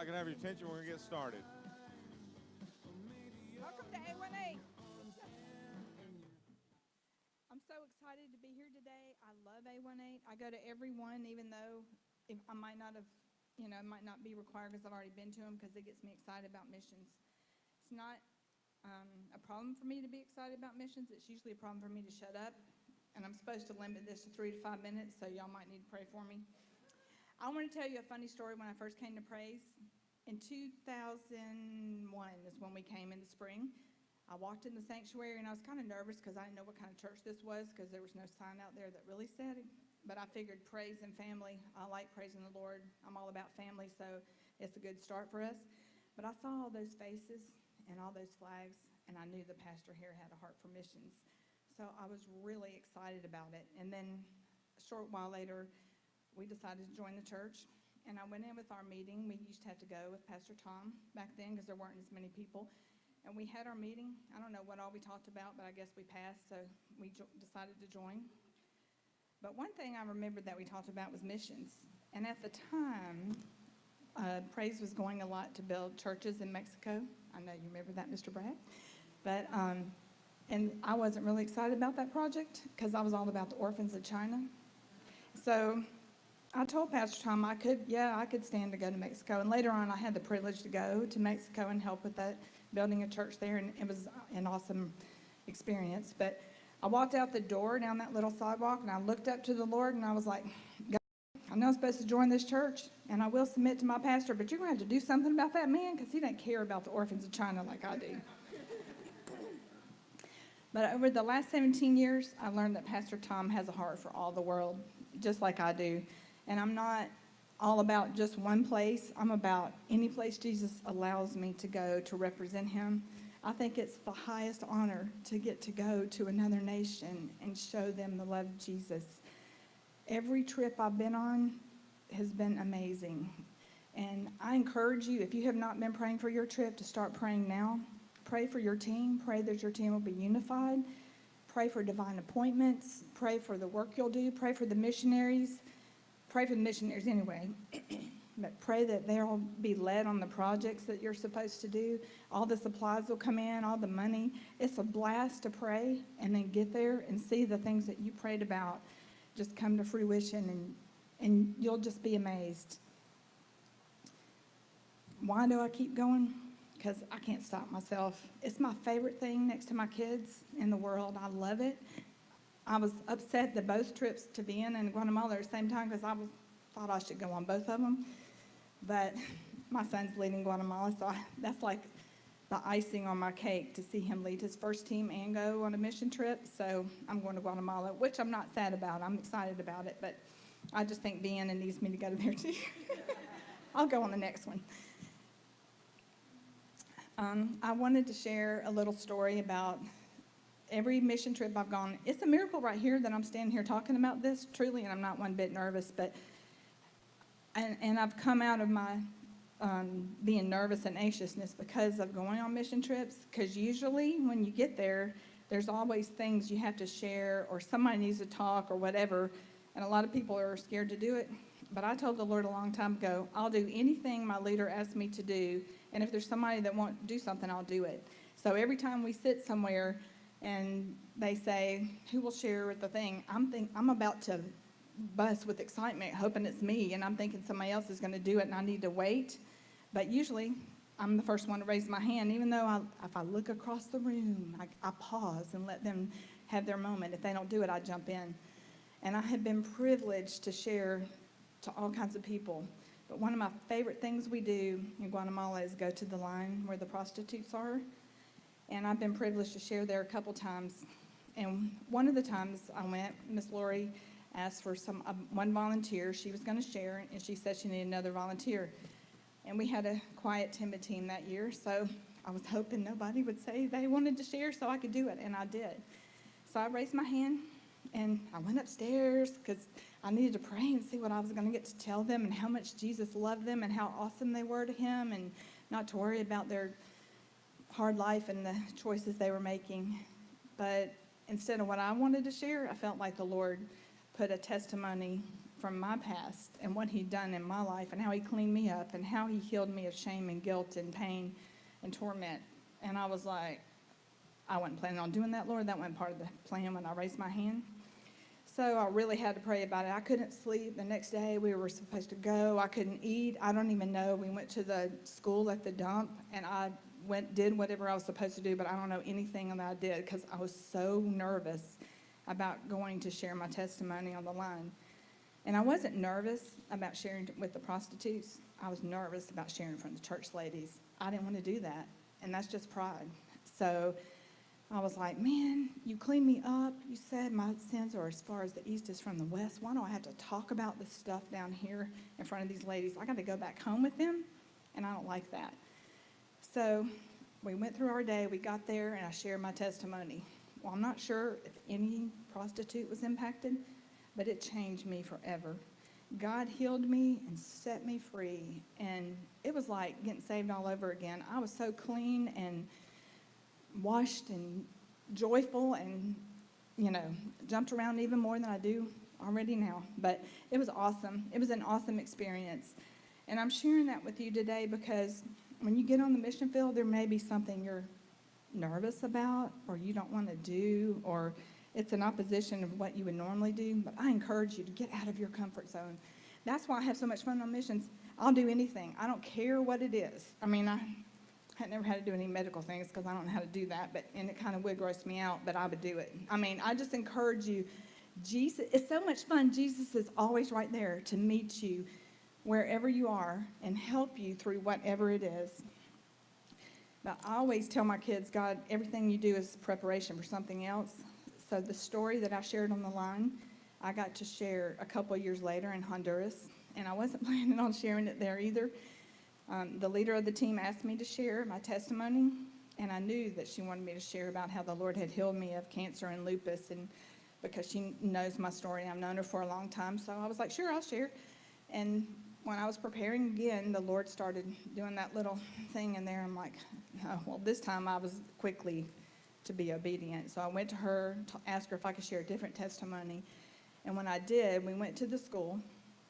I can have your attention, we're going to get started. Welcome to A18. I'm so excited to be here today. I love A18. I go to every one, even though if I might not have, might not be required because I've already been to them because it gets me excited about missions. It's not a problem for me to be excited about missions. It's usually a problem for me to shut up. And I'm supposed to limit this to 3 to 5 minutes, so y'all might need to pray for me. I want to tell you a funny story when I first came to Praise. In 2001 is when we came in the spring. I walked in the sanctuary and I was kind of nervous because I didn't know what kind of church this was because there was no sign out there that really said it. But I figured praise and family. I like praising the Lord. I'm all about family, so it's a good start for us. But I saw all those faces and all those flags, and I knew the pastor here had a heart for missions. So I was really excited about it. And then a short while later, we decided to join the church. And I went in with our meeting. We used to have to go with Pastor Tom back then because there weren't as many people. And we had our meeting. I don't know what all we talked about, but I guess we passed, so we decided to join. But one thing I remembered that we talked about was missions. And at the time, Praise was going a lot to build churches in Mexico. I know you remember that, Mr. Brad. But, and I wasn't really excited about that project because I was all about the orphans of China. So I told Pastor Tom I could stand to go to Mexico. And later on, I had the privilege to go to Mexico and help with that, building a church there, and it was an awesome experience. But I walked out the door down that little sidewalk, and I looked up to the Lord, and I was like, God, I know I'm supposed to join this church, and I will submit to my pastor, but you're going to have to do something about that man because he doesn't care about the orphans of China like I do. But over the last 17 years, I learned that Pastor Tom has a heart for all the world, just like I do. And I'm not all about just one place. I'm about any place Jesus allows me to go to represent him. I think it's the highest honor to get to go to another nation and show them the love of Jesus. Every trip I've been on has been amazing. And I encourage you, if you have not been praying for your trip, to start praying now. Pray for your team. Pray that your team will be unified. Pray for divine appointments. Pray for the work you'll do. Pray for the missionaries. Pray for the missionaries anyway. But pray that they'll be led on the projects that you're supposed to do. All the supplies will come in, all the money. It's a blast to pray and then get there and see the things that you prayed about just come to fruition, and you'll just be amazed. Why do I keep going? Because I can't stop myself. It's my favorite thing next to my kids in the world. I love it. I was upset that both trips to Vienna and Guatemala at the same time because I thought I should go on both of them. But my son's leading Guatemala, so that's like the icing on my cake to see him lead his first team and go on a mission trip. So I'm going to Guatemala, which I'm not sad about. I'm excited about it, but I just think Vienna needs me to go there too. I'll go on the next one. I wanted to share a little story about every mission trip I've gone. It's a miracle right here that I'm standing here talking about this, truly, and I'm not one bit nervous, but and I've come out of my being nervous and anxiousness because of going on mission trips, because usually when you get there, there's always things you have to share or somebody needs to talk or whatever, and a lot of people are scared to do it. But I told the Lord a long time ago, I'll do anything my leader asks me to do, and if there's somebody that won't do something, I'll do it. So every time we sit somewhere and they say, who will share with the thing, I'm about to bust with excitement, hoping it's me, and I'm thinking somebody else is going to do it and I need to wait. But usually I'm the first one to raise my hand, even though if I look across the room, I pause and let them have their moment. If they don't do it, I jump in. And I have been privileged to share to all kinds of people. But one of my favorite things we do in Guatemala is go to the line where the prostitutes are. And I've been privileged to share there a couple times. And one of the times I went, Miss Lori asked for one volunteer. She was going to share, and she said she needed another volunteer. And we had a quiet, timid team that year, so I was hoping nobody would say they wanted to share so I could do it, and I did. So I raised my hand, and I went upstairs because I needed to pray and see what I was going to get to tell them and how much Jesus loved them and how awesome they were to him, and not to worry about their hard life and the choices they were making. But instead of what I wanted to share, I felt like the Lord put a testimony from my past and what he'd done in my life and how he cleaned me up and how he healed me of shame and guilt and pain and torment. And I was like, I wasn't planning on doing that, Lord. That wasn't part of the plan when I raised my hand. So I really had to pray about it. I couldn't sleep. The next day we were supposed to go. I couldn't eat. I don't even know. We went to the school at the dump, and I did whatever I was supposed to do, but I don't know anything that I did because I was so nervous about going to share my testimony on the line. And I wasn't nervous about sharing with the prostitutes. I was nervous about sharing in front of the church ladies. I didn't want to do that, and that's just pride. So I was like, man, you cleaned me up. You said my sins are as far as the east is from the west. Why do I have to talk about this stuff down here in front of these ladies? I got to go back home with them, and I don't like that. So we went through our day. We got there, and I shared my testimony. Well, I'm not sure if any prostitute was impacted, but it changed me forever. God healed me and set me free, and it was like getting saved all over again. I was so clean and washed and joyful and, jumped around even more than I do already now. But it was awesome. It was an awesome experience. And I'm sharing that with you today because when you get on the mission field, there may be something you're nervous about or you don't want to do, or it's an opposition of what you would normally do. But I encourage you to get out of your comfort zone. That's why I have so much fun on missions. I'll do anything. I don't care what it is. I mean, I had never had to do any medical things because I don't know how to do that, and it kind of would gross me out, but I would do it. I mean, I just encourage you. Jesus, it's so much fun. Jesus is always right there to meet you wherever you are and help you through whatever it is. But I always tell my kids, God, everything you do is preparation for something else. So the story that I shared on the line, I got to share a couple of years later in Honduras, and I wasn't planning on sharing it there either. The leader of the team asked me to share my testimony, and I knew that she wanted me to share about how the Lord had healed me of cancer and lupus, and because she knows my story, I've known her for a long time, so I was like, sure, I'll share. And when I was preparing again, the Lord started doing that little thing in there. I'm like, oh, well, this time I was quickly to be obedient. So I went to her to ask her if I could share a different testimony. And when I did, we went to the school,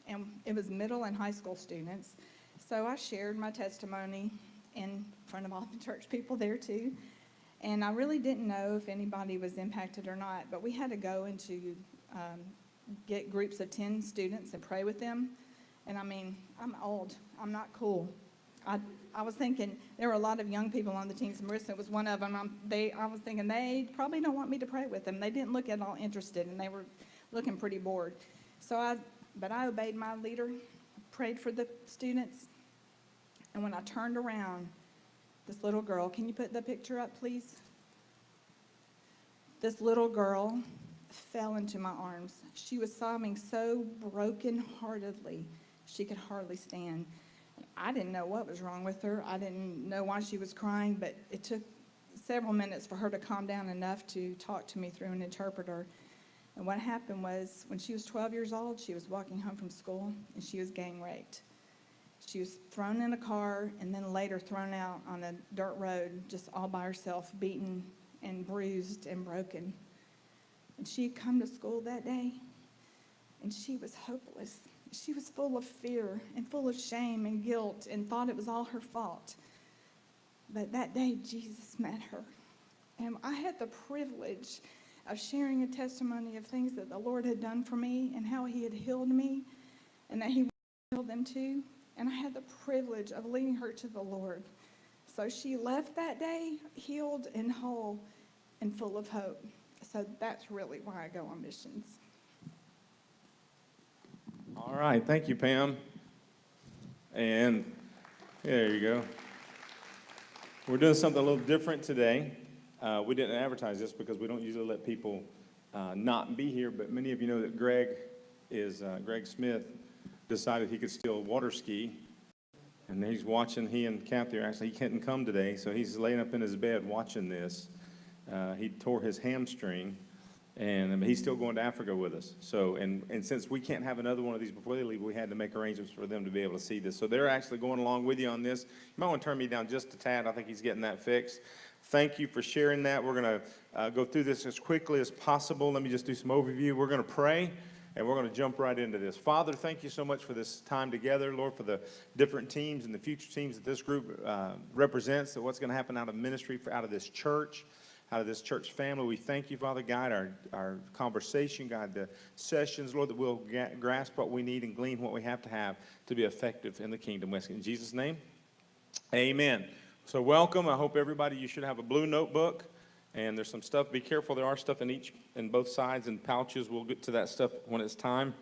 and it was middle and high school students. So I shared my testimony in front of all the church people there too. And I really didn't know if anybody was impacted or not, but we had to go into get groups of 10 students and pray with them. And I mean, I'm old. I'm not cool. I was thinking there were a lot of young people on the teams. Marissa was one of them. I was thinking they probably don't want me to pray with them. They didn't look at all interested, and they were looking pretty bored. But I obeyed my leader, prayed for the students, and when I turned around, this little girl, can you put the picture up, please? This little girl fell into my arms. She was sobbing so brokenheartedly, she could hardly stand. I didn't know what was wrong with her. I didn't know why she was crying, but it took several minutes for her to calm down enough to talk to me through an interpreter. And what happened was, when she was 12 years old, she was walking home from school, and she was gang raped. She was thrown in a car and then later thrown out on a dirt road, just all by herself, beaten and bruised and broken. And she had come to school that day, and she was hopeless. She was full of fear and full of shame and guilt and thought it was all her fault. But that day, Jesus met her. And I had the privilege of sharing a testimony of things that the Lord had done for me and how he had healed me and that he would heal them too. And I had the privilege of leading her to the Lord. So she left that day healed and whole and full of hope. So that's really why I go on missions. All right, thank you, Pam. And there you go. We're doing something a little different today. We didn't advertise this because we don't usually let people not be here, but many of you know that Greg Smith decided he could still water ski, and he's watching. He and Kathy he couldn't come today, so he's laying up in his bed watching this. He tore his hamstring, and he's still going to Africa with us. So, and since we can't have another one of these before they leave, we had to make arrangements for them to be able to see this. So they're actually going along with you on this. You might want to turn me down just a tad. I think he's getting that fixed. Thank you for sharing that. We're going to go through this as quickly as possible. Let me just do some overview. We're going to pray, and we're going to jump right into this. Father, thank you so much for this time together, Lord, for the different teams and the future teams that this group represents, that what's going to happen out of ministry, out of this church family. We thank you, Father. Guide our conversation, guide the sessions, Lord, that we'll grasp what we need and glean what we have to be effective in the kingdom. In Jesus' name, amen. So welcome. I hope everybody, you should have a blue notebook, and there's some stuff. Be careful. There are stuff in both sides and pouches. We'll get to that stuff when it's time.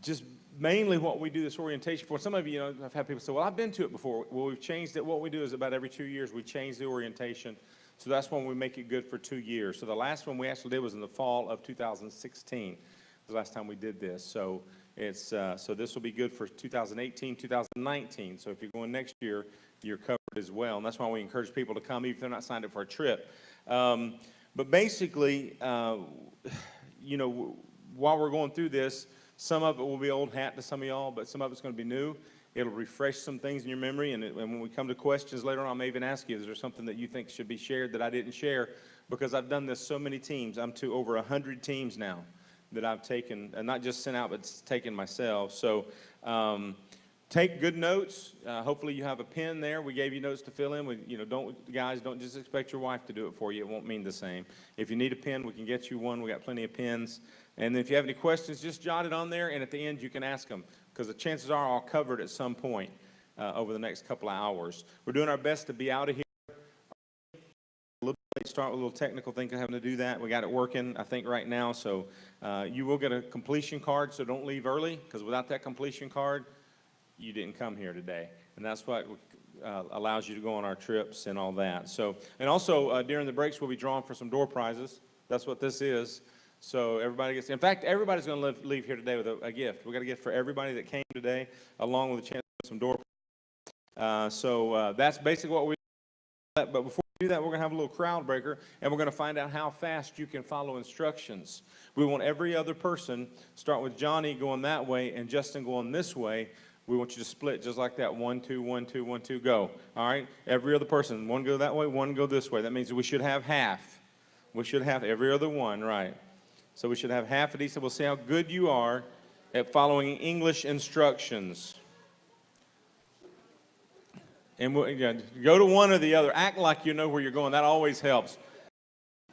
Just mainly what we do this orientation for. Some of you, I've had people say, well, I've been to it before. Well, we've changed it. What we do is about every 2 years, we change the orientation. So that's when we make it good for 2 years. So the last one we actually did was in the fall of 2016, the last time we did this. So so this will be good for 2018, 2019. So if you're going next year, you're covered as well. And that's why we encourage people to come, even if they're not signed up for a trip. But basically, while we're going through this, some of it will be old hat to some of y'all, but some of it's going to be new. It'll refresh some things in your memory, and when we come to questions later on, I may even ask you, is there something that you think should be shared that I didn't share? Because I've done this so many teams. I'm to over 100 teams now that I've taken, and not just sent out, but taken myself. So take good notes. Hopefully you have a pen there. We gave you notes to fill in. Guys, don't just expect your wife to do it for you. It won't mean the same. If you need a pen, we can get you one. We got plenty of pens. And if you have any questions, just jot it on there, and at the end you can ask them, because the chances are I'll cover it at some point over the next couple of hours. We're doing our best to be out of here. A little late start with a little technical thing having to do that. We got it working, I think, right now. So you will get a completion card, so don't leave early, because without that completion card, you didn't come here today. And that's what allows you to go on our trips and all that. So, and also during the breaks, we'll be drawing for some door prizes. That's what this is. So everybody gets, in fact, everybody's going to leave here today with a gift. We got a gift for everybody that came today, along with a chance to some door prizes. So that's basically what we do. But before we do that, we're going to have a little crowd breaker, and we're going to find out how fast you can follow instructions. We want every other person, start with Johnny going that way and Justin going this way. We want you to split just like that. 1, 2, 1, 2, 1, 2, go. All right? Every other person, one go that way, one go this way. That means we should have half. We should have every other one, right? So we should have half of these, and we'll see how good you are at following English instructions. And go to one or the other. Act like you know where you're going. That always helps.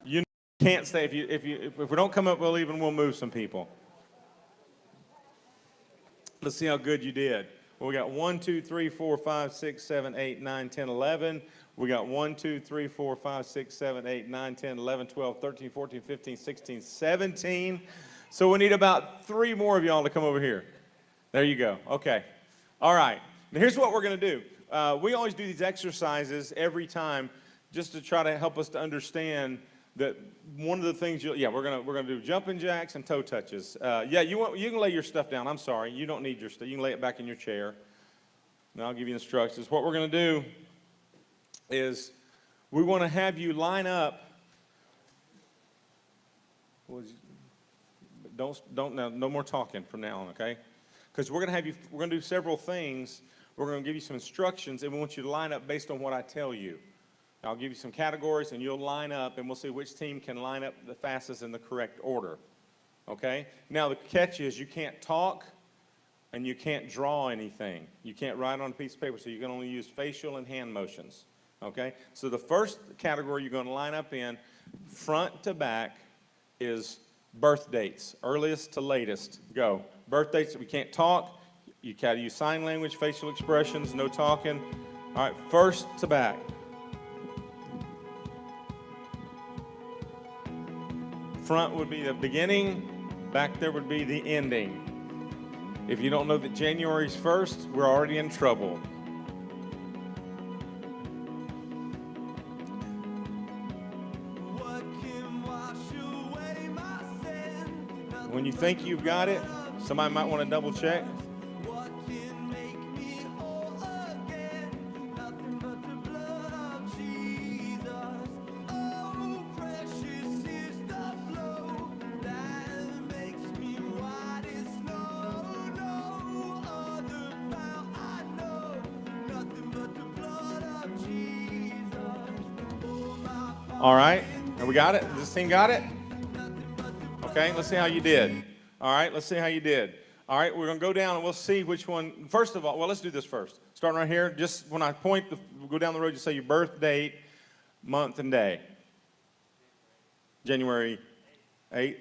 You can't stay. If we don't come up, we'll move some people. Let's see how good you did. Well, we got 1, 2, 3, 4, 5, 6, 7, 8, 9, 10, 11. We got 1, 2, 3, 4, 5, 6, 7, 8, 9, 10, 11, 12, 13, 14, 15, 16, 17. So we need about 3 more of y'all to come over here. There you go. Okay. All right. Now here's what we're going to do. We always do these exercises every time just to try to help us to understand that one of the things we're gonna do jumping jacks and toe touches. You can lay your stuff down. I'm sorry, you don't need your stuff. You can lay it back in your chair. And I'll give you instructions. What we're gonna do is we want to have you line up. No more talking from now on, okay? Because we're gonna do several things. We're gonna give you some instructions, and we want you to line up based on what I tell you. I'll give you some categories, and you'll line up, and we'll see which team can line up the fastest in the correct order, okay? Now, the catch is you can't talk, and you can't draw anything. You can't write on a piece of paper, so you can only use facial and hand motions, okay? So the first category you're going to line up in, front to back, is birth dates, earliest to latest. Go. Birth dates, we can't talk. You got to use sign language, facial expressions, no talking. All right, first to back. Front would be the beginning, back there would be the ending. If you don't know that January's 1st, we're already in trouble. When you think you've got it, somebody might want to double check. All right, and we got it? This team got it? Okay, let's see how you did. All right, let's see how you did. All right, we're going to go down and we'll see which one. First of all, well, let's do this first. Starting right here, just when I point, we'll go down the road, just say your birth date, month, and day. January 8th.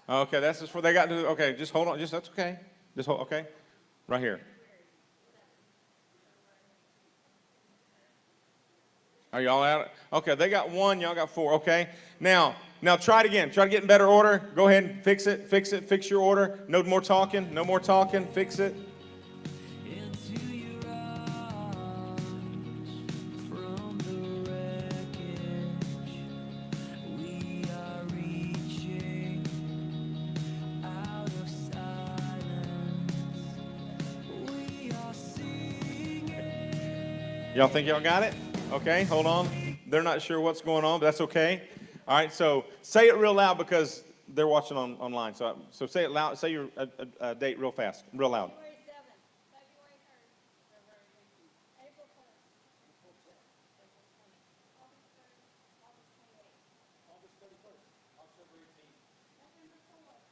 Okay, that's just for they got to. Okay, just hold on. Just that's okay. Just hold. Okay, right here. Are y'all out? Okay, they got one. Y'all got four. Okay, now try it again. Try to get in better order. Go ahead and fix it. Fix it. Fix your order. No more talking. No more talking. Fix it. Y'all think y'all got it? Okay, hold on. They're not sure what's going on, but that's okay. All right, so say it real loud because they're watching online. So say it loud. Say your date real fast, real loud. February 7th, February 3rd, April 1st, April 20th, August 3rd, August 28th, August 31st, October 18th, November 4th,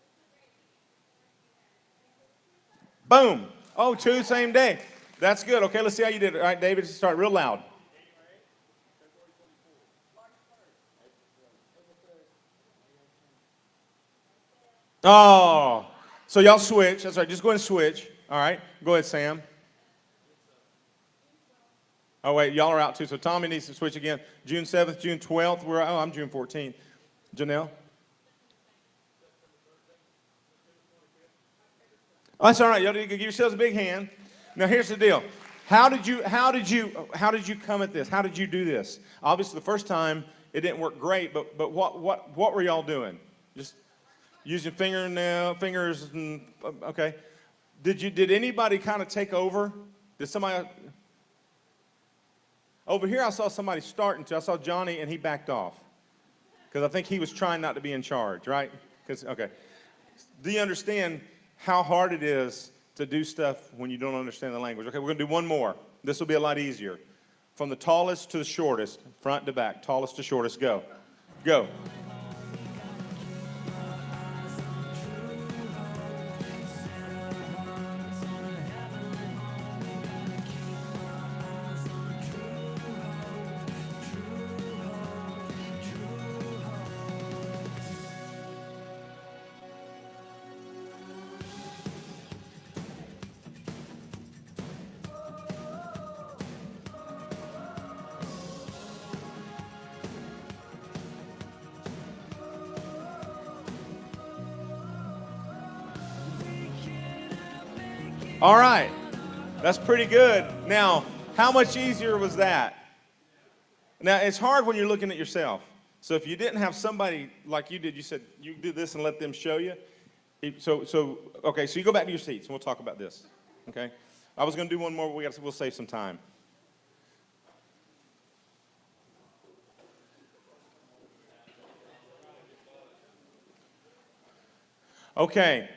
December 18th, Boom. Oh, two, same day. That's good. Okay, let's see how you did it. All right, David, start real loud. Oh, so y'all switch. That's right. Just go ahead and switch. All right. Go ahead, Sam. Oh, wait. Y'all are out too. So Tommy needs to switch again. June 7th, June 12th. I'm June 14th. Janelle? Oh, that's all right. Y'all need to give yourselves a big hand. Now, here's the deal. How did you come at this? How did you do this? Obviously, the first time it didn't work great, but what were y'all doing? Just using fingers, and, okay. Did anybody kind of take over? Did somebody? Over here, I saw somebody starting to. I saw Johnny, and he backed off because I think he was trying not to be in charge, right? Okay. Do you understand how hard it is to do stuff when you don't understand the language? Okay, we're going to do one more. This will be a lot easier. From the tallest to the shortest, front to back, tallest to shortest, go. Go. All right. That's pretty good. Now, how much easier was that? Now, it's hard when you're looking at yourself. So if you didn't have somebody like you did, you said you do this and let them show you. Okay, so you go back to your seats and we'll talk about this. Okay? I was going to do one more, but we'll save some time. Okay.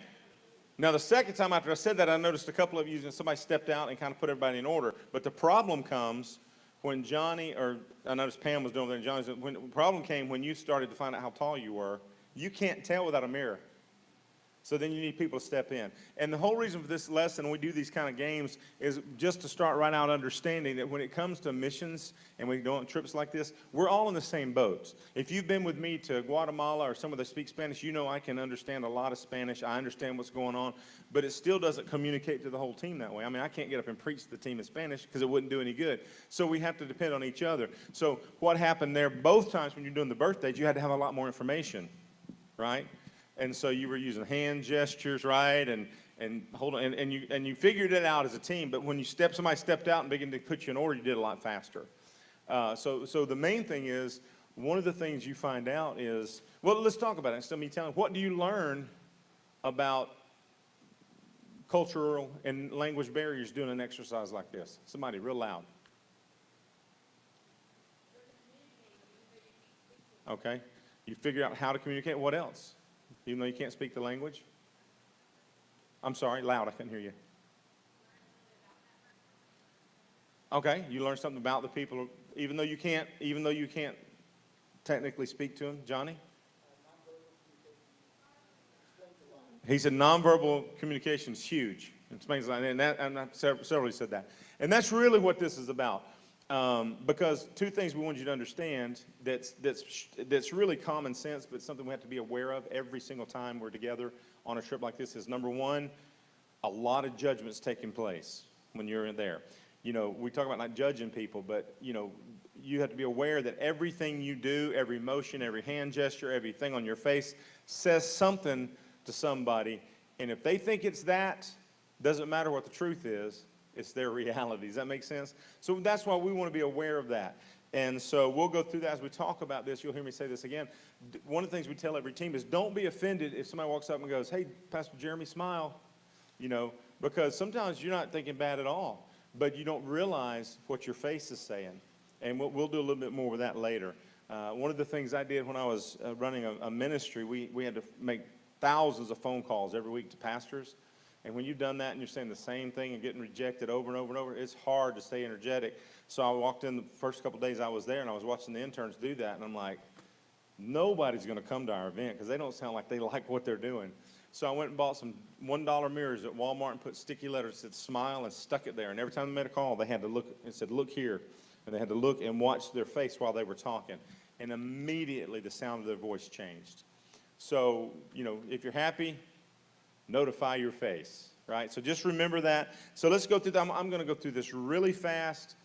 Now, the second time after I said that, I noticed a couple of you, and somebody stepped out and kind of put everybody in order. But the problem comes when Johnny, or I noticed Pam was doing that, and Johnny said, when the problem came when you started to find out how tall you were, you can't tell without a mirror. So then you need people to step in. And the whole reason for this lesson, we do these kind of games, is just to start right out understanding that when it comes to missions and we go on trips like this, we're all in the same boats. If you've been with me to Guatemala or somewhere that speaks Spanish, you know I can understand a lot of Spanish. I understand what's going on, but it still doesn't communicate to the whole team that way. I mean, I can't get up and preach to the team in Spanish because it wouldn't do any good. So we have to depend on each other. So what happened there, both times when you're doing the birthdays, you had to have a lot more information, right? And so you were using hand gestures, right? And hold on, and you figured it out as a team. But when somebody stepped out and began to put you in order, you did a lot faster. So the main thing is, one of the things you find out is, well, let's talk about it. Instead of me telling, what do you learn about cultural and language barriers doing an exercise like this? Somebody real loud. Okay. You figure out how to communicate. What else? Even though you can't speak the language? I'm sorry, loud, I couldn't hear you. Okay, you learn something about the people even though you can't technically speak to him, Johnny? He said nonverbal communication is huge. Explains that, and I've several said that. And that's really what this is about. Because two things we want you to understand that's really common sense, but something we have to be aware of every single time we're together on a trip like this is, number one, a lot of judgment's taking place when you're in there. You know, we talk about not judging people, but, you know, you have to be aware that everything you do, every motion, every hand gesture, everything on your face says something to somebody. And if they think it's that, doesn't matter what the truth is, it's their reality. Does that make sense? So that's why we want to be aware of that. And so we'll go through that as we talk about this. You'll hear me say this again. One of the things we tell every team is don't be offended if somebody walks up and goes, hey, Pastor Jeremy, smile. You know, because sometimes you're not thinking bad at all, but you don't realize what your face is saying. And we'll do a little bit more with that later. One of the things I did when I was running a ministry, we had to make thousands of phone calls every week to pastors. And when you've done that and you're saying the same thing and getting rejected over and over and over, it's hard to stay energetic. So I walked in the first couple of days I was there, and I was watching the interns do that, and I'm like, nobody's going to come to our event because they don't sound like they like what they're doing. So I went and bought some $1 mirrors at Walmart and put sticky letters that said smile and stuck it there. And every time they made a call, they had to look and said, look here. And they had to look and watch their face while they were talking. And immediately the sound of their voice changed. So, you know, if you're happy, notify your face, right? So just remember that. So let's go through that. I'm going to go through this really fast.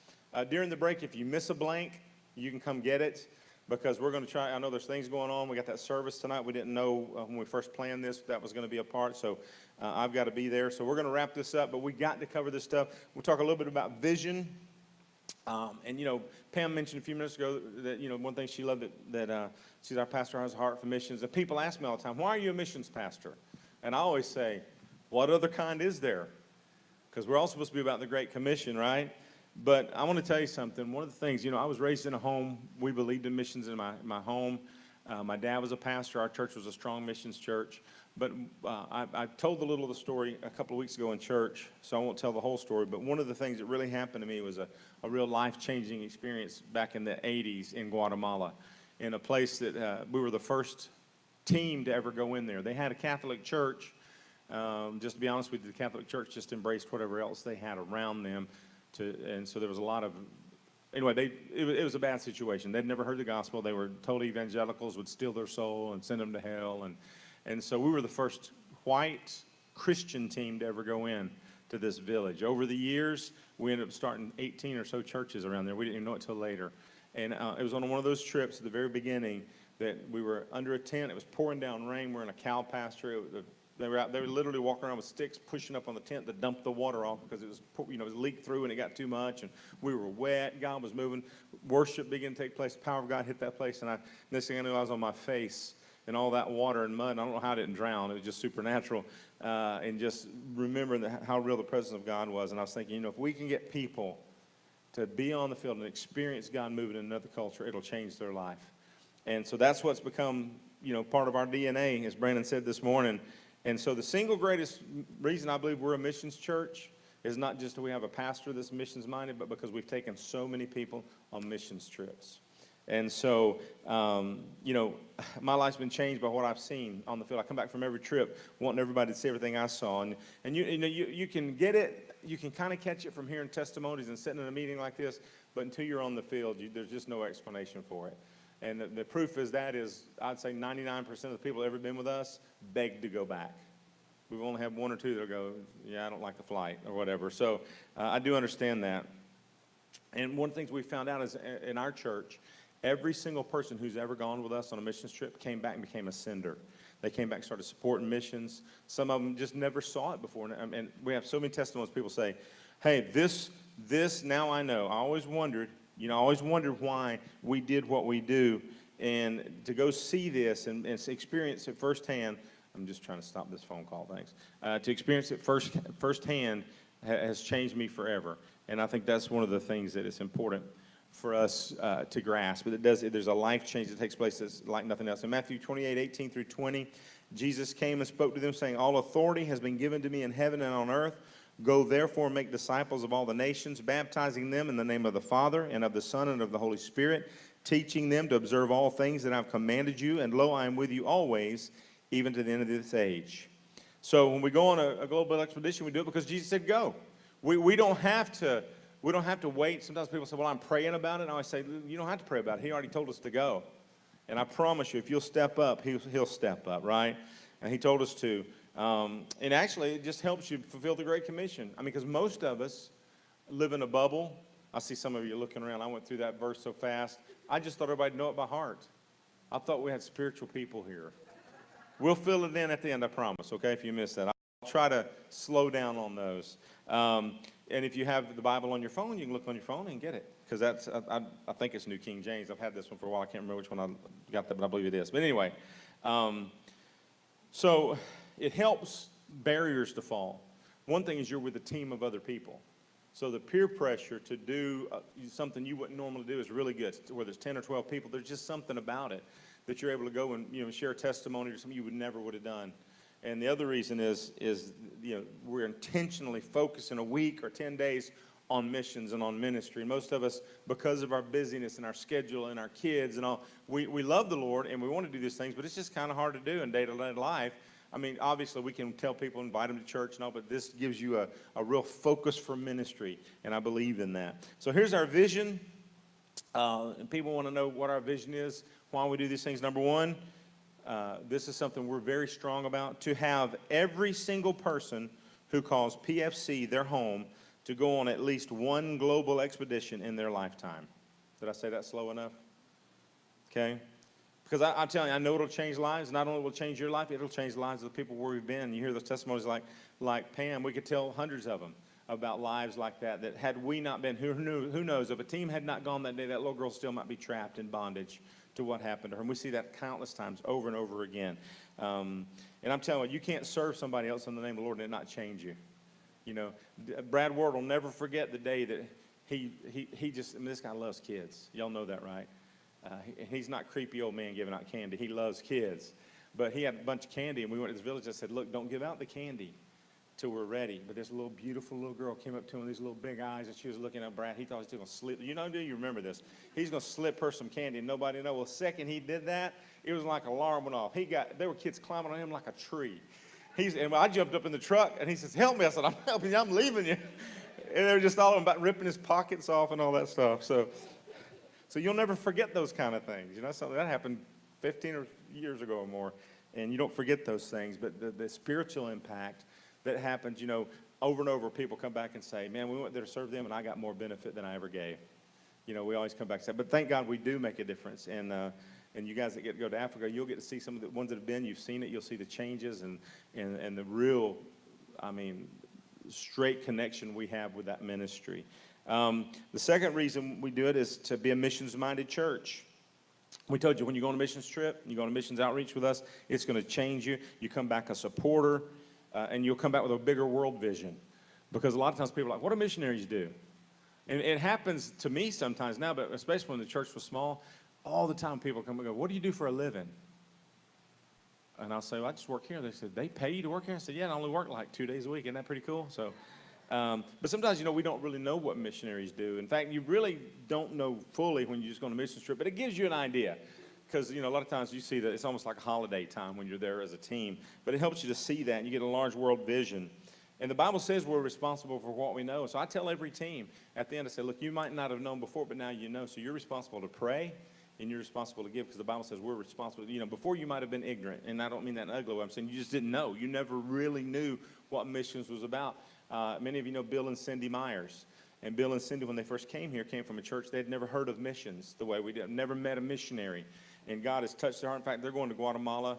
During the break, if you miss a blank, you can come get it because we're going to try. I know there's things going on. We got that service tonight. We didn't know when we first planned this that was going to be a part, so I've got to be there. So we're going to wrap this up, but we got to cover this stuff. We'll talk a little bit about vision. And, you know, Pam mentioned a few minutes ago that, you know, one thing she loved that she's our pastor has a heart for missions. And people ask me all the time, why are you a missions pastor? And I always say, what other kind is there? Because we're all supposed to be about the Great Commission, right? But I want to tell you something. One of the things, you know, I was raised in a home. We believed in missions in my home. My dad was a pastor. Our church was a strong missions church. But I told a little of the story a couple of weeks ago in church, so I won't tell the whole story. But one of the things that really happened to me was a real life-changing experience back in the 80s in Guatemala, in a place that we were the first team to ever go in there. They had a Catholic church. Just to be honest with you, the Catholic Church just embraced whatever else they had around them. And so there was a lot of, anyway, it was a bad situation. They'd never heard the gospel. They were total evangelicals, would steal their soul and send them to hell. And so we were the first white Christian team to ever go in to this village. Over the years, we ended up starting 18 or so churches around there. We didn't even know it till later. And it was on one of those trips at the very beginning that we were under a tent. It was pouring down rain. We're in a cow pasture. They were literally walking around with sticks, pushing up on the tent to dump the water off because it was, you know, it was leaked through and it got too much, and we were wet. God was moving. Worship began to take place. The power of God hit that place, and next thing I knew, I was on my face in all that water and mud. And I don't know how I didn't drown. It was just supernatural, and just remembering how real the presence of God was. And I was thinking, you know, if we can get people to be on the field and experience God moving in another culture, it'll change their life. And so that's what's become, you know, part of our DNA, as Brandon said this morning. And so the single greatest reason I believe we're a missions church is not just that we have a pastor that's missions minded, but because we've taken so many people on missions trips. And so, you know, my life's been changed by what I've seen on the field. I come back from every trip wanting everybody to see everything I saw. And you know, you can get it, you can kind of catch it from hearing testimonies and sitting in a meeting like this, but until you're on the field, there's just no explanation for it. And the proof is I'd say 99% of the people that have ever been with us beg to go back. We've only had one or two that'll go, yeah, I don't like the flight or whatever. So I do understand that. And one of the things we found out is in our church, every single person who's ever gone with us on a missions trip came back and became a sender. They came back and started supporting missions. Some of them just never saw it before. And we have so many testimonies. People say, hey, this now I know. I always wondered why we did what we do. And to go see this and experience it firsthand, I'm just trying to stop this phone call, thanks. To experience it firsthand has changed me forever. And I think that's one of the things that is important for us to grasp. But there's a life change that takes place that's like nothing else. In Matthew 28:18 through 20, Jesus came and spoke to them, saying, all authority has been given to me in heaven and on earth. Go therefore and make disciples of all the nations, baptizing them in the name of the Father and of the Son and of the Holy Spirit, teaching them to observe all things that I've commanded you. And lo, I am with you always, even to the end of this age. So when we go on a global expedition, we do it because Jesus said go. We don't have to wait. Sometimes people say, well, I'm praying about it. And I always say, you don't have to pray about it. He already told us to go. And I promise you, if you'll step up, he'll step up, right? And he told us to. And actually, it just helps you fulfill the Great Commission. I mean, because most of us live in a bubble. I see some of you looking around. I went through that verse so fast. I just thought everybody knew it by heart. I thought we had spiritual people here. We'll fill it in at the end, I promise, okay, if you missed that. I'll try to slow down on those. And if you have the Bible on your phone, you can look on your phone and get it. Because that's, I think it's New King James. I've had this one for a while. I can't remember which one I got that, but I believe it is. But anyway, so it helps barriers to fall. One thing is you're with a team of other people. So the peer pressure to do something you wouldn't normally do is really good. Whether it's 10 or 12 people, there's just something about it that you're able to go and share a testimony or something you never would have done. And the other reason is we're intentionally focused in a week or 10 days on missions and on ministry. And most of us, because of our busyness and our schedule and our kids and all, we love the Lord and we want to do these things, but it's just kind of hard to do in day-to-day life. I mean, obviously, we can tell people, invite them to church and all, but this gives you a real focus for ministry, and I believe in that. So here's our vision. And people want to know what our vision is, why we do these things. Number one, this is something we're very strong about, to have every single person who calls PFC their home to go on at least one global expedition in their lifetime. Did I say that slow enough? Okay. Because I'm telling you, I know it'll change lives. Not only will it change your life, it'll change the lives of the people where we've been. You hear those testimonies like Pam. We could tell hundreds of them about lives like that had we not been, who knows, if a team had not gone that day, that little girl still might be trapped in bondage to what happened to her. And we see that countless times over and over again. And I'm telling you, you can't serve somebody else in the name of the Lord and it not change you. You know, Brad Ward will never forget the day that he just, I mean, this guy loves kids. Y'all know that, right? He's not creepy old man giving out candy. He loves kids. But he had a bunch of candy, and we went to this village. I said, look, don't give out the candy till we're ready. But this little beautiful little girl came up to him with these little big eyes, and she was looking at Brad. He thought he was going to slip. You know, do you remember this? He's going to slip her some candy, and nobody knows. Well, the second he did that, it was like an alarm went off. There were kids climbing on him like a tree. And I jumped up in the truck, and he says, help me. I said, I'm helping you. I'm leaving you. And they were just all about ripping his pockets off and all that stuff. So you'll never forget those kind of things. You know, something that happened 15 years ago or more, and you don't forget those things. But the spiritual impact that happens, you know, over and over, people come back and say, man, we went there to serve them, and I got more benefit than I ever gave. You know, we always come back and say, but thank God we do make a difference. And you guys that get to go to Africa, you'll get to see some of the ones that have been. You've seen it. You'll see the changes and the real, I mean, straight connection we have with that ministry. The second reason we do it is to be a missions-minded church. We told you when you go on a missions trip, you go on a missions outreach with us, it's going to change you. You come back a supporter, and you'll come back with a bigger world vision. Because a lot of times people are like, what do missionaries do? And it happens to me sometimes now, but especially when the church was small, all the time people come and go, what do you do for a living? And I'll say, well, I just work here. They said, they pay you to work here? I said, yeah, I only work like 2 days a week. Isn't that pretty cool? So. But sometimes, you know, we don't really know what missionaries do. In fact, you really don't know fully when you just go on a mission trip, but it gives you an idea. Because, you know, a lot of times you see that it's almost like a holiday time when you're there as a team. But it helps you to see that, and you get a large world vision. And the Bible says we're responsible for what we know. So I tell every team at the end, I say, look, you might not have known before, but now you know. So you're responsible to pray, and you're responsible to give, because the Bible says we're responsible. You know, before you might have been ignorant, and I don't mean that in an ugly way. I'm saying you just didn't know. You never really knew what missions was about. Many of you know Bill and Cindy Myers. And Bill and Cindy, when they first came here, came from a church. They had never heard of missions the way we did. Never met a missionary. And God has touched their heart. In fact, they're going to Guatemala.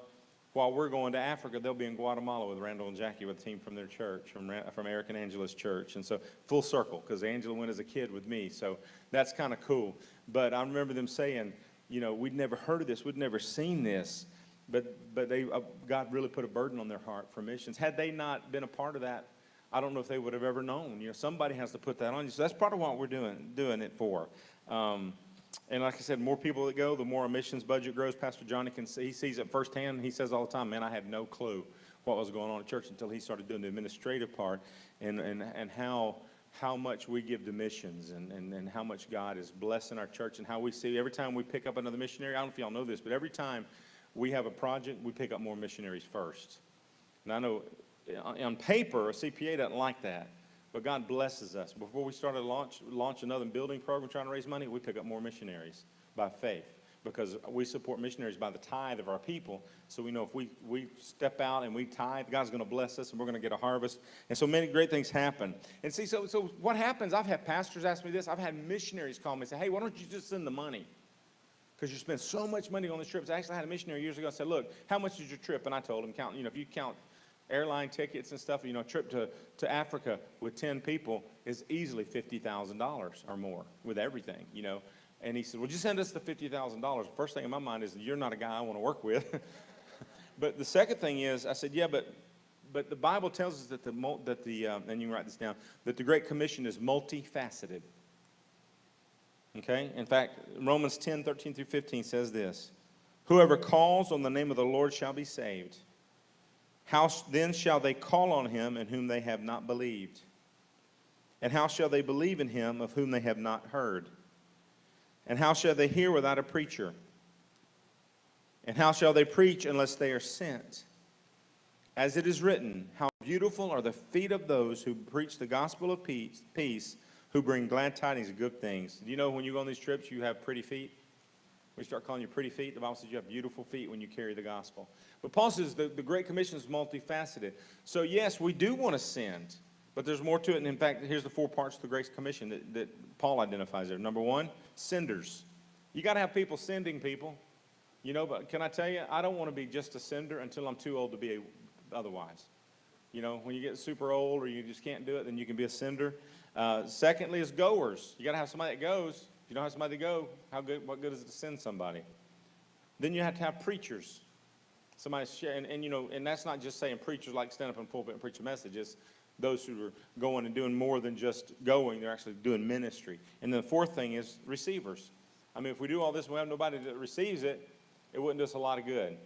While we're going to Africa, they'll be in Guatemala with Randall and Jackie, with a team from their church, from Eric and Angela's church. And so full circle, because Angela went as a kid with me. So that's kind of cool. But I remember them saying, you know, we'd never heard of this. We'd never seen this. But God really put a burden on their heart for missions. Had they not been a part of that, I don't know if they would have ever known. You know, somebody has to put that on you. So that's part of what we're doing it for. And like I said, more people that go, the more our missions budget grows. Pastor Johnny he sees it firsthand. He says all the time, man, I had no clue what was going on at church until he started doing the administrative part and how much we give to missions and how much God is blessing our church and how we see every time we pick up another missionary. I don't know if y'all know this, but every time we have a project, we pick up more missionaries first. And I know on paper, a CPA doesn't like that, but God blesses us. Before we started launch another building program trying to raise money, we pick up more missionaries by faith because we support missionaries by the tithe of our people. So we know if we step out and we tithe, God's going to bless us and we're going to get a harvest. And so many great things happen. And see, so what happens, I've had pastors ask me this. I've had missionaries call me and say, hey, why don't you just send the money? Because you spend so much money on the trips. I actually had a missionary years ago say, look, how much is your trip? And I told him, if you count airline tickets and stuff, a trip to Africa with 10 people is easily $50,000 or more with everything, And he said, well, just send us the $50,000. The first thing in my mind is you're not a guy I want to work with. But the second thing is, I said, yeah, but the Bible tells us that and you can write this down, that the Great Commission is multifaceted. Okay? In fact, Romans 10:13-15 says this, whoever calls on the name of the Lord shall be saved. How then shall they call on him in whom they have not believed? And how shall they believe in him of whom they have not heard? And how shall they hear without a preacher? And how shall they preach unless they are sent? As it is written, how beautiful are the feet of those who preach the gospel of peace, who bring glad tidings of good things. Do you know when you go on these trips, you have pretty feet? We start calling you pretty feet. The Bible says you have beautiful feet when you carry the gospel. But Paul says the Great Commission is multifaceted. So yes, we do want to send, but there's more to it. And in fact, here's the 4 parts of the Great Commission that Paul identifies there. Number 1, senders. You got to have people sending people. But can I tell you, I don't want to be just a sender until I'm too old to be otherwise. When you get super old or you just can't do it, then you can be a sender. Secondly is goers. You got to have somebody that goes. If you don't have somebody to go, what good is it to send somebody? Then you have to have preachers. Somebody share, and that's not just saying preachers like stand up in the pulpit and preach a message. It's those who are going and doing more than just going. They're actually doing ministry. And then the 4th thing is receivers. I mean, if we do all this and we have nobody that receives it, it wouldn't do us a lot of good.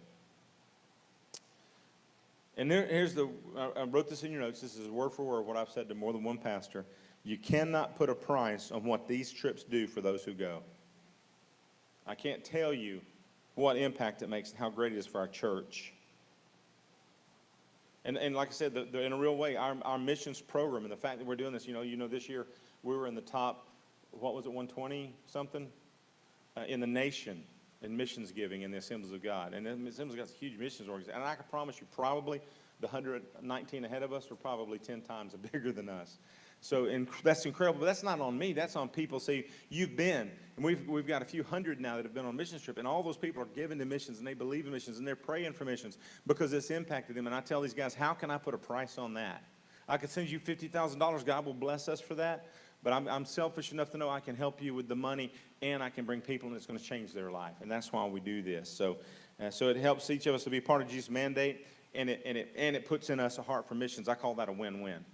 And I wrote this in your notes. This is word for word what I've said to more than one pastor. You cannot put a price on what these trips do for those who go. I can't tell you what impact it makes and how great it is for our church. And like I said, in a real way, our missions program and the fact that we're doing this, this year we were in the top, 120-something in the nation in missions giving in the Assemblies of God. And the Assemblies of God's a huge missions organization. And I can promise you probably the 119 ahead of us are probably 10 times bigger than us. So that's incredible, but that's not on me. That's on people. See, you've been, and we've got a few hundred now that have been on mission trip, and all those people are giving to missions, and they believe in missions, and they're praying for missions because it's impacted them. And I tell these guys, how can I put a price on that? I could send you $50,000. God will bless us for that, but I'm selfish enough to know I can help you with the money, and I can bring people, and it's going to change their life, and that's why we do this. So it helps each of us to be part of Jesus' mandate, and it puts in us a heart for missions. I call that a win-win.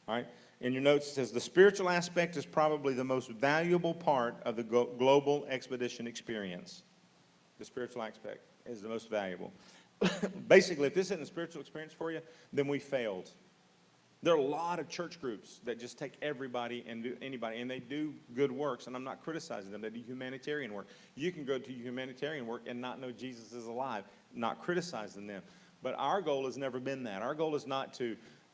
All right. In your notes, it says, the spiritual aspect is probably the most valuable part of the global expedition experience. The spiritual aspect is the most valuable. Basically, if this isn't a spiritual experience for you, then we failed. There are a lot of church groups that just take everybody and do anybody, and they do good works, and I'm not criticizing them. They do humanitarian work. You can go to humanitarian work and not know Jesus is alive, not criticizing them. But our goal has never been that. Our goal is not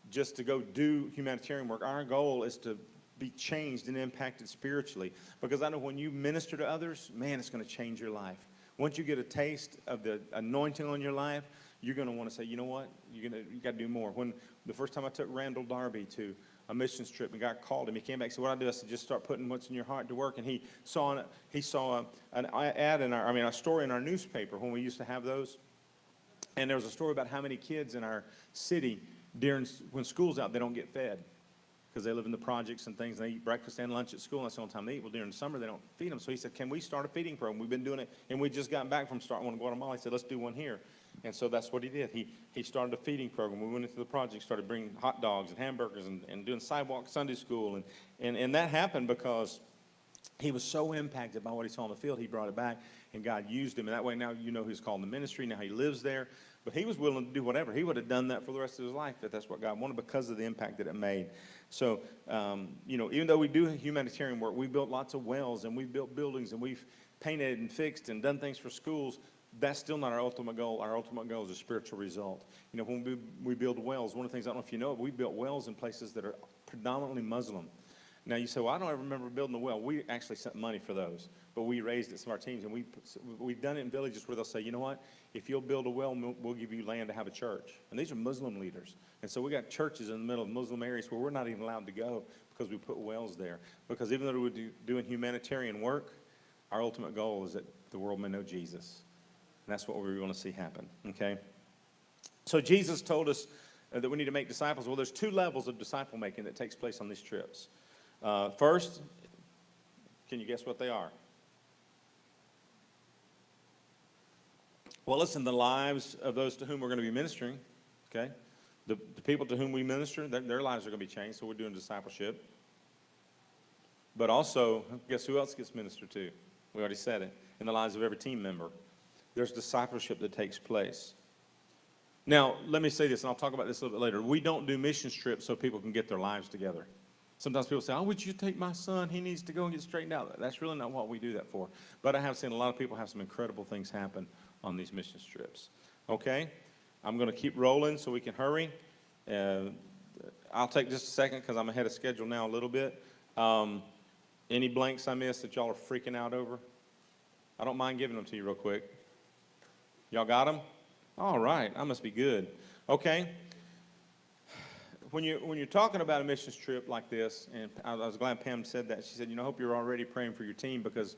just to go do humanitarian work. Our goal is to be changed and impacted spiritually. Because I know when you minister to others, man, it's going to change your life. Once you get a taste of the anointing on your life, you're going to want to say, you know what, you got to do more. When the first time I took Randall Darby to a missions trip and God called him, he came back and said, what I do, I said, just start putting what's in your heart to work. And he saw an ad a story in our newspaper when we used to have those. And there was a story about how many kids in our city when school's out, they don't get fed because they live in the projects and things, and they eat breakfast and lunch at school, and that's the only time they eat. Well, during the summer, they don't feed them. So he said, can we start a feeding program? We've been doing it, and we just got back from starting one in Guatemala. He said, let's do one here. And so that's what he did. He started a feeding program. We went into the project, started bringing hot dogs and hamburgers and doing sidewalk Sunday school. And that happened because he was so impacted by what he saw on the field, he brought it back, and God used him. And that way now you know who's called in the ministry. Now he lives there. But he was willing to do whatever. He would have done that for the rest of his life if that's what God wanted because of the impact that it made. So, even though we do humanitarian work, we built lots of wells and we've built buildings and we've painted and fixed and done things for schools. That's still not our ultimate goal. Our ultimate goal is a spiritual result. When we build wells, one of the things, I don't know if you know, we built wells in places that are predominantly Muslim. Now, you say, well, I don't ever remember building a well. We actually sent money for those, but we raised it, some of our teams, and we've done it in villages where they'll say, you know what, if you'll build a well, we'll give you land to have a church. And these are Muslim leaders. And so we got churches in the middle of Muslim areas where we're not even allowed to go because we put wells there. Because even though we're doing humanitarian work, our ultimate goal is that the world may know Jesus. And that's what we want to see happen, okay? So Jesus told us that we need to make disciples. Well, there's 2 levels of disciple making that takes place on these trips. First, can you guess what they are? Well, listen, the lives of those to whom we're going to be ministering, okay? The people to whom we minister, their lives are going to be changed, so we're doing discipleship. But also, guess who else gets ministered to? We already said it. In the lives of every team member. There's discipleship that takes place. Now, let me say this, and I'll talk about this a little bit later. We don't do mission trips so people can get their lives together. Sometimes people say, oh, would you take my son? He needs to go and get straightened out. That's really not what we do that for. But I have seen a lot of people have some incredible things happen on these mission trips. Okay? I'm going to keep rolling so we can hurry. I'll take just a second because I'm ahead of schedule now a little bit. Any blanks I missed that y'all are freaking out over? I don't mind giving them to you real quick. Y'all got them? All right. I must be good. Okay. When you're talking about a missions trip like this, and I was glad Pam said that. She said, I hope you're already praying for your team because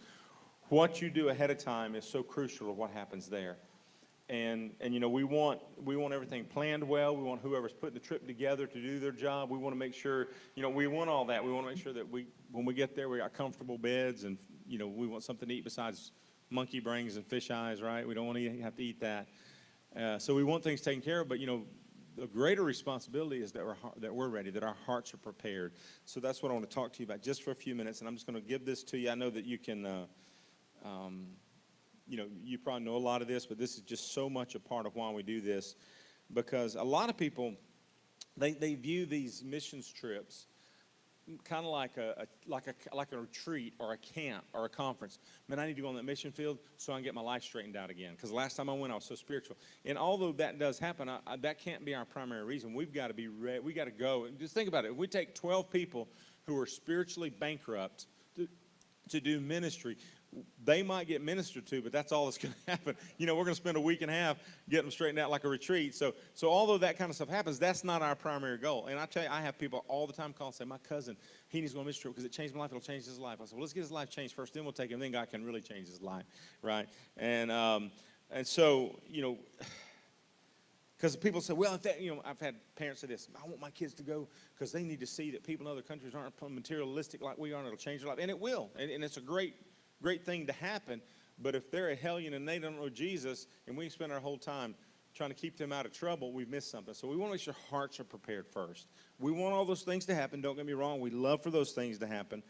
what you do ahead of time is so crucial to what happens there. And we want everything planned well. We want whoever's putting the trip together to do their job. We want to make sure, we want all that. We want to make sure that when we get there, we got comfortable beds and, we want something to eat besides monkey brains and fish eyes, right? We don't want to have to eat that. So we want things taken care of, but, the greater responsibility is that we're ready, that our hearts are prepared. So that's what I want to talk to you about just for a few minutes, and I'm just going to give this to you. I know that you can, you probably know a lot of this, but this is just so much a part of why we do this, because a lot of people, they view these missions trips kind of like a retreat or a camp or a conference. Man, I need to go on that mission field so I can get my life straightened out again. Because last time I went, I was so spiritual. And although that does happen, that can't be our primary reason. We've got to be ready. We got to go. Just think about it. If we take 12 people who are spiritually bankrupt to do ministry, they might get ministered to, but that's all that's going to happen. We're going to spend a week and a half getting them straightened out like a retreat. So although that kind of stuff happens, that's not our primary goal. And I tell you, I have people all the time call and say, my cousin, he needs to go on a mission trip because it changed my life. It'll change his life. I said, well, let's get his life changed first, then we'll take him. Then God can really change his life, right? And so, because people say, well, I've had parents say this, I want my kids to go because they need to see that people in other countries aren't materialistic like we are, and it'll change their life. And it will. And it's a great thing to happen, but if they're a hellion and they don't know Jesus, and we spend our whole time trying to keep them out of trouble, we've missed something. So we want to make sure hearts are prepared first. We want all those things to happen. Don't get me wrong. We love for those things to happen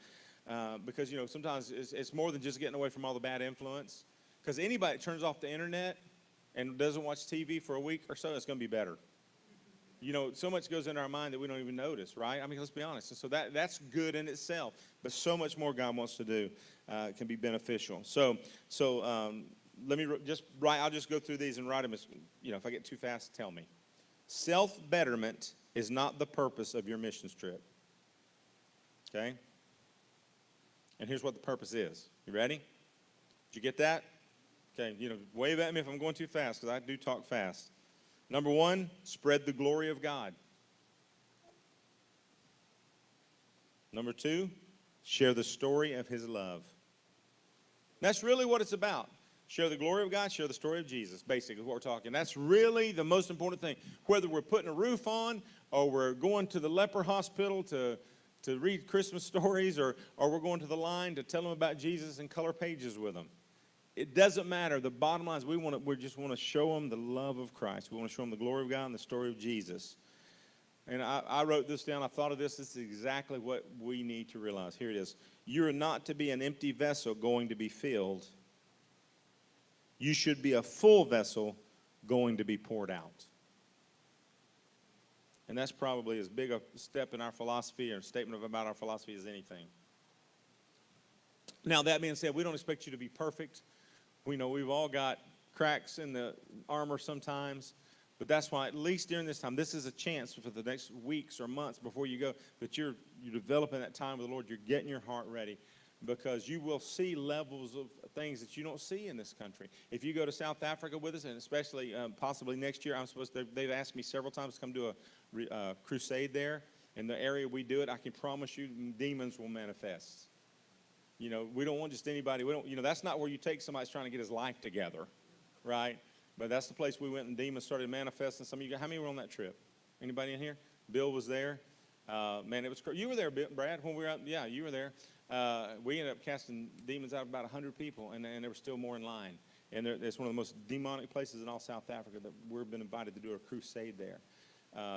because, sometimes it's more than just getting away from all the bad influence. Because anybody that turns off the internet and doesn't watch TV for a week or so, it's going to be better. So much goes into our mind that we don't even notice, right? I mean, let's be honest. And so that's good in itself, but so much more God wants to do can be beneficial. So let me I'll just go through these and write them as, if I get too fast, tell me. Self-betterment is not the purpose of your missions trip. Okay? And here's what the purpose is. You ready? Did you get that? Okay, wave at me if I'm going too fast, because I do talk fast. Number 1, spread the glory of God. Number 2, share the story of his love. That's really what it's about. Share the glory of God, share the story of Jesus, basically what we're talking. That's really the most important thing. Whether we're putting a roof on or we're going to the leper hospital to read Christmas stories or we're going to the line to tell them about Jesus and color pages with them. It doesn't matter. The bottom line is we just want to show them the love of Christ. We want to show them the glory of God and the story of Jesus. And I wrote this down. I thought of this. This is exactly what we need to realize. Here it is. You are not to be an empty vessel going to be filled. You should be a full vessel going to be poured out. And that's probably as big a step in our philosophy or a statement about our philosophy as anything. Now, that being said, we don't expect you to be perfect. We know we've all got cracks in the armor sometimes. But that's why, at least during this time, this is a chance for the next weeks or months before you go, that you're developing that time with the Lord. You're getting your heart ready, because you will see levels of things that you don't see in this country. If you go to South Africa with us, and especially possibly next year, they've asked me several times to come do a crusade there. In the area we do it, I can promise you demons will manifest. You know, we don't want just anybody. That's not where you take somebody that's trying to get his life together, right? But that's the place we went, and demons started manifesting. Some of you, how many were on that trip? Anybody in here? Bill was there. Man, it was crazy. You were there, Brad, when we were out. Yeah, you were there. We ended up casting demons out of about 100 people, and there were still more in line. And it's one of the most demonic places in all South Africa that we've been invited to do a crusade there.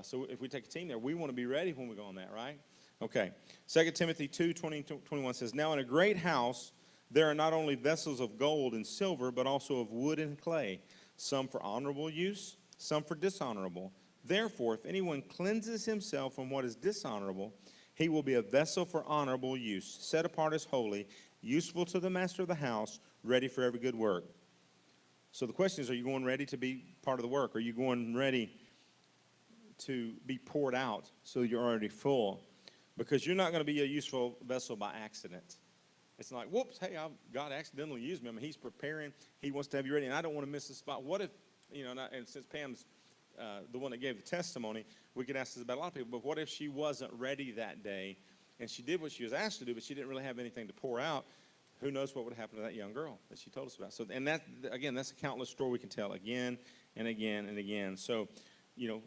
So if we take a team there, we want to be ready when we go on that, right? Okay. 2 Timothy 2:20-21 says, "Now in a great house there are not only vessels of gold and silver, but also of wood and clay, some for honorable use, some for dishonorable. Therefore, if anyone cleanses himself from what is dishonorable, he will be a vessel for honorable use, set apart as holy, useful to the master of the house, ready for every good work." So the question is, are you going ready to be part of the work? Are you going ready to be poured out so you're already full? Because you're not going to be a useful vessel by accident. It's like, whoops, hey, God accidentally used me. I mean, he's preparing. He wants to have you ready, and I don't want to miss the spot. What if, and since Pam's the one that gave the testimony, we could ask this about a lot of people, but what if she wasn't ready that day, and she did what she was asked to do, but she didn't really have anything to pour out? Who knows what would happen to that young girl that she told us about? So, and that, again, that's a countless story we can tell again and again and again. So,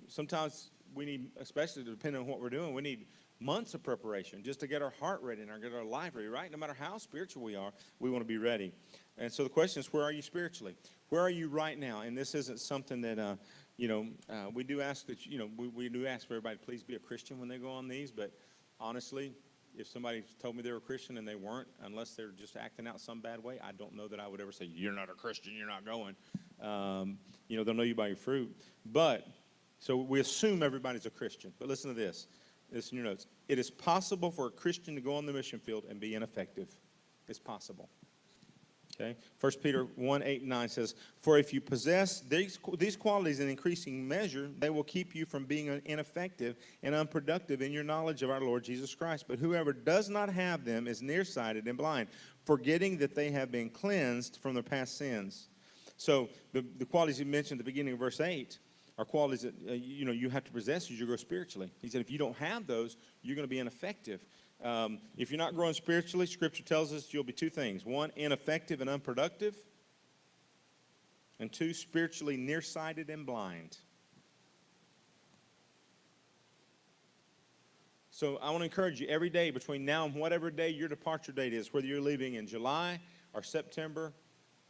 sometimes we need, especially depending on what we're doing, we need months of preparation just to get our heart ready and get our life ready, right? No matter how spiritual we are, we want to be ready. And so the question is, where are you spiritually? Where are you right now? And this isn't something that, we do ask that, we do ask for everybody to please be a Christian when they go on these. But honestly, if somebody told me they were a Christian and they weren't, unless they're just acting out some bad way, I don't know that I would ever say, you're not a Christian, you're not going. They'll know you by your fruit. But, so we assume everybody's a Christian. But listen to this. This in your notes. It is possible for a Christian to go on the mission field and be ineffective. It's possible. Okay. 1 Peter 1:8-9 says, "For if you possess these qualities in increasing measure, they will keep you from being ineffective and unproductive in your knowledge of our Lord Jesus Christ. But whoever does not have them is nearsighted and blind, forgetting that they have been cleansed from their past sins." So the qualities you mentioned at the beginning of verse 8 are qualities that you have to possess as you grow spiritually. He said if you don't have those, you're going to be ineffective. If you're not growing spiritually, Scripture tells us you'll be two things. One, ineffective and unproductive. And two, spiritually nearsighted and blind. So I want to encourage you every day between now and whatever day your departure date is, whether you're leaving in July or September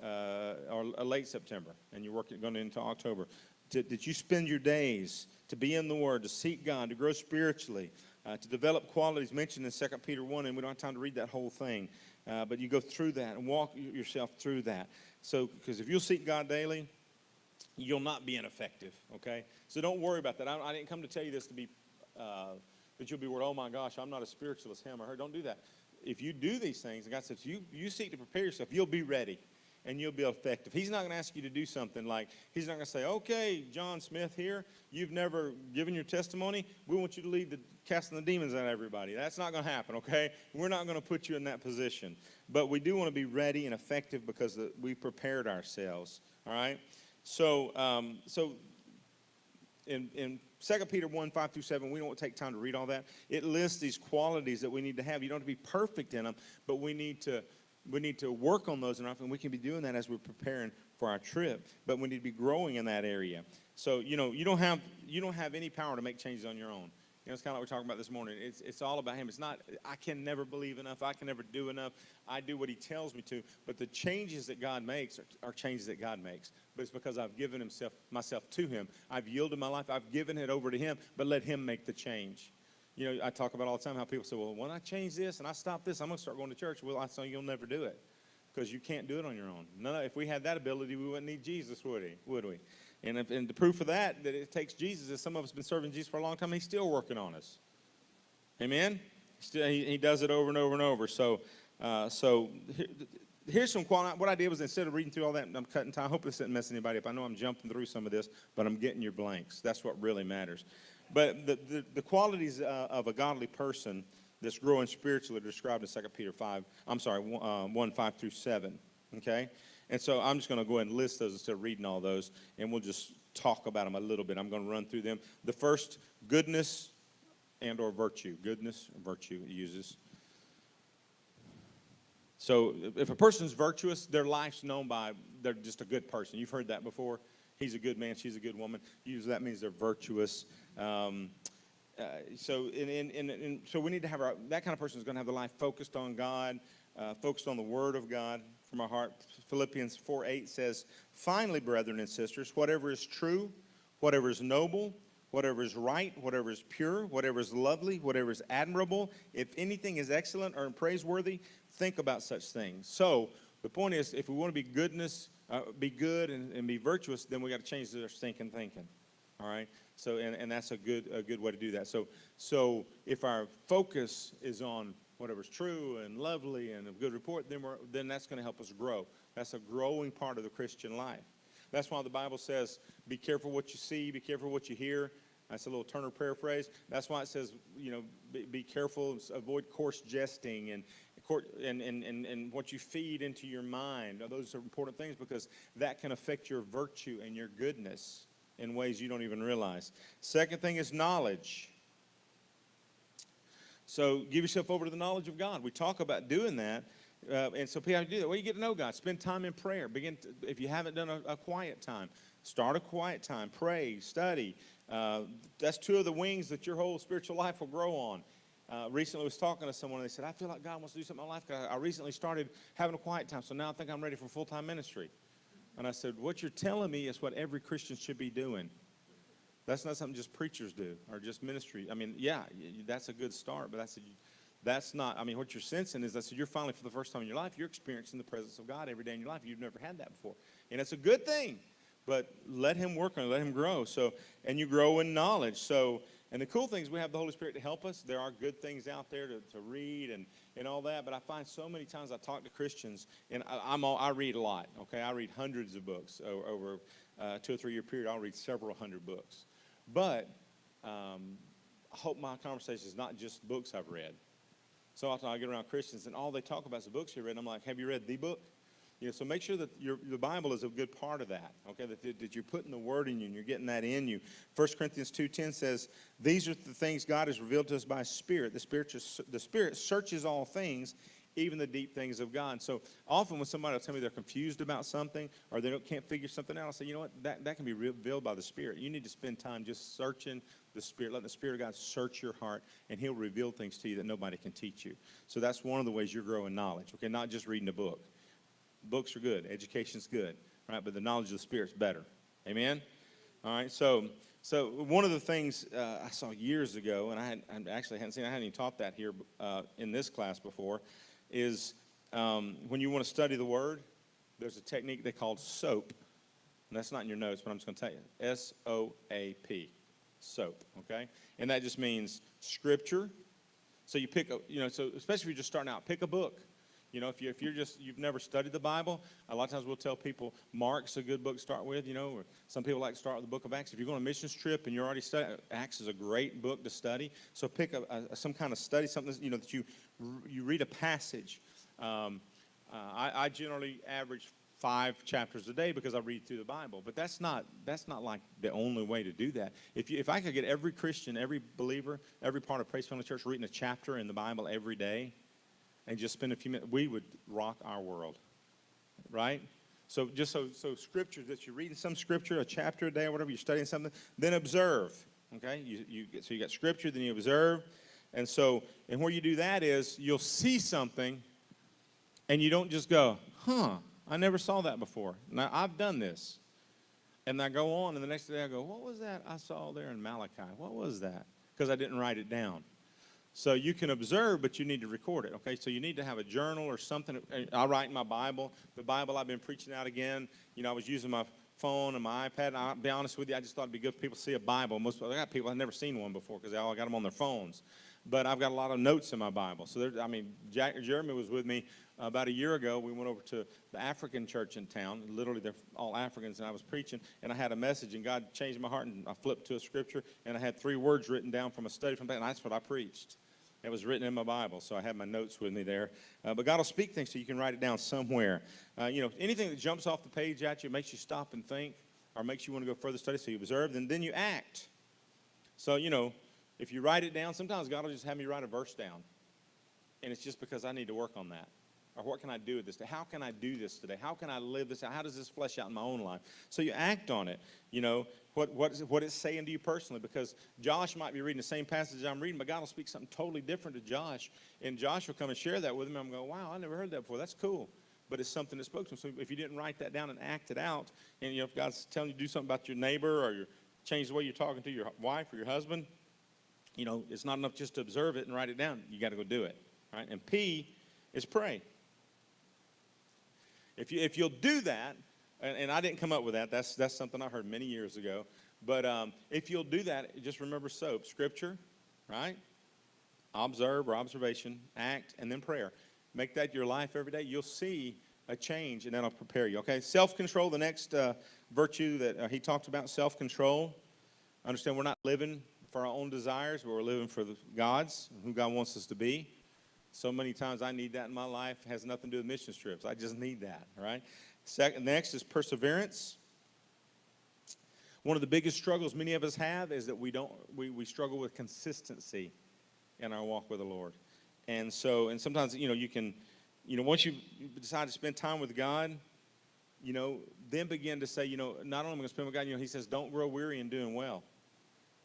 or late September and you're going into October, that you spend your days to be in the Word, to seek God, to grow spiritually, to develop qualities mentioned in 2 Peter 1, and we don't have time to read that whole thing, but you go through that and walk yourself through that. So, because if you'll seek God daily, you'll not be ineffective, okay? So don't worry about that. I didn't come to tell you this to be, that you'll be worried, oh my gosh, I'm not as spiritual as him or her. Don't do that. If you do these things, and God says, you seek to prepare yourself, you'll be ready. And you'll be effective. He's not going to ask you to do something like, he's not going to say, okay, John Smith here, you've never given your testimony. We want you to lead the casting the demons out of everybody. That's not going to happen, okay? We're not going to put you in that position. But we do want to be ready and effective because we prepared ourselves, all right? So in 2 Peter 1:5-7, we don't take time to read all that. It lists these qualities that we need to have. You don't have to be perfect in them, but we need to work on those enough, and we can be doing that as we're preparing for our trip. But we need to be growing in that area. So you don't have any power to make changes on your own. It's kind of like we're talking about this morning. It's all about Him. It's not, I can never believe enough. I can never do enough. I do what He tells me to. But the changes that God makes are changes that God makes. But it's because I've given myself to Him. I've yielded my life. I've given it over to Him. But let Him make the change. I talk about all the time how people say, well, when I change this and I stop this, I'm going to start going to church. Well, I say you'll never do it because you can't do it on your own. If we had that ability, we wouldn't need Jesus, would we? And the proof of that it takes Jesus is some of us have been serving Jesus for a long time, and he's still working on us. Amen? Still, he does it over and over and over. So here's some quality. What I did was instead of reading through all that, I'm cutting time. I hope this didn't mess anybody up. I know I'm jumping through some of this, but I'm getting your blanks. That's what really matters. But the qualities of a godly person that's growing spiritually are described in 2 Peter 1, 5 through 7. Okay? And so I'm just going to go ahead and list those instead of reading all those, and we'll just talk about them a little bit. I'm going to run through them. The first, goodness and or virtue. Goodness, virtue it uses. So if a person's virtuous, their life's known by they're just a good person. You've heard that before. He's a good man, she's a good woman. Usually that means they're virtuous. So we need to have that kind of person is going to have the life focused on God, focused on the Word of God from our heart. Philippians 4:8 says, "Finally, brethren and sisters, whatever is true, whatever is noble, whatever is right, whatever is pure, whatever is lovely, whatever is admirable, if anything is excellent or praiseworthy, think about such things." So the point is, if we want to be good and be virtuous, then we got to change our thinking. All right. So and that's a good way to do that. So if our focus is on whatever's true and lovely and a good report, then that's going to help us grow. That's a growing part of the Christian life. That's why the Bible says, "Be careful what you see, be careful what you hear." That's a little Turner paraphrase. That's why it says, be careful, avoid coarse jesting and what you feed into your mind. Those are important things because that can affect your virtue and your goodness in ways you don't even realize. Second thing is knowledge. So give yourself over to the knowledge of God. We talk about doing that. And so how do you do that? Well, you get to know God. Spend time in prayer. If you haven't done a quiet time, start a quiet time. Pray, study. That's two of the wings that your whole spiritual life will grow on. Recently I was talking to someone, and they said, "I feel like God wants to do something in my life because I recently started having a quiet time, so now I think I'm ready for full-time ministry." And I said, "What you're telling me is what every Christian should be doing. That's not something just preachers do or just ministry. I mean, yeah, that's a good start, but that's not, I mean, what you're sensing is that you're finally, for the first time in your life, you're experiencing the presence of God every day in your life. You've never had that before. And it's a good thing, but let him work on it, let him grow. So, and you grow in knowledge. So, and the cool thing is we have the Holy Spirit to help us. There are good things out there to read and all that, but I find so many times I talk to Christians, and I read a lot, okay? I read hundreds of books over a 2 or 3 year period. I'll read several hundred books. But I hope my conversation is not just books I've read. So often I get around Christians, and all they talk about is the books you read. And I'm like, "Have you read the book?" So make sure that the Bible is a good part of that, okay, that you're putting the Word in you and you're getting that in you. 1 Corinthians 2:10 says, "These are the things God has revealed to us by His Spirit. The Spirit searches all things, even the deep things of God." So often when somebody will tell me they're confused about something or they can't figure something out, I'll say, "You know what, that can be revealed by the Spirit." You need to spend time just searching the Spirit, letting the Spirit of God search your heart, and He'll reveal things to you that nobody can teach you. So that's one of the ways you're growing knowledge, okay, not just reading a book. Books are good. Education's good, right? But the knowledge of the Spirit's better. Amen? All right, so one of the things I saw years ago, and I hadn't even taught that here in this class before, is when you want to study the Word, there's a technique they call SOAP. And that's not in your notes, but I'm just going to tell you. SOAP. SOAP, okay? And that just means Scripture. So you pick, so especially if you're just starting out, pick a book. If you've never studied the Bible, a lot of times we'll tell people Mark's a good book to start with, or some people like to start with the book of Acts. If you're going on a missions trip and you're already studying, Acts is a great book to study. So pick some kind of study, something, that you read a passage. I generally average 5 chapters a day because I read through the Bible. But that's not like the only way to do that. If I could get every Christian, every believer, every part of Praise Family Church reading a chapter in the Bible every day, and just spend a few minutes, we would rock our world, right? So just so scripture, that you're reading some scripture, a chapter a day or whatever, you're studying something, then observe, okay? So you got scripture, then you observe. And where you do that is you'll see something, and you don't just go, I never saw that before. Now, I've done this. And I go on, and the next day I go, what was that I saw there in Malachi? What was that? Because I didn't write it down. So you can observe, but you need to record it, okay? So you need to have a journal or something. I write in my Bible. The Bible I've been preaching out again. I was using my phone and my iPad. And I'll be honest with you, I just thought it'd be good for people to see a Bible. I got people I've never seen one before because they all got them on their phones. But I've got a lot of notes in my Bible. So Jeremy was with me about a year ago. We went over to the African church in town. Literally, they're all Africans, and I was preaching, and I had a message, and God changed my heart, and I flipped to a scripture, and I had 3 words written down from a study from that, and that's what I preached. It was written in my Bible, so I have my notes with me there. But God will speak things so you can write it down somewhere. Anything that jumps off the page at you, makes you stop and think, or makes you want to go further study, so you observe, and then you act. So, if you write it down, sometimes God will just have me write a verse down. And it's just because I need to work on that. Or what can I do with this today? How can I do this today? How can I live this out? How does this flesh out in my own life? So you act on it. What it's saying to you personally. Because Josh might be reading the same passage I'm reading, but God will speak something totally different to Josh. And Josh will come and share that with me. I'm going, wow, I never heard that before. That's cool. But it's something that spoke to him. So if you didn't write that down and act it out, and if God's telling you to do something about your neighbor, or change the way you're talking to your wife or your husband, it's not enough just to observe it and write it down. You got to go do it, right? And P is pray. If you'll do that, and I didn't come up with that. That's something I heard many years ago. But if you'll do that, just remember SOAP: Scripture, right? Observe or observation, act, and then prayer. Make that your life every day. You'll see a change, and that'll prepare you. Okay, self-control. The next virtue that he talked about, self-control. Understand, we're not living for our own desires, but we're living for God's, who God wants us to be. So many times I need that in my life. It has nothing to do with mission trips. I just need that, right? Next is perseverance. One of the biggest struggles many of us have is that we struggle with consistency in our walk with the Lord. And sometimes, you can, once you decide to spend time with God, then begin to say, not only am I going to spend with God, he says, don't grow weary in doing well.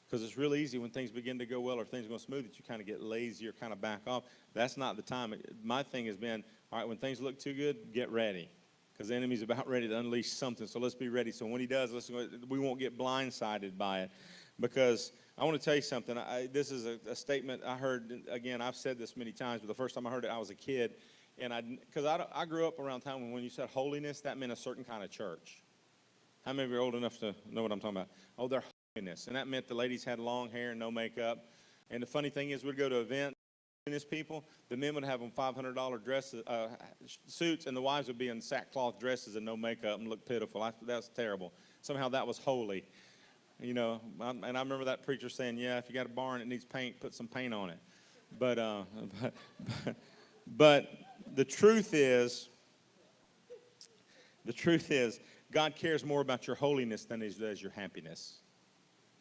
Because it's real easy when things begin to go well or things go smooth that you kind of get lazy or kind of back off. That's not the time. My thing has been, all right, when things look too good, get ready. Because the enemy's about ready to unleash something. So let's be ready. So when he does, we won't get blindsided by it. Because I want to tell you something. This is a statement I heard. Again, I've said this many times, but the first time I heard it, I was a kid. Because I grew up around a time when you said holiness, that meant a certain kind of church. How many of you are old enough to know what I'm talking about? Oh, they're holiness. And that meant the ladies had long hair and no makeup. And the funny thing is, we'd go to events, people, the men would have on $500 dresses, suits, and the wives would be in sackcloth dresses and no makeup and look pitiful. That's terrible. Somehow that was holy. And I remember that preacher saying, yeah, if you got a barn that needs paint, put some paint on it. But the truth is, God cares more about your holiness than he does your happiness.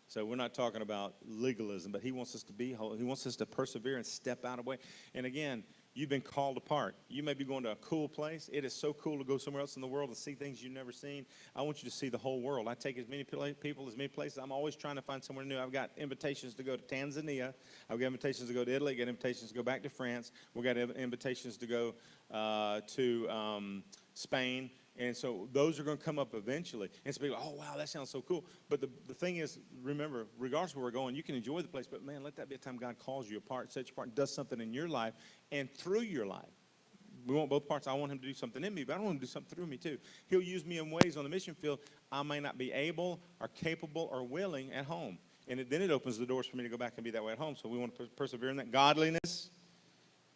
So we're not talking about legalism, but he wants us to be holy. He wants us to persevere and step out of the way. And again, you've been called apart. You may be going to a cool place. It is so cool to go somewhere else in the world and see things you've never seen. I want you to see the whole world. I take as many people, as many places. I'm always trying to find somewhere new. I've got invitations to go to Tanzania. I've got invitations to go to Italy. I've got invitations to go back to France. We've got invitations to go to Spain. And so those are going to come up eventually. And so people, oh, wow, that sounds so cool. But the thing is, remember, regardless of where we're going, you can enjoy the place. But, man, let that be a time God calls you apart, sets you apart, and does something in your life and through your life. We want both parts. I want him to do something in me, but I want him to do something through me, too. He'll use me in ways on the mission field I may not be able or capable or willing at home. And then it opens the doors for me to go back and be that way at home. So we want to persevere in that. Godliness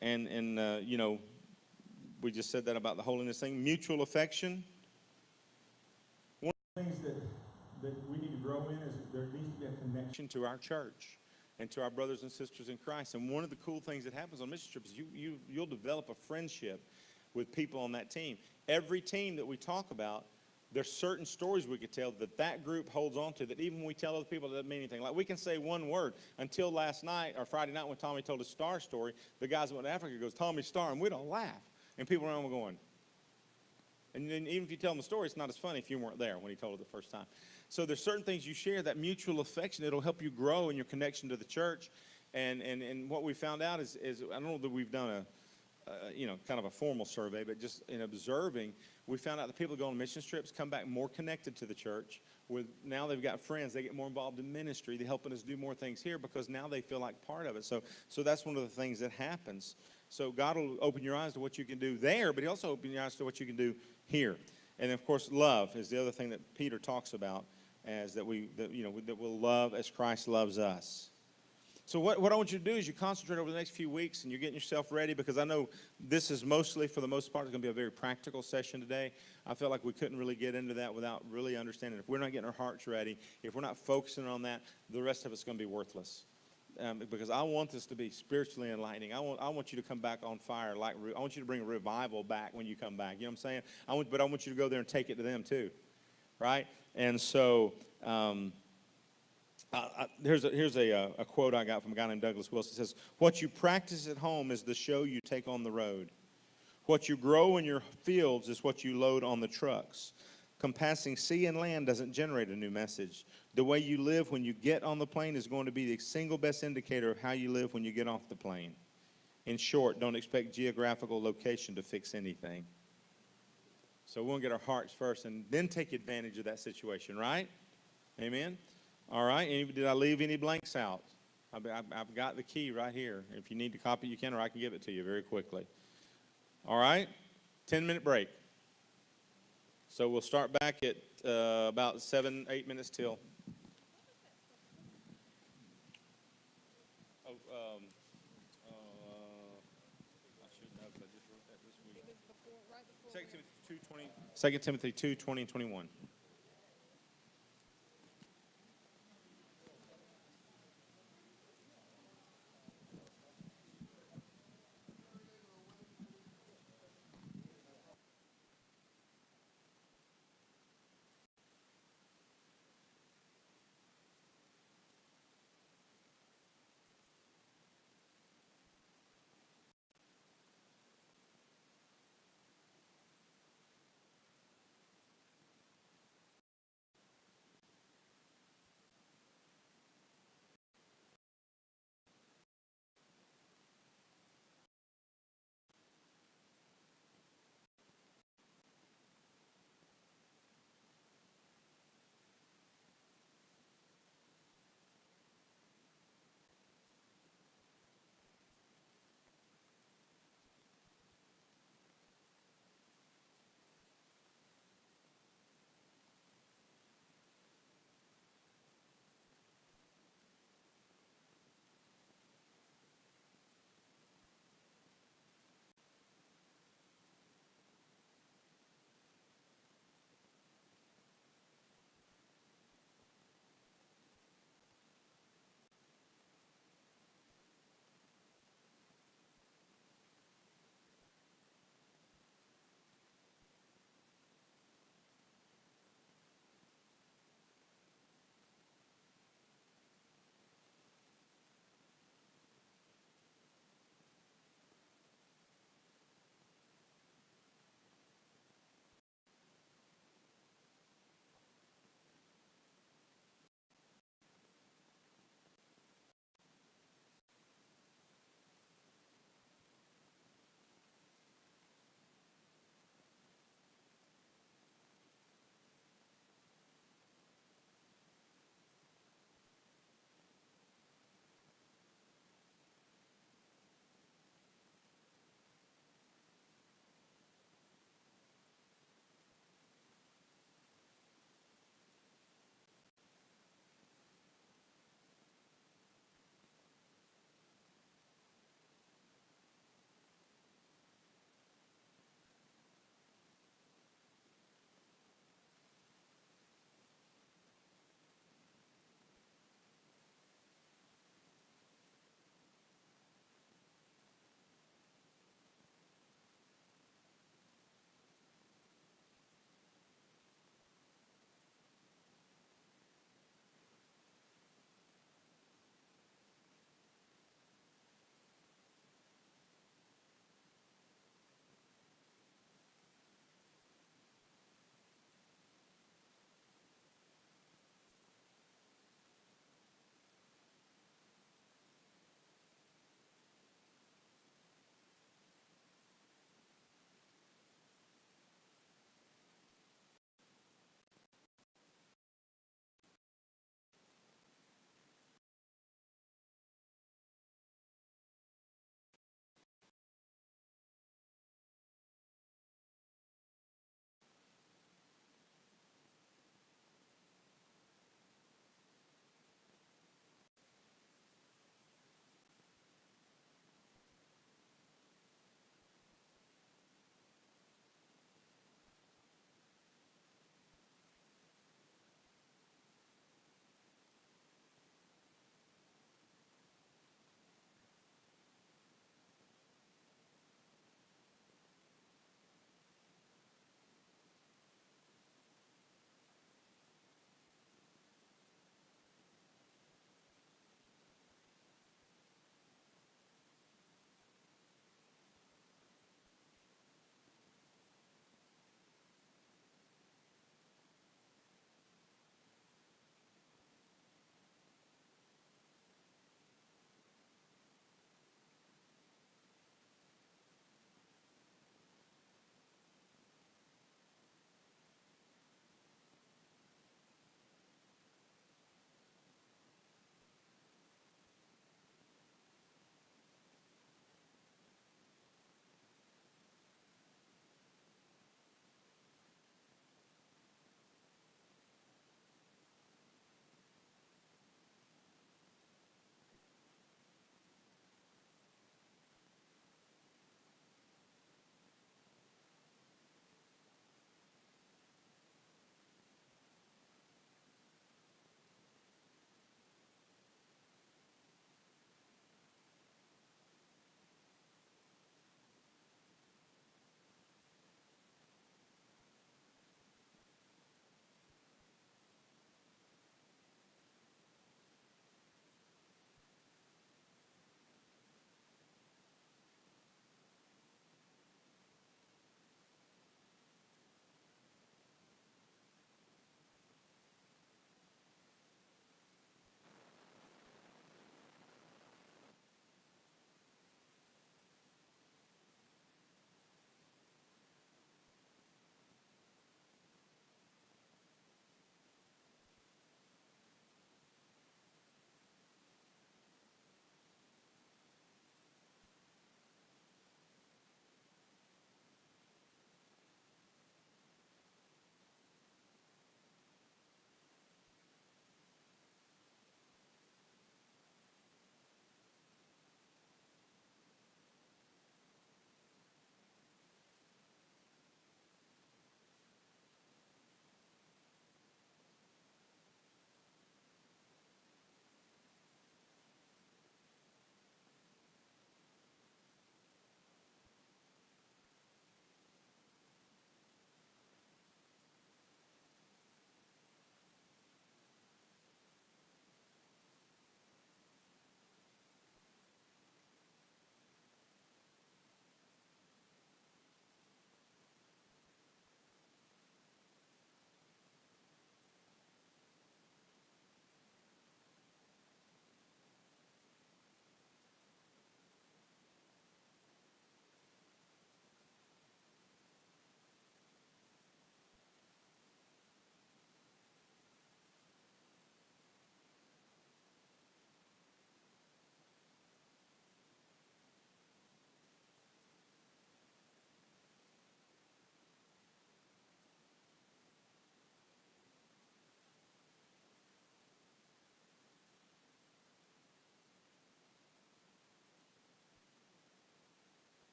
and we just said that about the holiness thing. Mutual affection. One of the things that we need to grow in is there needs to be a connection to our church and to our brothers and sisters in Christ. And one of the cool things that happens on mission trips is you'll develop a friendship with people on that team. Every team that we talk about, there's certain stories we could tell that group holds on to that even when we tell other people, it doesn't mean anything. Like we can say one word. Until last night or Friday night when Tommy told his star story, the guys that went to Africa goes, Tommy's star, and we don't laugh. And people around were going. And then even if you tell them the story, it's not as funny if you weren't there when he told it the first time. So there's certain things you share, that mutual affection, it'll help you grow in your connection to the church. And what we found out is I don't know that we've done kind of a formal survey, but just in observing, we found out that people who go on mission trips come back more connected to the church. Now they've got friends, they get more involved in ministry, they're helping us do more things here because now they feel like part of it. So that's one of the things that happens. So God will open your eyes to what you can do there, but he'll also open your eyes to what you can do here. And of course, love is the other thing that Peter talks about, as that that we'll love as Christ loves us. So what I want you to do is you concentrate over the next few weeks, and you're getting yourself ready, because I know this is mostly, for the most part, it's going to be a very practical session today. I felt like we couldn't really get into that without really understanding. If we're not getting our hearts ready, if we're not focusing on that, the rest of it's going to be worthless. Because I want this to be spiritually enlightening. I want you to come back on fire. I want you to bring a revival back when you come back. You know what I'm saying? But I want you to go there and take it to them too, right? And so here's a quote I got from a guy named Douglas Wilson. It says, "What you practice at home is the show you take on the road. What you grow in your fields is what you load on the trucks. Compassing sea and land doesn't generate a new message. The way you live when you get on the plane is going to be the single best indicator of how you live when you get off the plane. In short, don't expect geographical location to fix anything." So we want to get our hearts first and then take advantage of that situation, right? Amen? All right. Did I leave any blanks out? I've got the key right here. If you need to copy, you can, or I can give it to you very quickly. All right. 10-minute break. So we'll start back at about 7-8 minutes till. I should know, because I just wrote that this week. It was before, right before. 2 Timothy 2:20 and 21.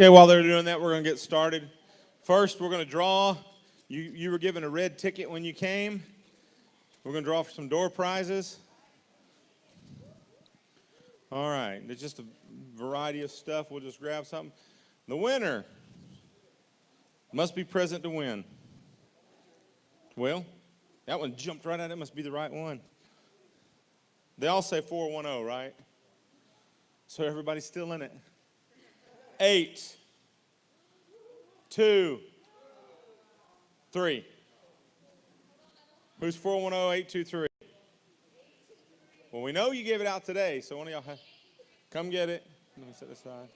Okay, while they're doing that, we're going to get started. First, we're going to draw. You were given a red ticket when you came. We're going to draw for some door prizes. All right, there's just a variety of stuff. We'll just grab something. The winner must be present to win. Well, that one jumped right out. It must be the right one. They all say 410, right? So everybody's still in it. 8, 2, 3. Who's 410-823? Well, we know you gave it out today, so one of y'all come get it. Let me set this aside.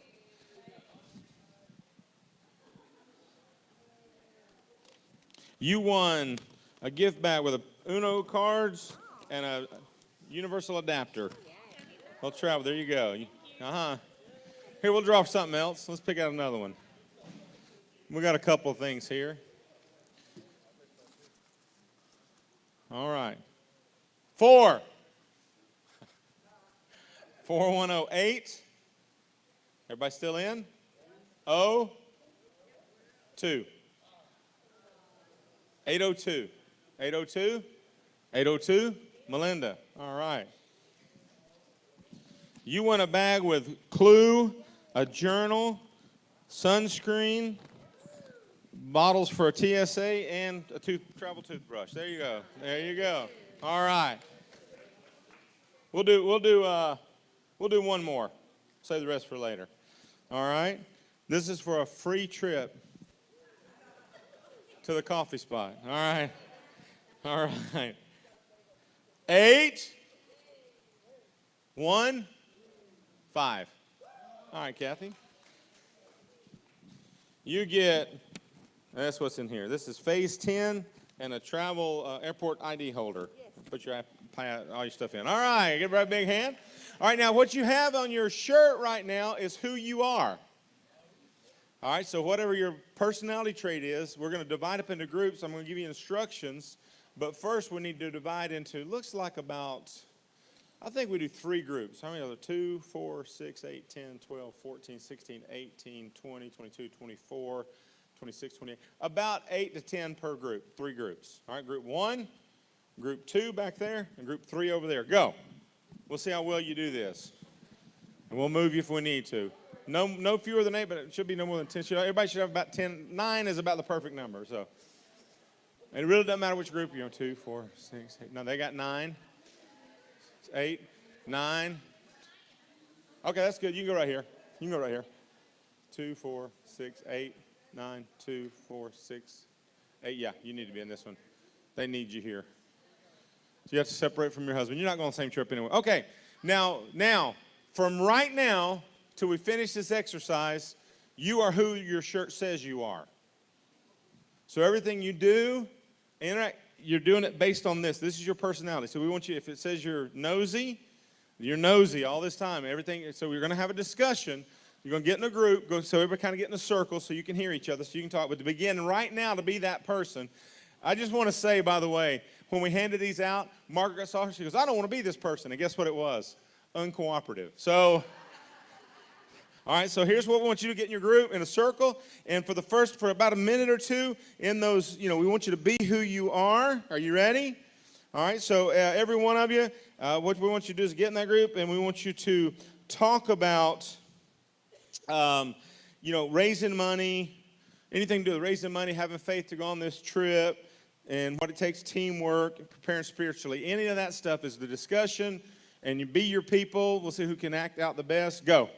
You won a gift bag with a Uno cards and a universal adapter. Well, travel. There you go. Here, we'll draw for something else. Let's pick out another one. We got a couple of things here. All right. 4. 4108. Everybody still in? 2. 802. 802. 802. Melinda. All right. You won a bag with Clue, a journal, sunscreen, bottles for a TSA, and a travel toothbrush. There you go. There you go. All right. We'll do one more. Save the rest for later. All right. This is for a free trip to the coffee spot. All right. All right. 8, 1, 5. All right, Kathy. You get, that's what's in here. This is phase 10 and a travel airport ID holder. Yes. Put all your stuff in. All right, give everybody a big hand. All right, now what you have on your shirt right now is who you are. All right, so whatever your personality trait is, we're going to divide up into groups. I'm going to give you instructions, but first we need to divide into, looks like about, I think we do 3 groups. How many are there? 2, 4, 6, 8, 10, 12, 14, 16, 18, 20, 22, 24, 26, 28. About 8 to 10 per group, 3 groups. All right, group 1, group 2 back there, and group 3 over there. Go. We'll see how well you do this. And we'll move you if we need to. No fewer than 8, but it should be no more than 10. Everybody should have about 10. 9 is about the perfect number. So it really doesn't matter which group you're in. 2, 4, 6, 8. No, they got 9. 8, 9. Okay, that's good. You can go right here. You can go right here. 2, 4, 6, 8, 9, 2, 4, 6, 8. Yeah, you need to be in this one. They need you here. So you have to separate from your husband. You're not going on the same trip anyway. Okay, now, from right now till we finish this exercise, you are who your shirt says you are. So everything you do, you're doing it based on this. This is your personality. So we want you, if it says you're nosy all this time. Everything. So we're going to have a discussion. You're going to get in a group, so everybody kind of get in a circle so you can hear each other, so you can talk. But to begin right now to be that person, I just want to say, by the way, when we handed these out, Margaret saw her. She goes, I don't want to be this person. And guess what it was? Uncooperative. So, all right, so here's what we want you to get in your group, in a circle. And for about a minute or two, in those, we want you to be who you are. Are you ready? All right, so every one of you, what we want you to do is get in that group, and we want you to talk about, raising money, anything to do with raising money, having faith to go on this trip, and what it takes, teamwork, preparing spiritually. Any of that stuff is the discussion, and you be your people. We'll see who can act out the best. Go.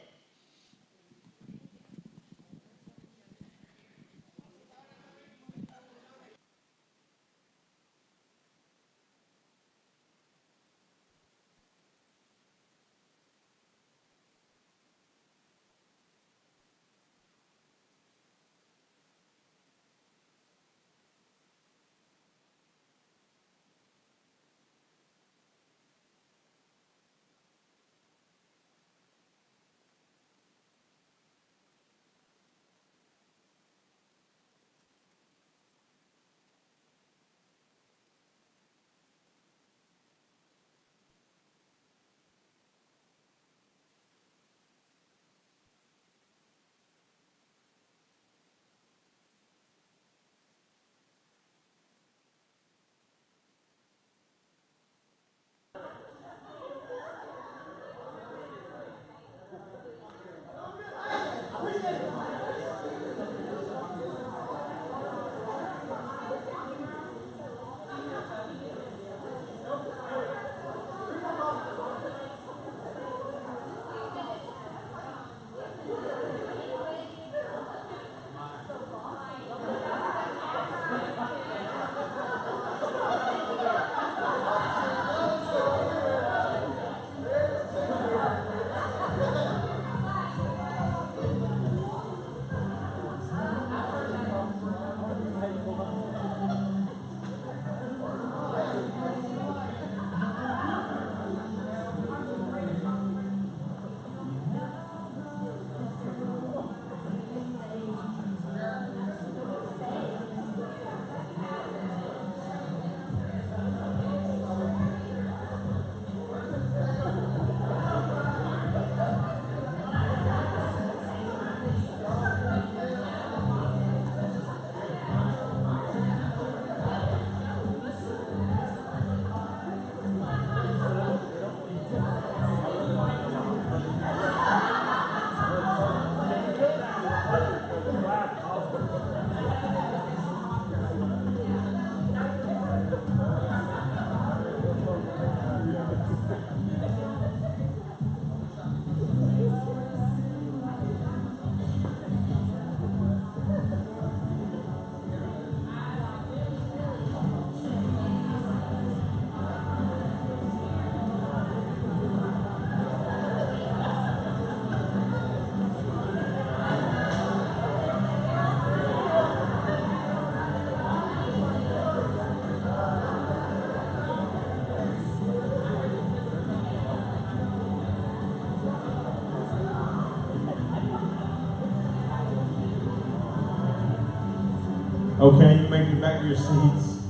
Okay, you make it back to your seats.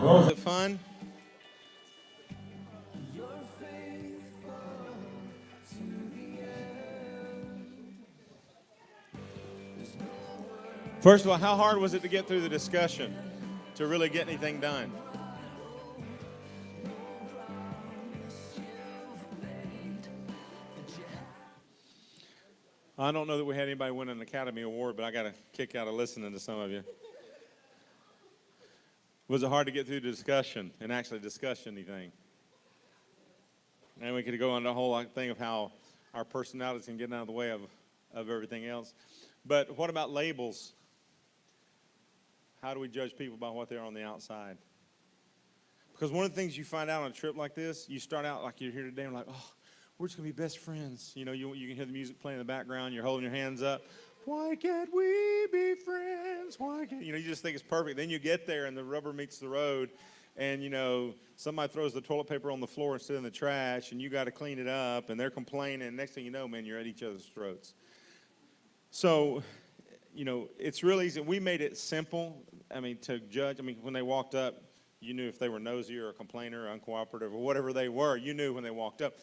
Well, was it fun? First of all, how hard was it to get through the discussion, to really get anything done? I don't know that we had anybody win an Academy Award, but I got a kick out of listening to some of you. Was it hard to get through the discussion and actually discuss anything? And we could go on the whole thing of how our personalities can get out of the way of everything else. But what about labels? How do we judge people by what they're on the outside? Because one of the things you find out on a trip like this, you start out like you're here today and like, oh, we're just going to be best friends. You know, you can hear the music playing in the background. You're holding your hands up. Why can't we be friends? Why can't, you just think it's perfect. Then you get there and the rubber meets the road. And, somebody throws the toilet paper on the floor instead of in the trash. And you got to clean it up. And they're complaining. And next thing you know, man, you're at each other's throats. So, it's really easy. We made it simple, to judge. When they walked up, you knew if they were nosy or a complainer or uncooperative or whatever they were. You knew when they walked up.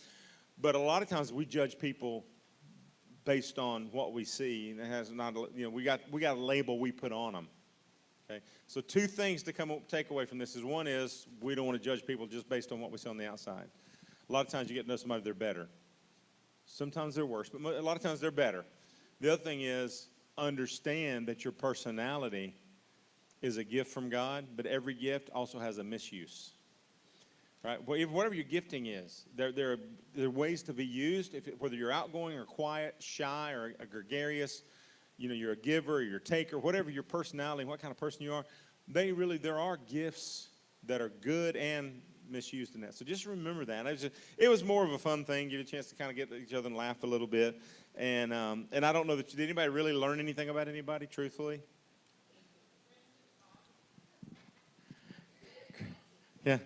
But a lot of times we judge people based on what we see, and it has not. We got a label we put on them. Okay, so two things to take away from this is one is we don't want to judge people just based on what we see on the outside. A lot of times you get to know somebody they're better. Sometimes they're worse, but a lot of times they're better. The other thing is understand that your personality is a gift from God, but every gift also has a misuse. Right? Whatever your gifting is, there are ways to be used, whether you're outgoing or quiet, shy or a gregarious, you're a giver or you're a taker, whatever your personality, what kind of person you are, there are gifts that are good and misused in that. So just remember that. It was more of a fun thing, give you a chance to kind of get each other and laugh a little bit. And I don't know did anybody really learn anything about anybody, truthfully? Yeah.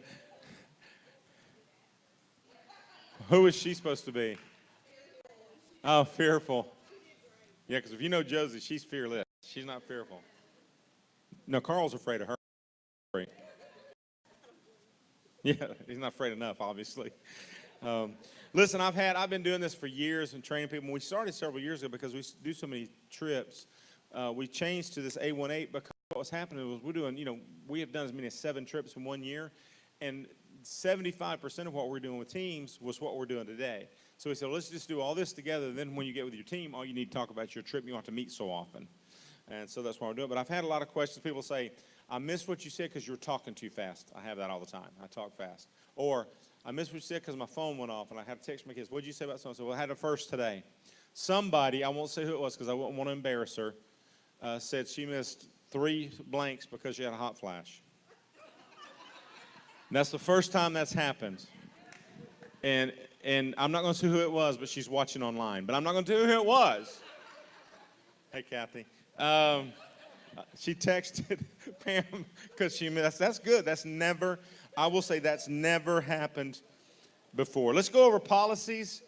Who is she supposed to be? Oh, fearful. Yeah, because if you know Josie, she's fearless. She's not fearful. No, Carl's afraid of her. Yeah, he's not afraid enough, obviously. Listen, I've been doing this for years and training people. We started several years ago because we do so many trips. We changed to this A18 because what was happening was we have done as many as 7 trips in 1 year, and 75% of what we're doing with teams was what we're doing today. So we said, well, let's just do all this together. Then when you get with your team, all you need to talk about your trip. You don't have to meet so often. And so that's what we're doing. But I've had a lot of questions. People say, I missed what you said because you're talking too fast. I have that all the time. I talk fast. Or I missed what you said because my phone went off and I had to text my kids. What did you say about so-and-so? Well, I had a first today. Somebody, I won't say who it was because I wouldn't want to embarrass her, said she missed 3 blanks because she had a hot flash. And that's the first time that's happened. And I'm not going to say who it was, but she's watching online. But I'm not going to tell you who it was. Hey, Kathy. She texted Pam because she missed. That's good. I will say that's never happened before. Let's go over policies.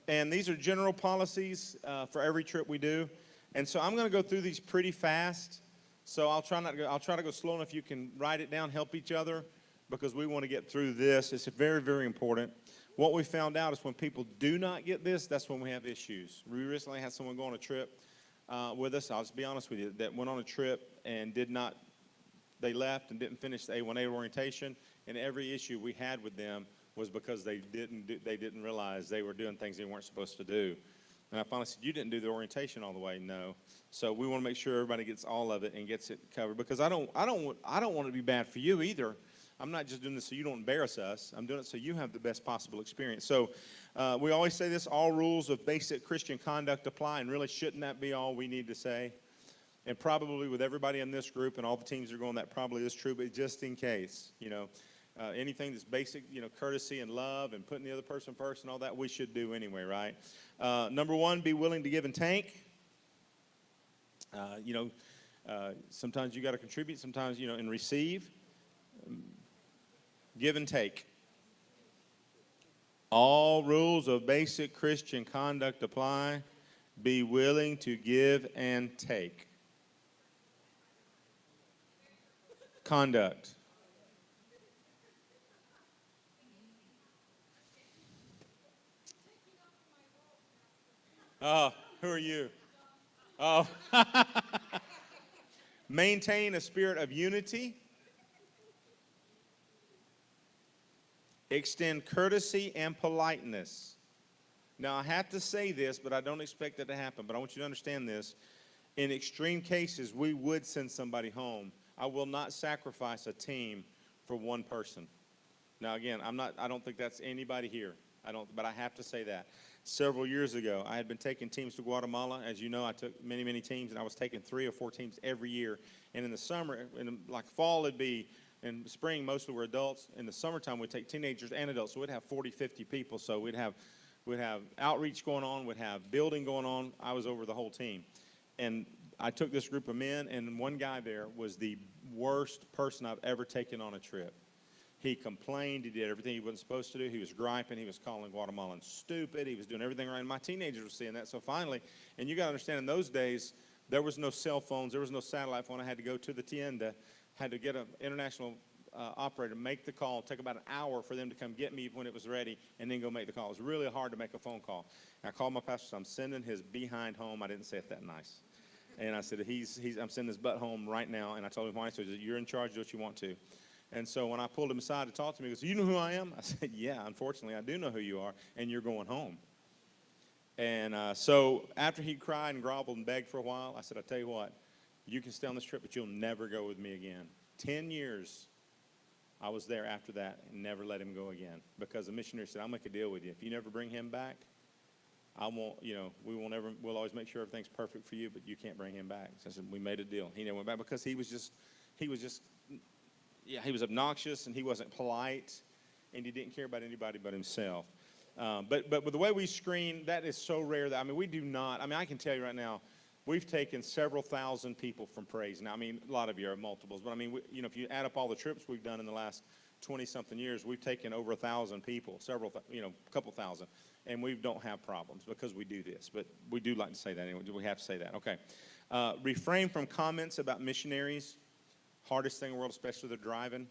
And these are general policies for every trip we do. And so I'm going to go through these pretty fast. So I'll try to go slow enough you can write it down, help each other, because we want to get through this. It's very, very important. What we found out is when people do not get this, that's when we have issues. We recently had someone go on a trip with us, I'll just be honest with you, that went on a trip and they left and didn't finish the A18 orientation, and every issue we had with them was because they didn't realize they were doing things they weren't supposed to do. And I finally said, you didn't do the orientation all the way. No. So we want to make sure everybody gets all of it and gets it covered, because I don't want it to be bad for you either. I'm not just doing this so you don't embarrass us. I'm doing it so you have the best possible experience. So we always say this, all rules of basic Christian conduct apply, and really shouldn't that be all we need to say? And probably with everybody in this group and all the teams that are going, that probably is true, but just in case, anything that's basic, courtesy and love and putting the other person first and all that, we should do anyway, right? Number 1, be willing to give and take. Sometimes you got to contribute, sometimes, and receive. Give and take. All rules of basic Christian conduct apply. Be willing to give and take. Conduct. Oh, who are you? Oh. Maintain a spirit of unity. Extend courtesy and politeness. Now, I have to say this, but I don't expect it to happen. But I want you to understand this. In extreme cases, we would send somebody home. I will not sacrifice a team for one person. Now, again, I don't think that's anybody here. But I have to say that. Several years ago, I had been taking teams to Guatemala. As you know, I took many, many teams, and I was taking 3 or 4 teams every year. And in the summer, like fall, it'd be, in spring, mostly we're adults. In the summertime, we'd take teenagers and adults. So we'd have 40, 50 people. So we'd have outreach going on, we'd have building going on. I was over the whole team. And I took this group of men, and one guy there was the worst person I've ever taken on a trip. He complained. He did everything he wasn't supposed to do. He was griping. He was calling Guatemalans stupid. He was doing everything right. And my teenagers were seeing that. So finally, and you got to understand, in those days, there was no cell phones. There was no satellite phone. I had to go to the tienda, had to get an international operator, make the call, take about an hour for them to come get me when it was ready, and then go make the call. It was really hard to make a phone call. And I called my pastor, so I'm sending his behind home. I didn't say it that nice. And I said, I'm sending his butt home right now. And I told him why. So he said, you're in charge, do what you want to. And so when I pulled him aside to talk to me, he goes, you know who I am? I said, yeah, unfortunately, I do know who you are, and you're going home. And so after he cried and groveled and begged for a while, I said, I'll tell you what, you can stay on this trip, but you'll never go with me again. 10 years I was there after that and never let him go again, because the missionary said, I'll make a deal with you. If you never bring him back, I won't, we'll always make sure everything's perfect for you, but you can't bring him back. So I said, we made a deal. He never went back because he was obnoxious, and he wasn't polite, and he didn't care about anybody but himself. But with the way we screen, that is so rare that, we do not, I can tell you right now, we've taken several thousand people from Praise. Now, a lot of you are multiples, but if you add up all the trips we've done in the last 20-something years, we've taken over 1,000 people, a couple thousand, and we don't have problems because we do this. But we do like to say that anyway. We have to say that. Okay. Refrain from comments about missionaries. Hardest thing in the world, especially they're driving.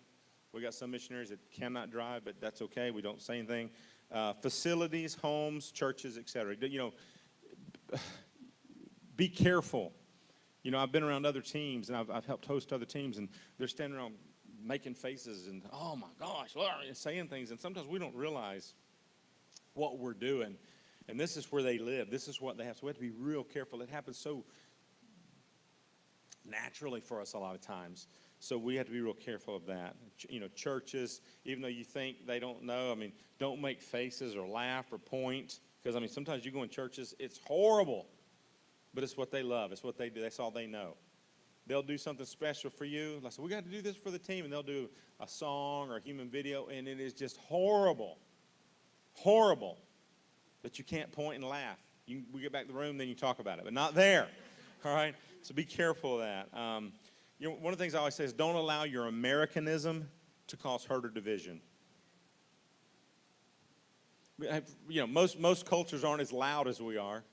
We got some missionaries that cannot drive, but that's okay. We don't say anything. Facilities, homes, churches, etc. Be careful. I've been around other teams, and I've helped host other teams, and they're standing around making faces and, oh my gosh, and saying things, and sometimes we don't realize what we're doing. And this is where they live. This is what they have. So we have to be real careful. It happens so naturally for us a lot of times. So we have to be real careful of that. Churches, even though you think they don't know, don't make faces or laugh or point. Because, sometimes you go in churches, it's horrible. But it's what they love. It's what they do. That's all they know. They'll do something special for you. Like, so we got to do this for the team. And they'll do a song or a human video. And it is just horrible. Horrible. But you can't point and laugh. We get back to the room, then you talk about it. But not there. All right? So be careful of that. One of the things I always say is don't allow your Americanism to cause hurt or division. Most cultures aren't as loud as we are.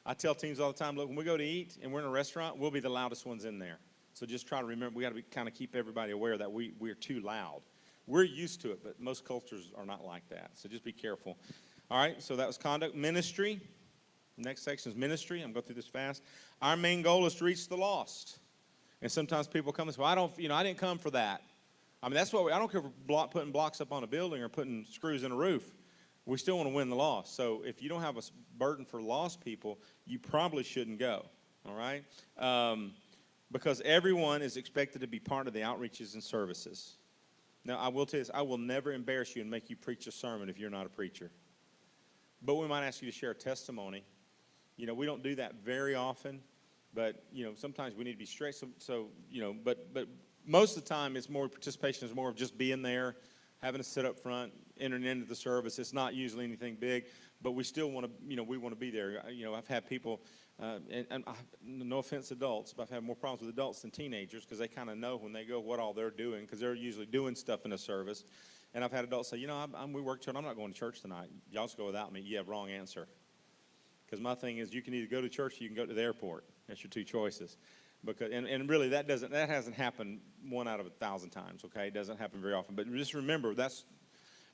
I tell teams all the time, look, when we go to eat and we're in a restaurant, we'll be the loudest ones in there. So just try to remember, we got to kind of keep everybody aware that we're too loud. We're used to it, but most cultures are not like that. So just be careful. All right, so that was conduct. Ministry. Next section is ministry. I'm going to go through this fast. Our main goal is to reach the lost. And sometimes people come and say, well, I didn't come for that. That's what I don't care for putting blocks up on a building or putting screws in a roof. We still want to win the lost. So if you don't have a burden for lost people, you probably shouldn't go, all right? Because everyone is expected to be part of the outreaches and services. Now, I will tell you this, I will never embarrass you and make you preach a sermon if you're not a preacher. But we might ask you to share a testimony. We don't do that very often, but, sometimes we need to be straight. But most of the time it's more participation, is more of just being there, having to sit up front, entering into the service. It's not usually anything big, but we still want to, we want to be there. I've had people, no offense adults, but I've had more problems with adults than teenagers because they kind of know when they go what all they're doing because they're usually doing stuff in a service. And I've had adults say, we work till I'm not going to church tonight. Y'all just go without me. You have wrong answer. Because my thing is you can either go to church or you can go to the airport. That's your two choices. Because, and really that hasn't happened 1 out of 1,000 times, okay? It doesn't happen very often. But just remember,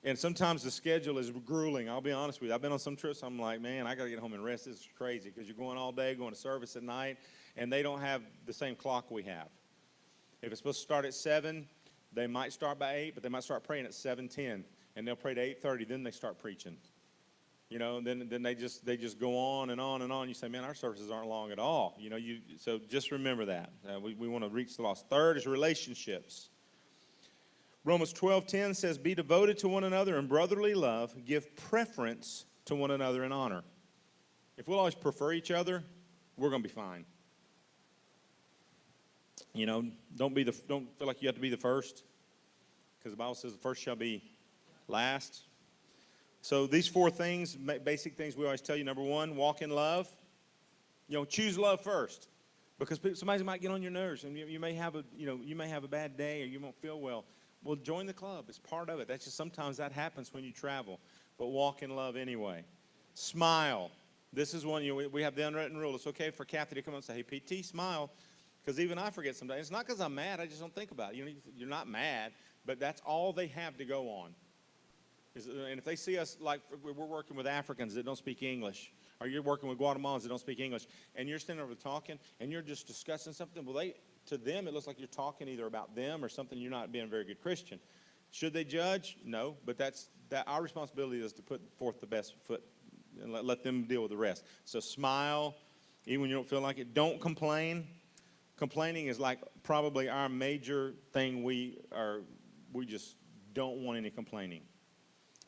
and sometimes the schedule is grueling. I'll be honest with you. I've been on some trips, I'm like, man, I got to get home and rest. This is crazy because you're going all day, going to service at night, and they don't have the same clock we have. If it's supposed to start at 7, they might start by 8, but they might start praying at 7:10, and they'll pray to 8:30, then they start preaching. You know, and then they just go on and on and on. You say, man, our services aren't long at all. You know, so just remember that. We want to reach the lost. Third is relationships. Romans 12:10 says, be devoted to one another in brotherly love. Give preference to one another in honor. If we'll always prefer each other, we're going to be fine. You know, don't feel like you have to be the first, because the Bible says the first shall be last. So these 4 things, basic things we always tell you. Number 1, walk in love. You know, choose love first, because somebody might get on your nerves, and you may have a bad day, or you won't feel well. Well, join the club. It's part of it. That's just sometimes that happens when you travel. But walk in love anyway. Smile. This is one, we have the unwritten rule. It's okay for Kathy to come up and say, hey, PT, smile. Because even I forget sometimes. It's not because I'm mad. I just don't think about it. You know, you're not mad, but that's all they have to go on. And if they see us, like we're working with Africans that don't speak English, or you're working with Guatemalans that don't speak English, and you're standing over talking, and you're just discussing something, well, to them, it looks like you're talking either about them or something. You're not being a very good Christian. Should they judge? No, but our responsibility is to put forth the best foot and let them deal with the rest. So smile, even when you don't feel like it. Don't complain. Complaining is like probably our major thing. We just don't want any complaining.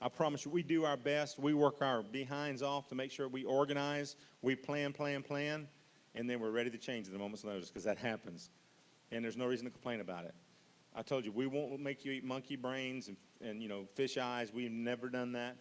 I promise you, we do our best. We work our behinds off to make sure we organize, we plan, and then we're ready to change at a moment's notice, because that happens. And there's no reason to complain about it. I told you, we won't make you eat monkey brains and fish eyes. We've never done that.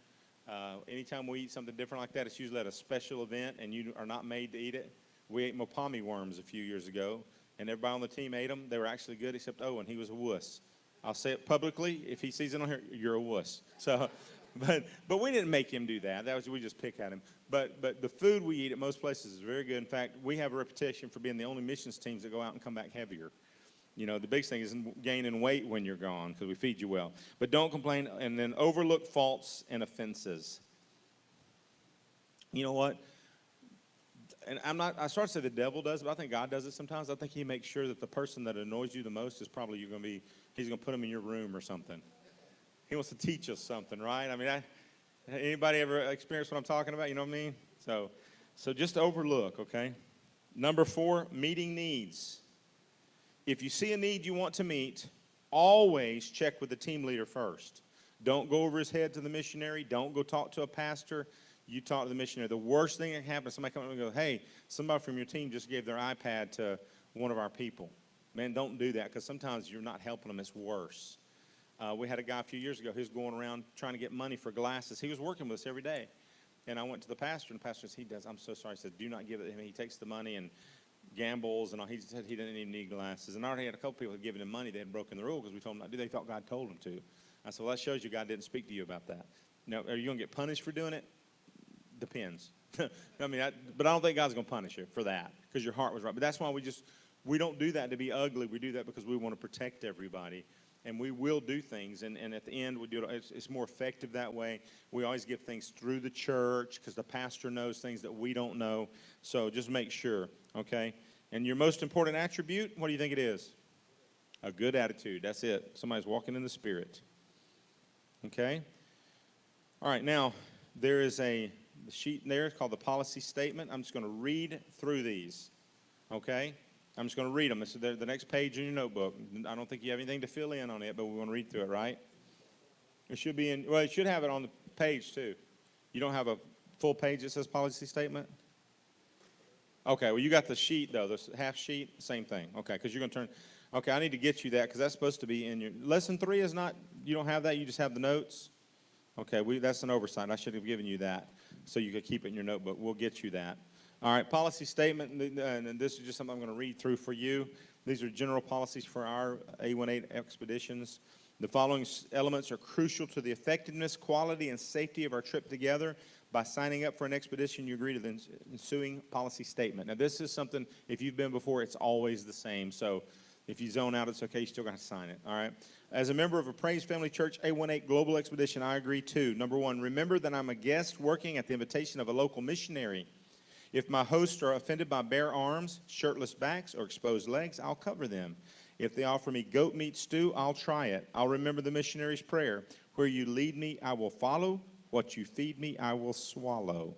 Anytime we eat something different like that, it's usually at a special event, and you are not made to eat it. We ate mopami worms a few years ago, and everybody on the team ate them. They were actually good, except Owen. He was a wuss. I'll say it publicly. If he sees it on here, you're a wuss. So, but we didn't make him do that. We just pick at him. But the food we eat at most places is very good. In fact, we have a reputation for being the only missions teams that go out and come back heavier. You know, the biggest thing is gaining weight when you're gone, because we feed you well. But don't complain, and then overlook faults and offenses. You know what? And I start to say the devil does it, but I think God does it sometimes. I think he makes sure that the person that annoys you the most is probably he's going to put him in your room or something. He wants to teach us something, right? I mean, anybody ever experienced what I'm talking about? You know what I mean? So just overlook, okay? Number 4, meeting needs. If you see a need you want to meet, always check with the team leader first. Don't go over his head to the missionary. Don't go talk to a pastor. You talk to the missionary. The worst thing that happens, somebody comes up and goes, hey, somebody from your team just gave their iPad to one of our people. Man, don't do that, because sometimes you're not helping them. It's worse. We had a guy a few years ago who was going around trying to get money for glasses. He was working with us every day. And I went to the pastor, and the pastor says, I'm so sorry. He said, do not give it to him. He takes the money and gambles, and all. He said he didn't even need glasses. And I already had a couple people giving him money. They had broken the rule because we told them not to do. They thought God told them to. I said, well, that shows you God didn't speak to you about that. Now, are you going to get punished for doing it? Depends. I mean, but I don't think God's going to punish you for that, because your heart was right. But that's why we don't do that to be ugly. We do that because we want to protect everybody. And we will do things, and at the end, we do it. It's more effective that way. We always give things through the church, because the pastor knows things that we don't know. So just make sure, okay? And your most important attribute, what do you think it is? A good attitude. That's it. Somebody's walking in the Spirit. Okay? All right, now, there is a sheet there called the policy statement. I'm just going to read through these, okay? I'm just going to read them. This is the next page in your notebook. I don't think you have anything to fill in on it, but we want to read through it, right? It should be in, well, it should have it on the page, too. You don't have a full page that says policy statement? Okay, well, you got the sheet, though, the half sheet, same thing. Okay, because you're going to turn, okay, I need to get you that, because that's supposed to be in your, lesson 3 is not, you don't have that, you just have the notes? Okay, that's an oversight. I should have given you that so you could keep it in your notebook. We'll get you that. All right, policy statement, and this is just something I'm going to read through for you. These are general policies for our A18 expeditions. The following elements are crucial to the effectiveness, quality, and safety of our trip together. By signing up for an expedition, you agree to the ensuing policy statement. Now, this is something, if you've been before, it's always the same. So if you zone out, it's okay. You still got to sign it, all right? As a member of a Praise Family Church A18 Global Expedition, I agree too. Number one, remember that I'm a guest working at the invitation of a local missionary. If my hosts are offended by bare arms, shirtless backs, or exposed legs, I'll cover them. If they offer me goat meat stew, I'll try it. I'll remember the missionary's prayer. Where you lead me, I will follow. What you feed me, I will swallow.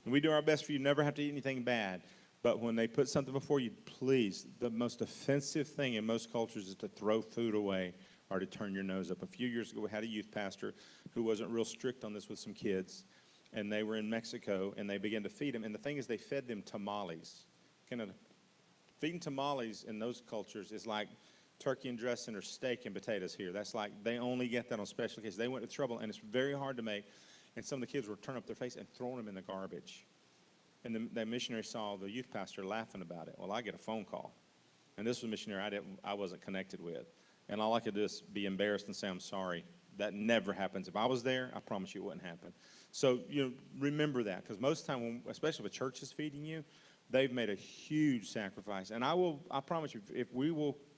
And we do our best for you. Never have to eat anything bad. But when they put something before you, please, the most offensive thing in most cultures is to throw food away or to turn your nose up. A few years ago, we had a youth pastor who wasn't real strict on this with some kids. And they were in Mexico, and they began to feed them. And the thing is, they fed them tamales. Feeding tamales in those cultures is like turkey and dressing or steak and potatoes here. That's like, they only get that on special occasions. They went to trouble, and it's very hard to make. And some of the kids were turning up their face and throwing them in the garbage. And the missionary saw the youth pastor laughing about it. Well, I get a phone call. And this was a missionary I wasn't connected with. And all I could do is be embarrassed and say, I'm sorry. That never happens. If I was there, I promise you it wouldn't happen. So, remember that. Because most of the time, especially if a church is feeding you, they've made a huge sacrifice. And I promise you,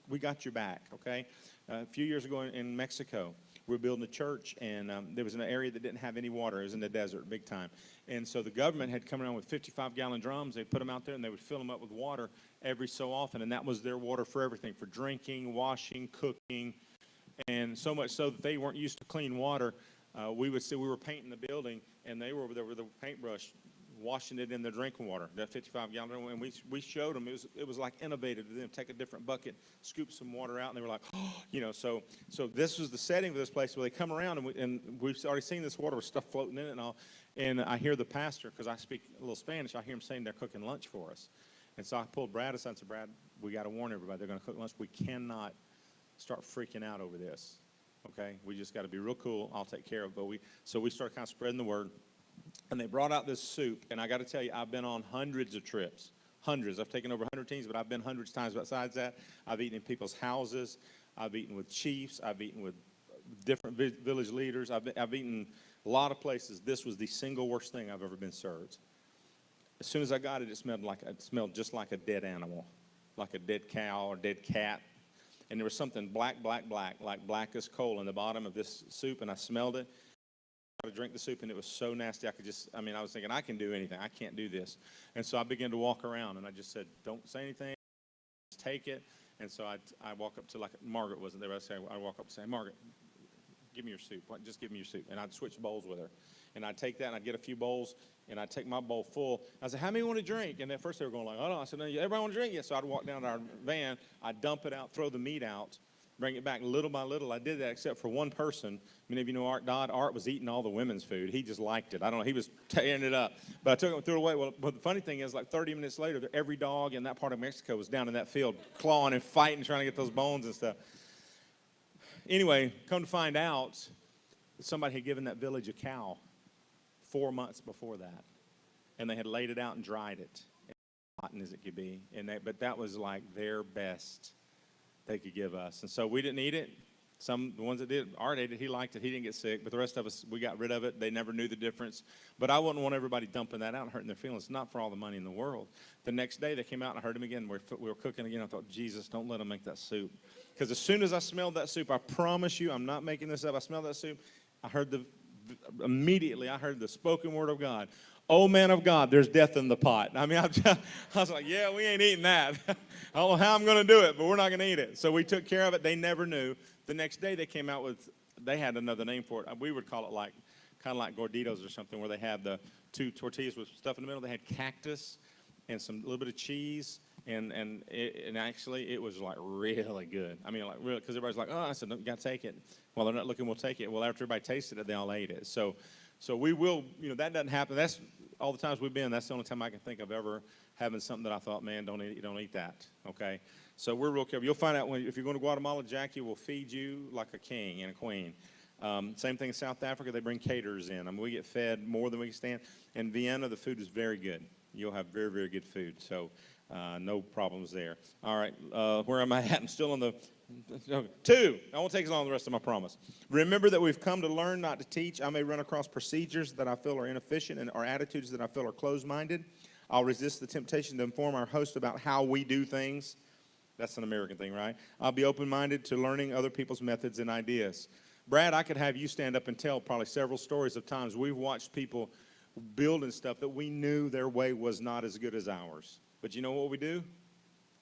we got your back, okay? A few years ago in Mexico, we were building a church, and there was an area that didn't have any water. It was in the desert, big time. And so the government had come around with 55-gallon drums. They'd put them out there, and they would fill them up with water every so often. And that was their water for everything, for drinking, washing, cooking. And so much so that they weren't used to clean water. We would see we were painting the building, and they were over there with a paintbrush washing it in their drinking water, that 55-gallon drum. And we showed them. It was like innovative to them. Take a different bucket, scoop some water out, and they were like, oh, so this was the setting for this place where they come around, and we've already seen this water with stuff floating in it and all. And I hear the pastor, because I speak a little Spanish, I hear him saying they're cooking lunch for us. And so I pulled Brad aside and said, Brad, we got to warn everybody. They're going to cook lunch. We cannot start freaking out over this, okay? We just got to be real cool. I'll take care of it. So we started kind of spreading the word. And they brought out this soup, and I got to tell you, I've been on hundreds of trips, hundreds. I've taken over 100 teams, but I've been hundreds of times. Besides that, I've eaten in people's houses. I've eaten with chiefs. I've eaten with different village leaders. I've eaten a lot of places. This was the single worst thing I've ever been served. As soon as I got it, it smelled just like a dead animal, like a dead cow or dead cat. And there was something black, like black as coal in the bottom of this soup, and I smelled it. I drank the soup, and it was so nasty. I was thinking, I can do anything. I can't do this. And so I began to walk around, and I just said, don't say anything. Just take it. And so I walk up to, Margaret wasn't there. I walk up and say, Margaret, give me your soup. Just give me your soup. And I'd switch bowls with her. And I'd take that, and I'd get a few bowls, and I'd take my bowl full. I said, how many want to drink? And at first they were going like, oh, no. I said, no, everybody want to drink? Yes. So I'd walk down to our van. I'd dump it out, throw the meat out, bring it back little by little. I did that except for one person. Many of you know Art Dodd. Art was eating all the women's food. He just liked it. I don't know. He was tearing it up. But I took it and threw it away. Well, but the funny thing is, 30 minutes later, every dog in that part of Mexico was down in that field clawing and fighting, trying to get those bones and stuff. Anyway, come to find out, somebody had given that village a cow 4 months before that. And they had laid it out and dried it, as rotten as it could be. But that was like their best they could give us. And so we didn't eat it. The ones that did, Art ate it, he liked it, he didn't get sick, but the rest of us, we got rid of it. They never knew the difference. But I wouldn't want everybody dumping that out and hurting their feelings, not for all the money in the world. The next day, they came out and I heard them again. We were cooking again. I thought, Jesus, don't let them make that soup. Because as soon as I smelled that soup, I promise you, I'm not making this up, I smelled that soup, immediately I heard the spoken word of God. Oh, man of God, there's death in the pot. I was like, yeah, we ain't eating that. I don't know how I'm going to do it, but we're not going to eat it. So we took care of it. They never knew. The next day they came out they had another name for it. We would call it kind of like gorditos or something, where they have the two tortillas with stuff in the middle. They had cactus and a little bit of cheese. And actually, it was really good. Really, because everybody's like, oh, I said, no, you got to take it. Well, they're not looking, we'll take it. Well, after everybody tasted it, they all ate it. So we will, that doesn't happen. That's all the times we've been. That's the only time I can think of ever having something that I thought, man, don't eat that. Okay. So we're real careful. You'll find out if you're going to Guatemala, Jackie will feed you like a king and a queen. Same thing in South Africa. They bring caterers in. We get fed more than we can stand. In Vienna, the food is very good. You'll have very, very good food. So No problems there. All right, where am I at? I'm still on the 2. I won't take as long as the rest of my promise. Remember that we've come to learn, not to teach. I may run across procedures that I feel are inefficient or attitudes that I feel are closed-minded. I'll resist the temptation to inform our host about how we do things. That's an American thing, right? I'll be open-minded to learning other people's methods and ideas. Brad, I could have you stand up and tell probably several stories of times we've watched people building stuff that we knew their way was not as good as ours. But you know what we do?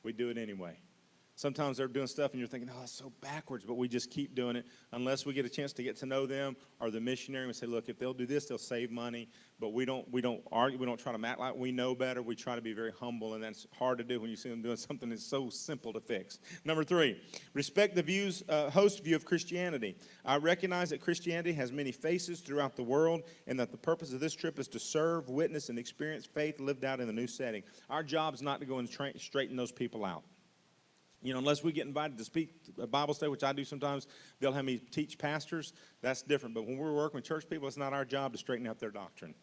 We do it anyway. Sometimes they're doing stuff and you're thinking, oh, that's so backwards, but we just keep doing it unless we get a chance to get to know them or the missionary and say, look, if they'll do this, they'll save money. But we don't argue. We don't try to act like we know better. We try to be very humble, and that's hard to do when you see them doing something that's so simple to fix. Number 3, respect the host view of Christianity. I recognize that Christianity has many faces throughout the world and that the purpose of this trip is to serve, witness, and experience faith lived out in the new setting. Our job is not to go and straighten those people out. You know, unless we get invited to speak a Bible study, which I do sometimes, they'll have me teach pastors. That's different. But when we're working with church people, it's not our job to straighten out their doctrine,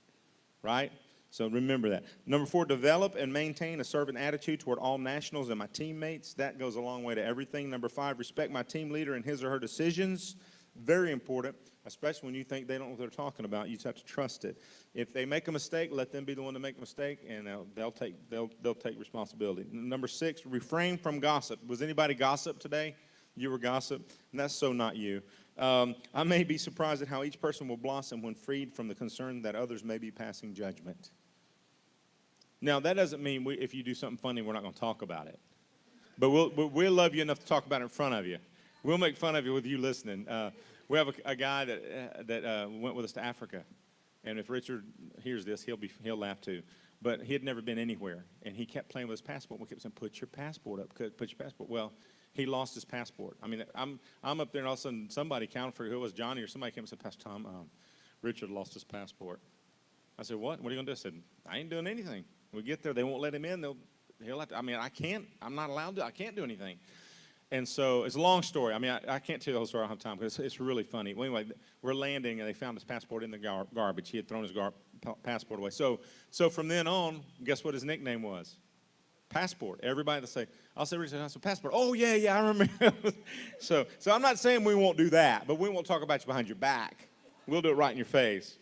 right? So remember that. Number 4, develop and maintain a servant attitude toward all nationals and my teammates. That goes a long way to everything. Number 5, respect my team leader and his or her decisions. Very important, especially when you think they don't know what they're talking about. You just have to trust it. If they make a mistake, let them be the one to make the mistake, and they'll take responsibility. Number 6, refrain from gossip. Was anybody gossip today? You were gossip, and that's so not you. I may be surprised at how each person will blossom when freed from the concern that others may be passing judgment. Now, that doesn't mean if you do something funny, we're not going to talk about it. But we'll love you enough to talk about it in front of you. We'll make fun of you with you listening. We have a guy that went with us to Africa, and if Richard hears this, he'll laugh too. But he had never been anywhere, and he kept playing with his passport. We kept saying, "Put your passport up. Put your passport." Well, he lost his passport. I mean, I'm up there, and all of a sudden somebody counted for who it was, Johnny or somebody came and said, "Pastor Tom, Richard lost his passport." I said, "What? What are you gonna do?" I said, "I ain't doing anything." We get there, they won't let him in. He'll have to. I mean, I can't. I'm not allowed to. I can't do anything. And so it's a long story. I mean, I can't tell you the whole story. I don't have time because it's really funny. Well, anyway, we're landing, and they found his passport in the garbage. He had thrown his passport away. So from then on, guess what his nickname was? Passport. Everybody will say, I'll say, Richard, I said, passport. Oh, yeah, I remember. so I'm not saying we won't do that, but we won't talk about you behind your back. We'll do it right in your face.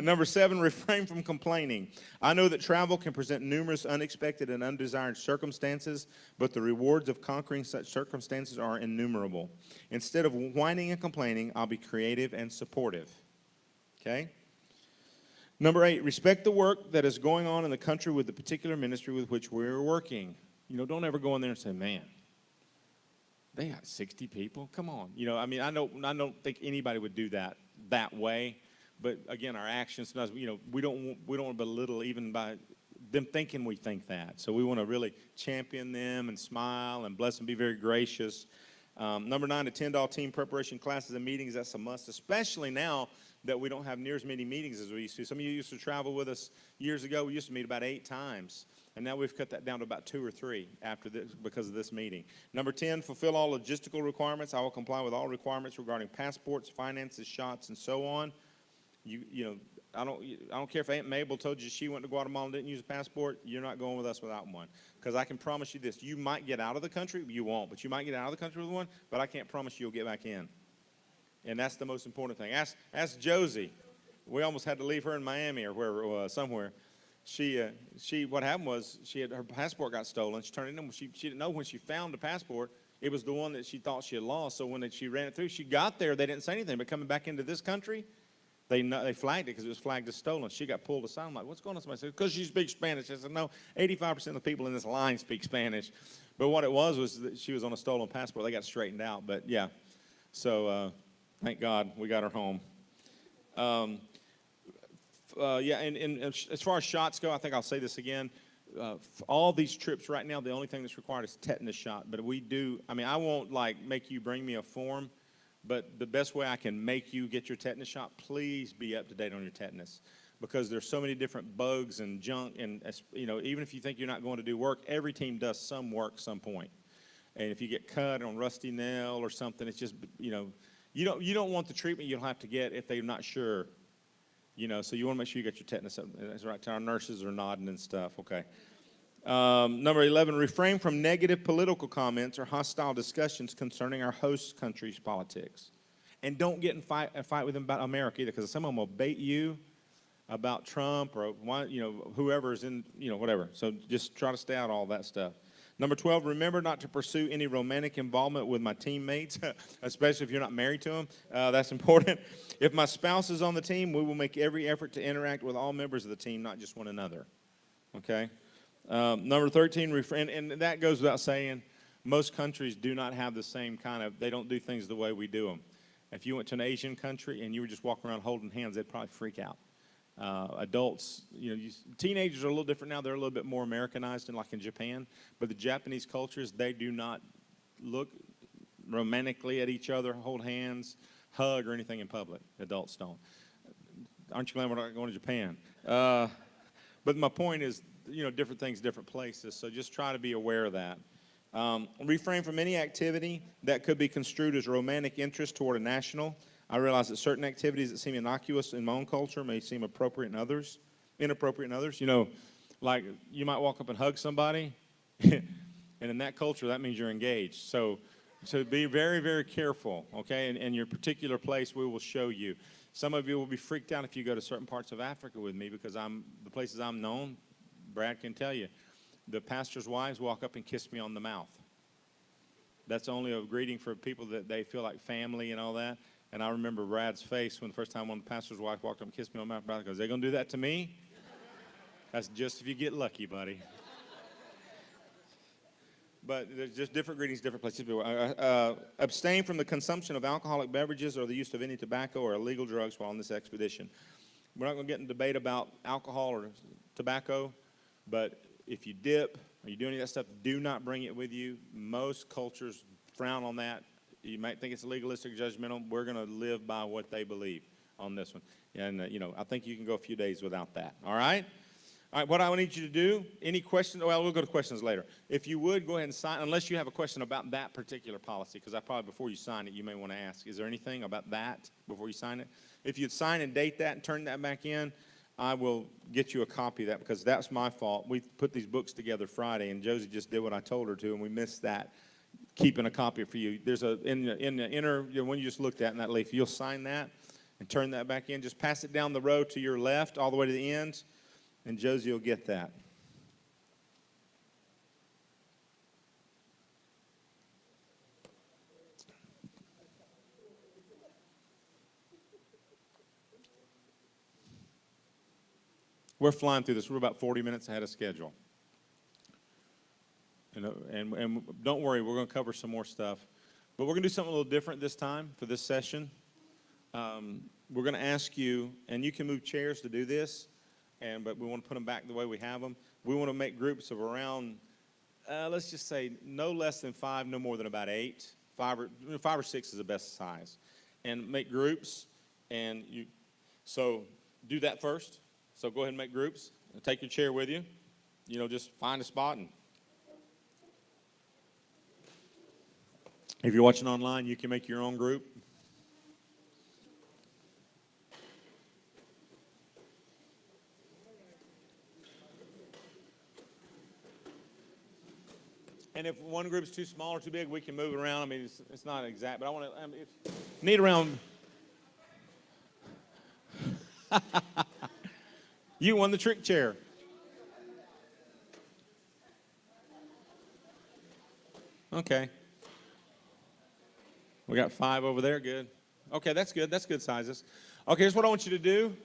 Number 7, refrain from complaining. I know that travel can present numerous unexpected and undesired circumstances, but the rewards of conquering such circumstances are innumerable. Instead of whining and complaining, I'll be creative and supportive. Okay? Number 8, respect the work that is going on in the country with the particular ministry with which we're working. You know, don't ever go in there and say, man, they got 60 people? Come on. You know, I mean, I don't think anybody would do that way. But again, our actions, sometimes, you know, we don't want to belittle even by them thinking we think that. So we want to really champion them and smile and bless them, be very gracious. Number 9, attend all team preparation classes and meetings. That's a must, especially now that we don't have near as many meetings as we used to. Some of you used to travel with us years ago. We used to meet about 8 times. And now we've cut that down to about 2 or 3 after this because of this meeting. Number 10, fulfill all logistical requirements. I will comply with all requirements regarding passports, finances, shots, and so on. You know, I don't care if Aunt Mabel told you she went to Guatemala and didn't use a passport. You're not going with us without one. Because I can promise you this. You might get out of the country. You won't. But you might get out of the country with one. But I can't promise you'll get back in. And that's the most important thing. Ask Josie. We almost had to leave her in Miami or wherever it was, somewhere. What happened was her passport got stolen. She turned it in. She didn't know when she found the passport, it was the one that she thought she had lost. So when she ran it through, she got there. They didn't say anything. But coming back into this country, they flagged it because it was flagged as stolen. She got pulled aside. I'm like, what's going on? Somebody said, because she speaks Spanish. I said, no, 85% of the people in this line speak Spanish. But what it was that she was on a stolen passport. They got it straightened out. But, yeah. So, thank God we got her home. And as far as shots go, I think I'll say this again. All these trips right now, the only thing that's required is tetanus shot. But I won't, make you bring me a form. But the best way I can make you get your tetanus shot, please be up to date on your tetanus. Because there's so many different bugs and junk. And, even if you think you're not going to do work, every team does some work some point. And if you get cut on rusty nail or something, it's just, you don't want the treatment you'll have to get if they're not sure. So you want to make sure you get your tetanus up. That's right. Our nurses are nodding and stuff. Okay. Number 11, refrain from negative political comments or hostile discussions concerning our host country's politics. And don't get in a fight with them about America either, because some of them will bait you about Trump or whoever's in, whatever. So just try to stay out of all that stuff. Number 12, remember not to pursue any romantic involvement with my teammates, especially if you're not married to them. That's important. If my spouse is on the team, we will make every effort to interact with all members of the team, not just one another. Okay? Number 13, refrain, and that goes without saying, most countries do not have the same they don't do things the way we do them. If you went to an Asian country and you were just walking around holding hands, they'd probably freak out. Adults, teenagers are a little different now. They're a little bit more Americanized, like in Japan. But the Japanese cultures, they do not look romantically at each other, hold hands, hug, or anything in public. Adults don't. Aren't you glad we're not going to Japan? But my point is, different things, different places. So just try to be aware of that. Refrain from any activity that could be construed as romantic interest toward a national. I realize that certain activities that seem innocuous in my own culture may seem inappropriate in others. Like you might walk up and hug somebody, and in that culture, that means you're engaged. So be very, very careful, okay? And your particular place, we will show you. Some of you will be freaked out if you go to certain parts of Africa with me, because the places I'm known, Brad can tell you, the pastors' wives walk up and kiss me on the mouth. That's only a greeting for people that they feel like family and all that. And I remember Brad's face when the first time one of the pastor's wife walked up and kissed me on the mouth. Brad goes, "They gonna do that to me?" That's just if you get lucky, buddy. But there's just different greetings, different places. Abstain from the consumption of alcoholic beverages or the use of any tobacco or illegal drugs while on this expedition. We're not going to get in debate about alcohol or tobacco, but if you dip or you do any of that stuff, do not bring it with you. Most cultures frown on that. You might think it's legalistic or judgmental. We're going to live by what they believe on this one. And, I think you can go a few days without that. All right? All right, what I need you to do, any questions? Well, we'll go to questions later. If you would, go ahead and sign, unless you have a question about that particular policy, because before you sign it, you may want to ask, is there anything about that before you sign it? If you'd sign and date that and turn that back in, I will get you a copy of that, because that's my fault. We put these books together Friday, and Josie just did what I told her to, and we missed that. Keeping a copy for you. There's in the inner, one you just looked at in that leaf, you'll sign that and turn that back in. Just pass it down the row to your left all the way to the end, and Josie will get that. We're flying through this. We're about 40 minutes ahead of schedule. And don't worry, we're going to cover some more stuff. But we're going to do something a little different this time for this session. We're going to ask you, and you can move chairs to do this, but we want to put them back the way we have them. We want to make groups of around, let's just say, no less than 5, no more than about 8. 5 or 6 is the best size. And make groups, so do that first. So go ahead and make groups. Take your chair with you. Just find a spot and if you're watching online, you can make your own group. And if one group's too small or too big, we can move it around. I mean, it's not exact, but need around. You won the trick chair. Okay. We got 5 over there. Good. Okay, that's good. That's good sizes. Okay, here's what I want you to do.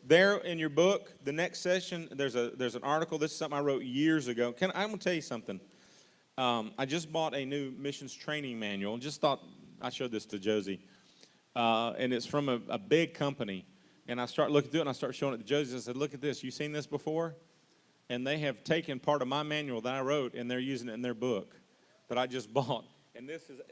There in your book, the next session, there's an article. This is something I wrote years ago. I'm going to tell you something. I just bought a new missions training manual. Just thought I showed this to Josie. And it's from a big company. And I start looking through it, and I start showing it to Josie. I said, "Look at this. You seen this before?" And they have taken part of my manual that I wrote, and they're using it in their book that I just bought. And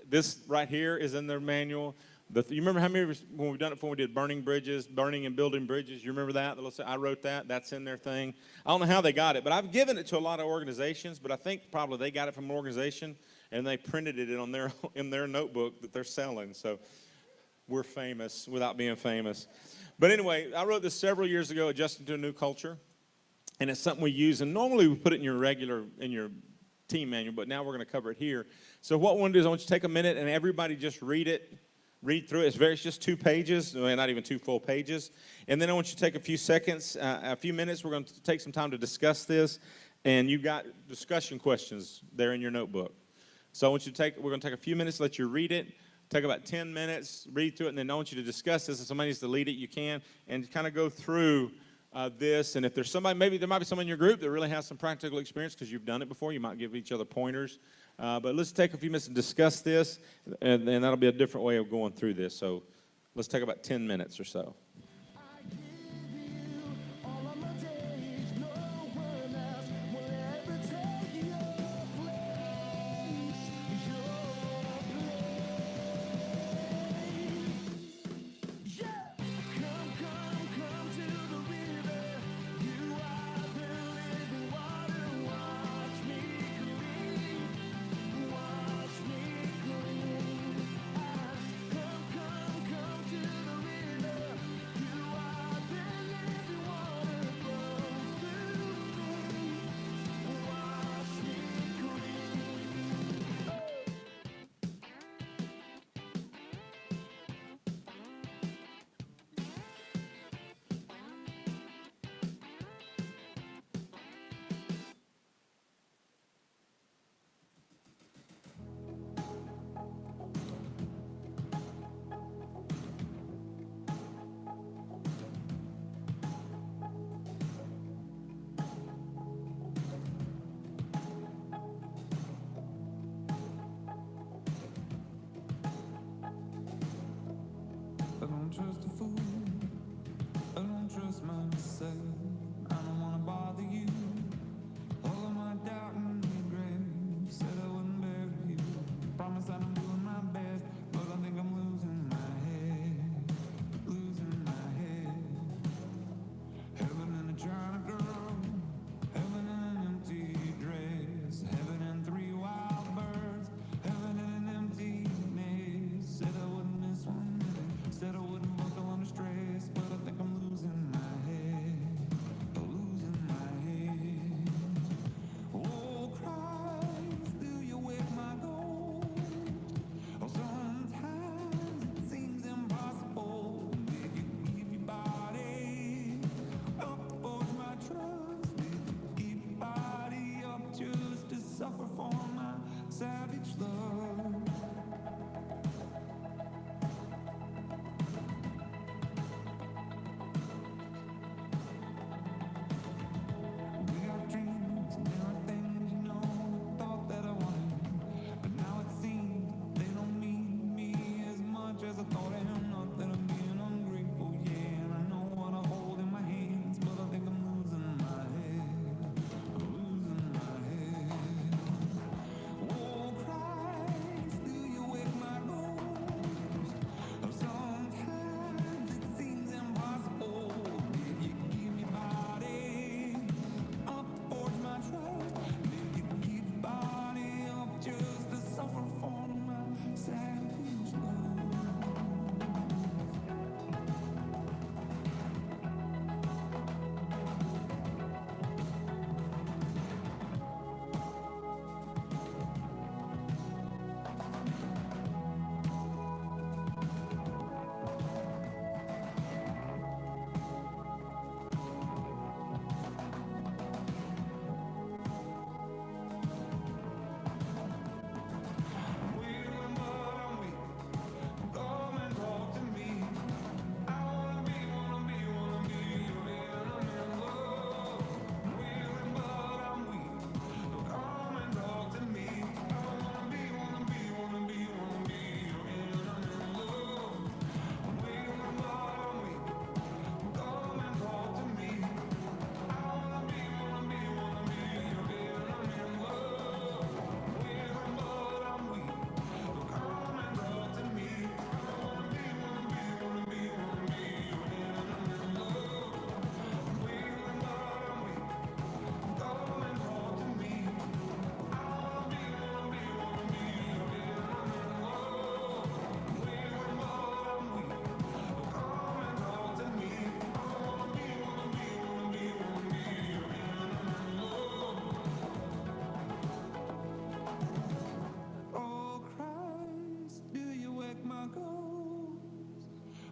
this right here is in their manual. You remember how many, when we've done it before, we did burning and building bridges. You remember that? I wrote that. That's in their thing. I don't know how they got it, but I've given it to a lot of organizations, but I think probably they got it from an organization, and they printed it in their notebook that they're selling. So we're famous without being famous. But anyway, I wrote this several years ago, Adjusting to a New Culture. and it's something we use. And normally we put it in your team manual, but now we're going to cover it here. So what I want to do is I want you to take a minute and everybody just read through it. It's just 2 pages, well, not even 2 full pages. And then I want you to take a few minutes. We're going to take some time to discuss this. And you've got discussion questions there in your notebook. So I want you to we're going to take a few minutes, let you read it. Take about 10 minutes, read through it, and then I want you to discuss this. If somebody needs to lead it, you can, and kind of go through this. And if there's somebody, maybe there might be someone in your group that really has some practical experience because you've done it before. You might give each other pointers. But let's take a few minutes and discuss this, and that'll be a different way of going through this. So let's take about 10 minutes or so.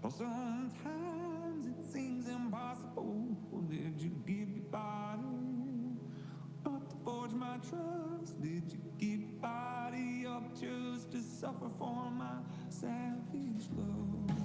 Oh, sometimes it seems impossible. Did you give your body up to forge my trust? Did you give your body up just to suffer for my savage love?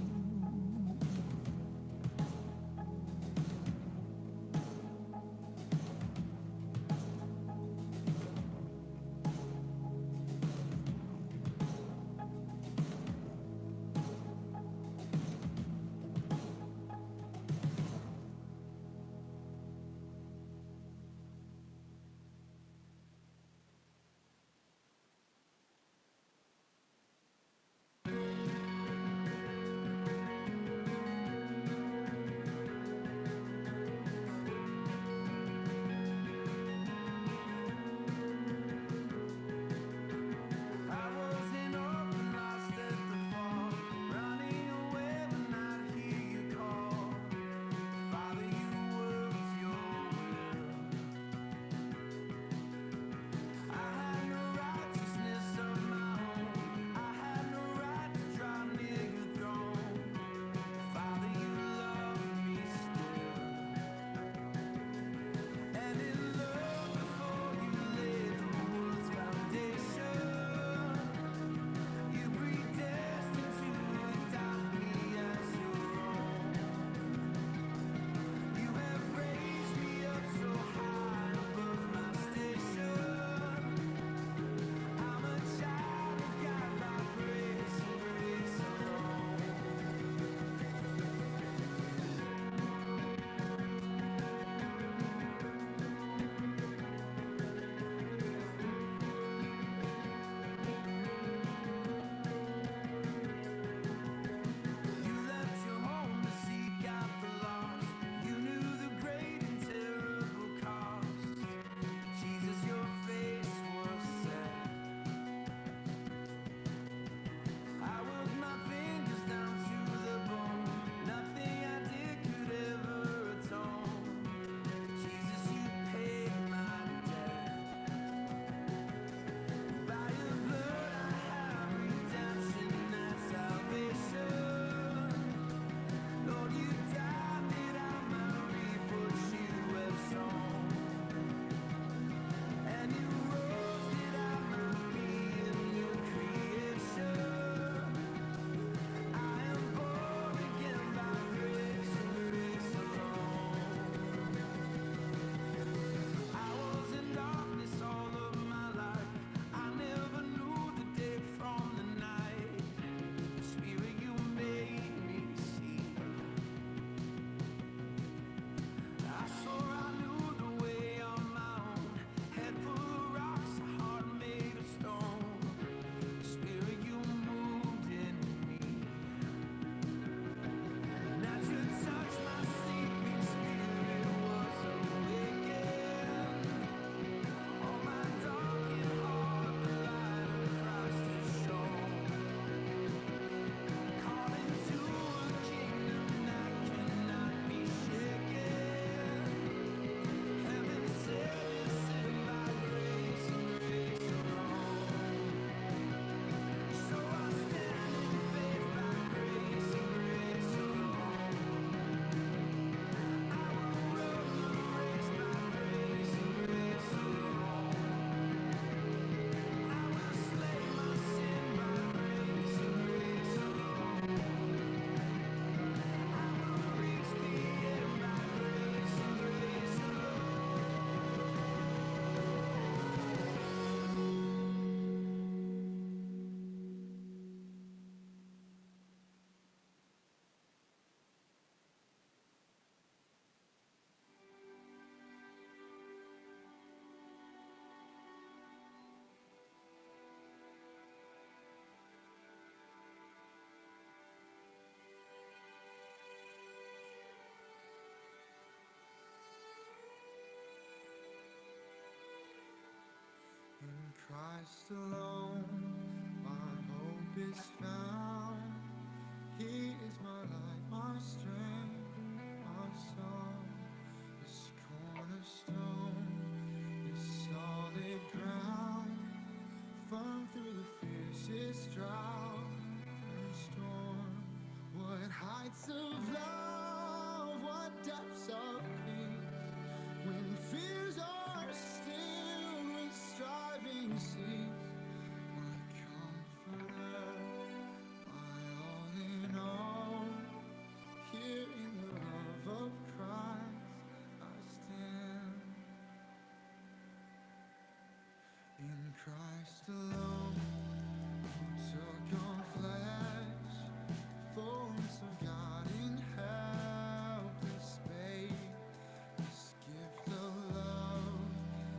Christ alone, my hope is found. He is my light, my strength, my song. This cornerstone, this solid ground, firm through the fiercest drought and storm. What What heights of love, what depths of peace, when fears are still, when striving cease. My comforter, my all in all, here in the love of Christ I stand. In Christ alone, who took on flesh, fullness of God in helpless babe, this gift of love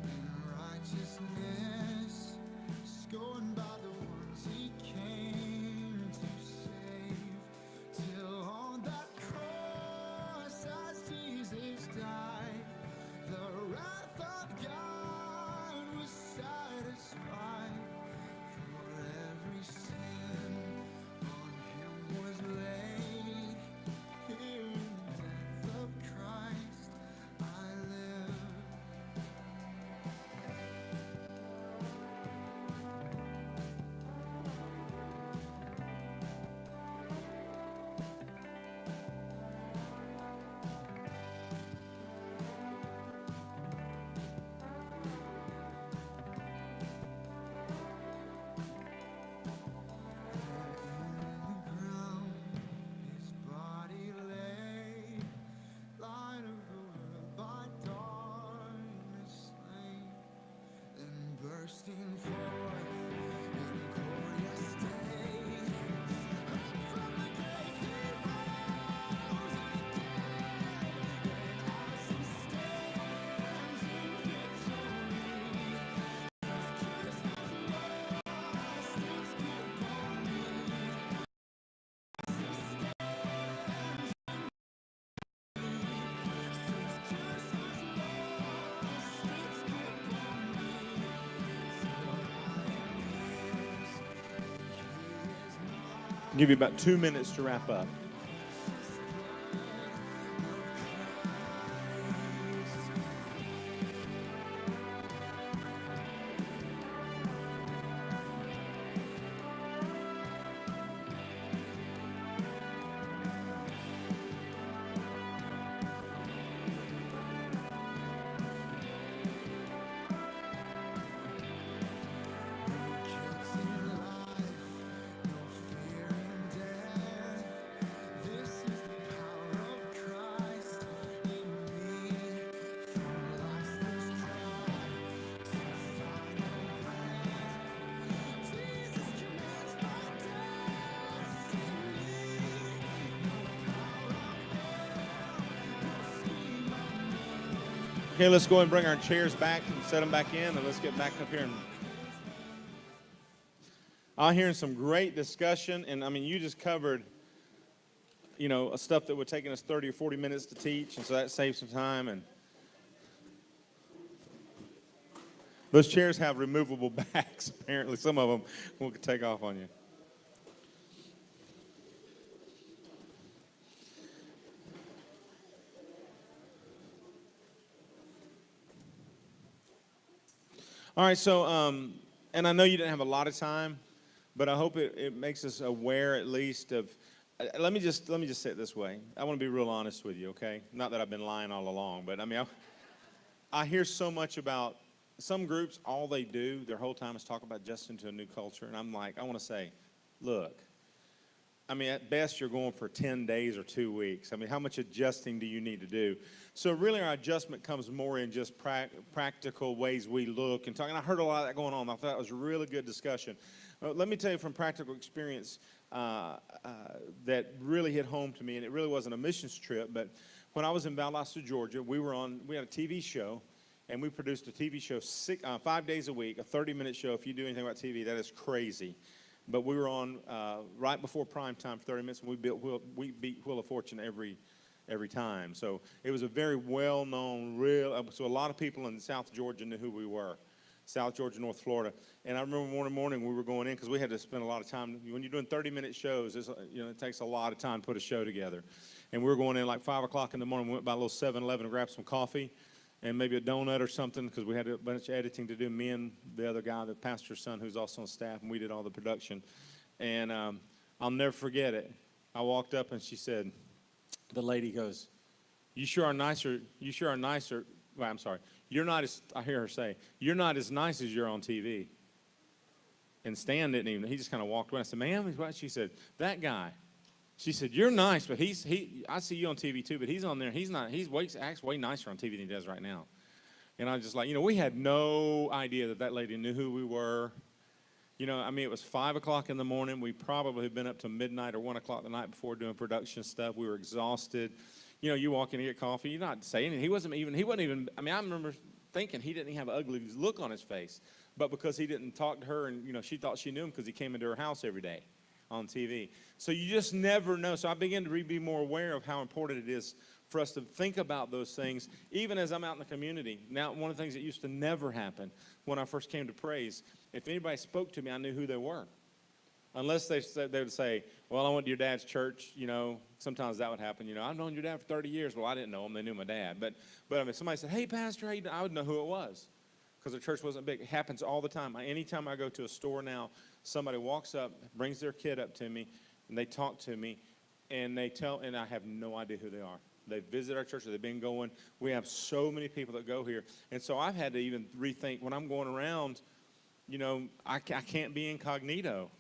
and righteousness, scorned by the ones he came to save, till on that cross as Jesus died, the wrath of God was satisfied. For every sin on him was laid. Here in the death of Christ I live. His body lay, light of the world by darkness slain, then bursting forth in glorious day, up from the grave he rose again, and as he stands in victory, his curse has lost its grip on me. I'll give you about 2 minutes to wrap up. Okay, let's go and bring our chairs back and set them back in, and let's get back up here. I'm hearing some great discussion, and I mean, you just covered, stuff that would take us 30 or 40 minutes to teach, and so that saves some time. And those chairs have removable backs. Apparently, some of them will take off on you. All right, so, and I know you didn't have a lot of time, but I hope it makes us aware at least of, let me just say it this way. I want to be real honest with you, okay? Not that I've been lying all along, but I mean, I hear so much about some groups, all they do, their whole time is talk about adjusting to a new culture, and I'm like, I want to say, look, I mean, at best, you're going for 10 days or 2 weeks. I mean, how much adjusting do you need to do? So really, our adjustment comes more in just practical ways we look and talk. And I heard a lot of that going on. I thought it was a really good discussion. Let me tell you from practical experience that really hit home to me, and it really wasn't a missions trip, but when I was in Valdosta, Georgia, we had a TV show, and we produced a TV show 5 days a week, a 30-minute show. If you do anything about TV, that is crazy. But we were on right before prime time for 30 minutes, and we beat Wheel of Fortune every time. So it was a very well-known, so a lot of people in South Georgia knew who we were, South Georgia, North Florida. And I remember one morning we were going in because we had to spend a lot of time. When you're doing 30-minute shows, it takes a lot of time to put a show together. And we were going in like 5 o'clock in the morning. We went by a little 7-Eleven and grabbed some coffee and maybe a donut or something because we had a bunch of editing to do. Me and the other guy, the pastor's son, who's also on staff, and we did all the production. And I'll never forget it. I walked up and she said, the lady goes, you sure are nicer, well, I'm sorry, you're not as, I hear her say, you're not as nice as you're on TV. And Stan didn't even, he just kind of walked away. I said, ma'am, what? She said, that guy. She said, you're nice, but I see you on TV too, but he's on there, acts way nicer on TV than he does right now. And I was just like, we had no idea that lady knew who we were. I mean, it was 5 o'clock in the morning. We probably had been up to midnight or 1 o'clock the night before doing production stuff. We were exhausted. You walk in to get coffee. You're not saying anything. He wasn't even, I mean, I remember thinking he didn't have an ugly look on his face. But because he didn't talk to her and, she thought she knew him because he came into her house every day on TV. So you just never know. So I began to be more aware of how important it is for us to think about those things, even as I'm out in the community. Now, one of the things that used to never happen when I first came to Praise, if anybody spoke to me, I knew who they were. Unless they would say, well, I went to your dad's church, sometimes that would happen. I've known your dad for 30 years. Well, I didn't know him. They knew my dad. But I mean, somebody said, hey, Pastor, how you doing? I would know who it was because the church wasn't big. It happens all the time. Anytime I go to a store now, somebody walks up, brings their kid up to me, and they talk to me, and and I have no idea who they are. They visit our church, or they've been going. We have so many people that go here. And so I've had to even rethink when I'm going around, I can't be incognito.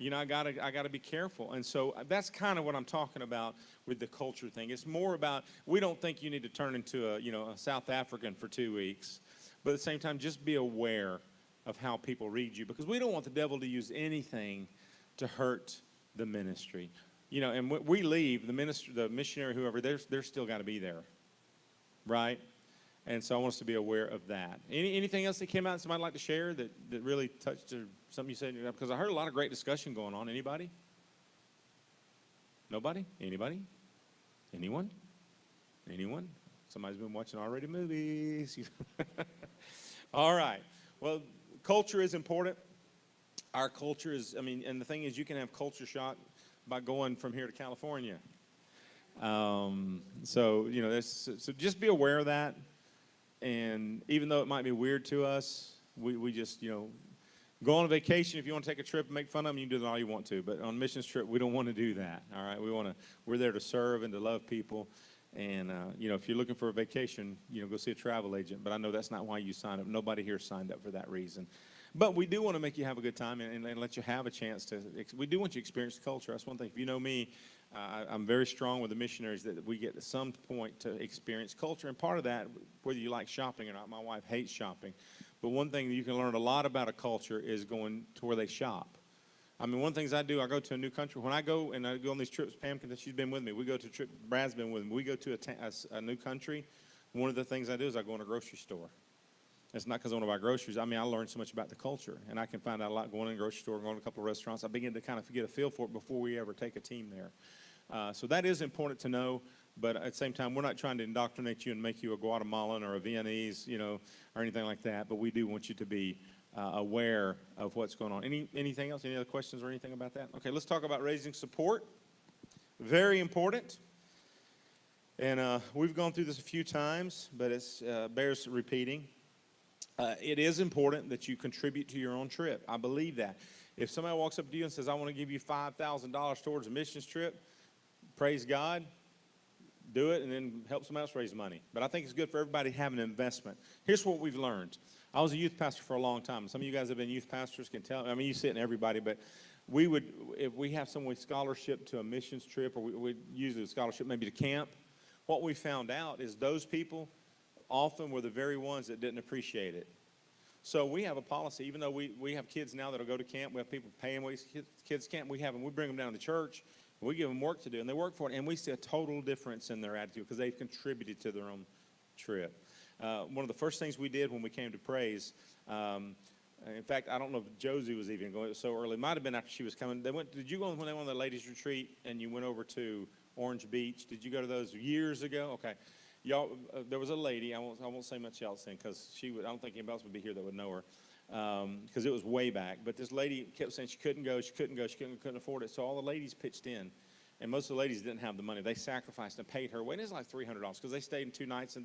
I gotta be careful. And so that's kind of what I'm talking about with the culture thing. It's more about, we don't think you need to turn into a South African for 2 weeks. But at the same time, just be aware of how people read you, because we don't want the devil to use anything to hurt the ministry. And when we leave, the missionary, whoever, they're still got to be there, right? And so I want us to be aware of that. Anything else that came out somebody like to share that really touched or something you said? Because I heard a lot of great discussion going on. Anybody? Nobody? Anybody? Anyone? Anyone? Somebody's been watching already movies. All right. Well, culture is important. Our culture is, and the thing is, you can have culture shock by going from here to California. So just be aware of that. And even though it might be weird to us, we just, go on a vacation. If you want to take a trip and make fun of them, you can do that all you want to. But on a missions trip, we don't want to do that. All right. We're there to serve and to love people. And, if you're looking for a vacation, go see a travel agent. But I know that's not why you signed up. Nobody here signed up for that reason. But we do want to make you have a good time and let you have a chance to, we do want you to experience the culture. That's one thing. If you know me, I'm very strong with the missionaries that we get at some point to experience culture. And part of that, whether you like shopping or not, my wife hates shopping. But one thing that you can learn a lot about a culture is going to where they shop. One of the things I do, I go to a new country. When I go on these trips, Pam, she's been with me. We go to a trip, Brad's been with me. We go to a new country. One of the things I do is I go in a grocery store. It's not because I want to buy groceries. I learn so much about the culture, and I can find out a lot going in a grocery store, going to a couple of restaurants. I begin to kind of get a feel for it before we ever take a team there. So that is important to know, but at the same time, we're not trying to indoctrinate you and make you a Guatemalan or a Viennese, or anything like that, but we do want you to be aware of what's going on. Anything else? Any other questions or anything about that? Okay, let's talk about raising support. Very important. And we've gone through this a few times, but it bears repeating. It is important that you contribute to your own trip. I believe that. If somebody walks up to you and says, I want to give you $5,000 towards a missions trip, praise God, do it, and then help someone else raise money. But I think it's good for everybody to have an investment. Here's what we've learned. I was a youth pastor for a long time. Some of you guys have been youth pastors, can tell. You see it in everybody, but if we have someone with scholarship to a missions trip, or we use the scholarship maybe to camp, what we found out is those people often were the very ones that didn't appreciate it. So we have a policy, even though we have kids now that'll go to camp, we have people paying kids camp, we bring them down to the church, and we give them work to do, and they work for it, and we see a total difference in their attitude because they've contributed to their own trip. One of the first things we did when we came to Praise, in fact, I don't know if Josie was even going, it was so early, it might have been after she was coming. Did you go when they went on the ladies' retreat and you went over to Orange Beach? Did you go to those years ago? Okay. Y'all, there was a lady, I won't say much else then because I don't think anybody else would be here that would know her because it was way back. But this lady kept saying she couldn't couldn't afford it. So all the ladies pitched in. And most of the ladies didn't have the money. They sacrificed and paid her way. And it was like $300 because they stayed in 2 nights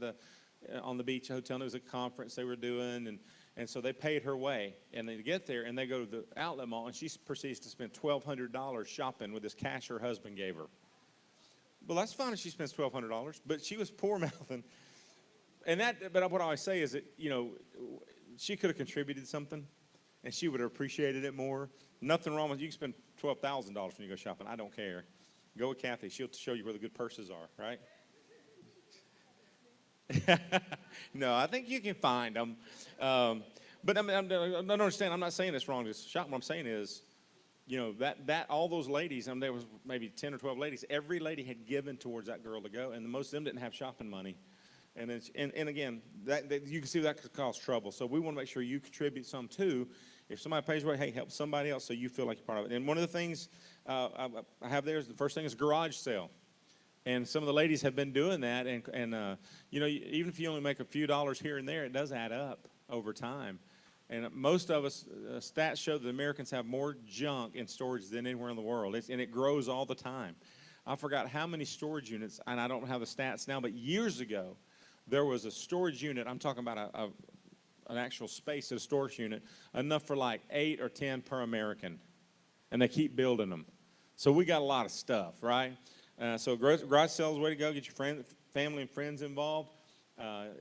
on the beach hotel. And it was a conference they were doing. And so they paid her way, and they get there, and they go to the outlet mall, and she proceeds to spend $1,200 shopping with this cash her husband gave her. Well, that's fine if she spends $1,200, but she was poor mouthing. But what I always say is that, she could have contributed something, and she would have appreciated it more. Nothing wrong with you can spend $12,000 when you go shopping. I don't care. Go with Kathy. She'll show you where the good purses are, right? No, I think you can find them. But I don't understand. I'm not saying it's wrong to shop. What I'm saying is, that all those ladies, there was maybe 10 or 12 ladies, every lady had given towards that girl to go, and most of them didn't have shopping money. And again, that you can see that could cause trouble. So we want to make sure you contribute some too. If somebody pays your way, hey, help somebody else so you feel like you're part of it. And one of the things I have there is the first thing is garage sale. And some of the ladies have been doing that. And even if you only make a few dollars here and there, it does add up over time. And most of us, stats show that Americans have more junk in storage than anywhere in the world. And it grows all the time. I forgot how many storage units, and I don't have the stats now, but years ago, there was a storage unit. I'm talking about an actual space at a storage unit, enough for like 8 or 10 per American. And they keep building them. So we got a lot of stuff, right? So garage sale is the way to go. Get your family and friends involved.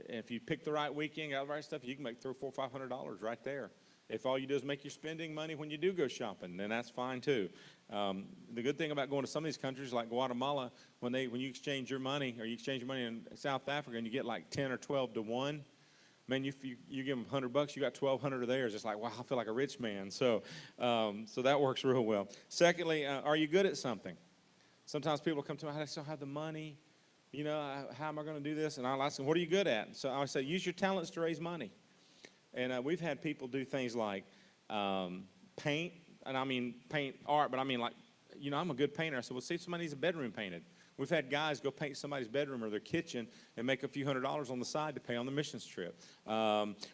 If you pick the right weekend, got the right stuff, you can make $300, $400, $500 right there. If all you do is make your spending money when you do go shopping, then that's fine too. The good thing about going to some of these countries like Guatemala, when you exchange your money, or you exchange your money in South Africa and you get like 10 or 12 to 1, man, you give them $100, you got 1,200 of theirs. It's like, wow, I feel like a rich man. So that works real well. Secondly, are you good at something? Sometimes people come to me, I still have the money. How am I going to do this? And I'll ask them, what are you good at? So I say, use your talents to raise money. And we've had people do things like paint, and I mean paint art, but I mean like, I'm a good painter. I said, well, see if somebody needs a bedroom painted. We've had guys go paint somebody's bedroom or their kitchen and make a few $100s on the side to pay on the missions trip.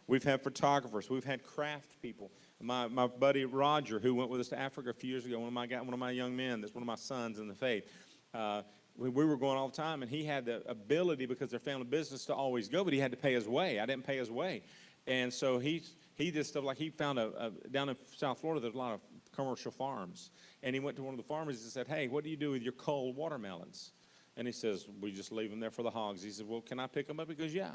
We've had photographers. We've had craft people. My buddy Roger, who went with us to Africa a few years ago, one of my young men, that's one of my sons in the faith. We were going all the time, and he had the ability, because their family business, to always go, but he had to pay his way. I didn't pay his way. And so he did stuff like he found down in South Florida, there's a lot of commercial farms. And he went to one of the farmers and said, hey, what do you do with your cold watermelons? And he says, we just leave them there for the hogs. He said, well, can I pick them up? He goes, yeah.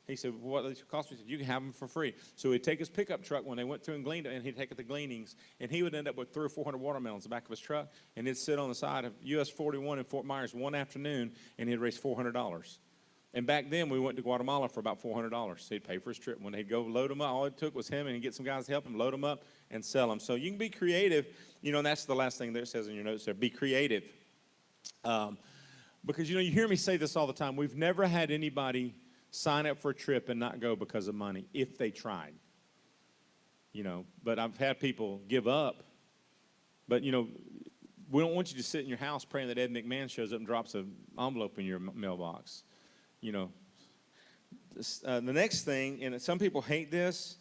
He said, well, what does it cost me? He said, you can have them for free. So he'd take his pickup truck when they went through and gleaned it, and he'd take it to gleanings, and he would end up with 300 or 400 watermelons in the back of his truck, and he'd sit on the side of US 41 in Fort Myers one afternoon, and he'd raise $400. And back then, we went to Guatemala for about $400. So he'd pay for his trip. When he'd go load them up, all it took was him, and he'd get some guys to help him load them up and sell them. So you can be creative. And that's the last thing there it says in your notes there. Be creative. Because, you hear me say this all the time. We've never had anybody sign up for a trip and not go because of money, if they tried. But I've had people give up. But, we don't want you to sit in your house praying that Ed McMahon shows up and drops an envelope in your mailbox. The next thing, and some people hate this,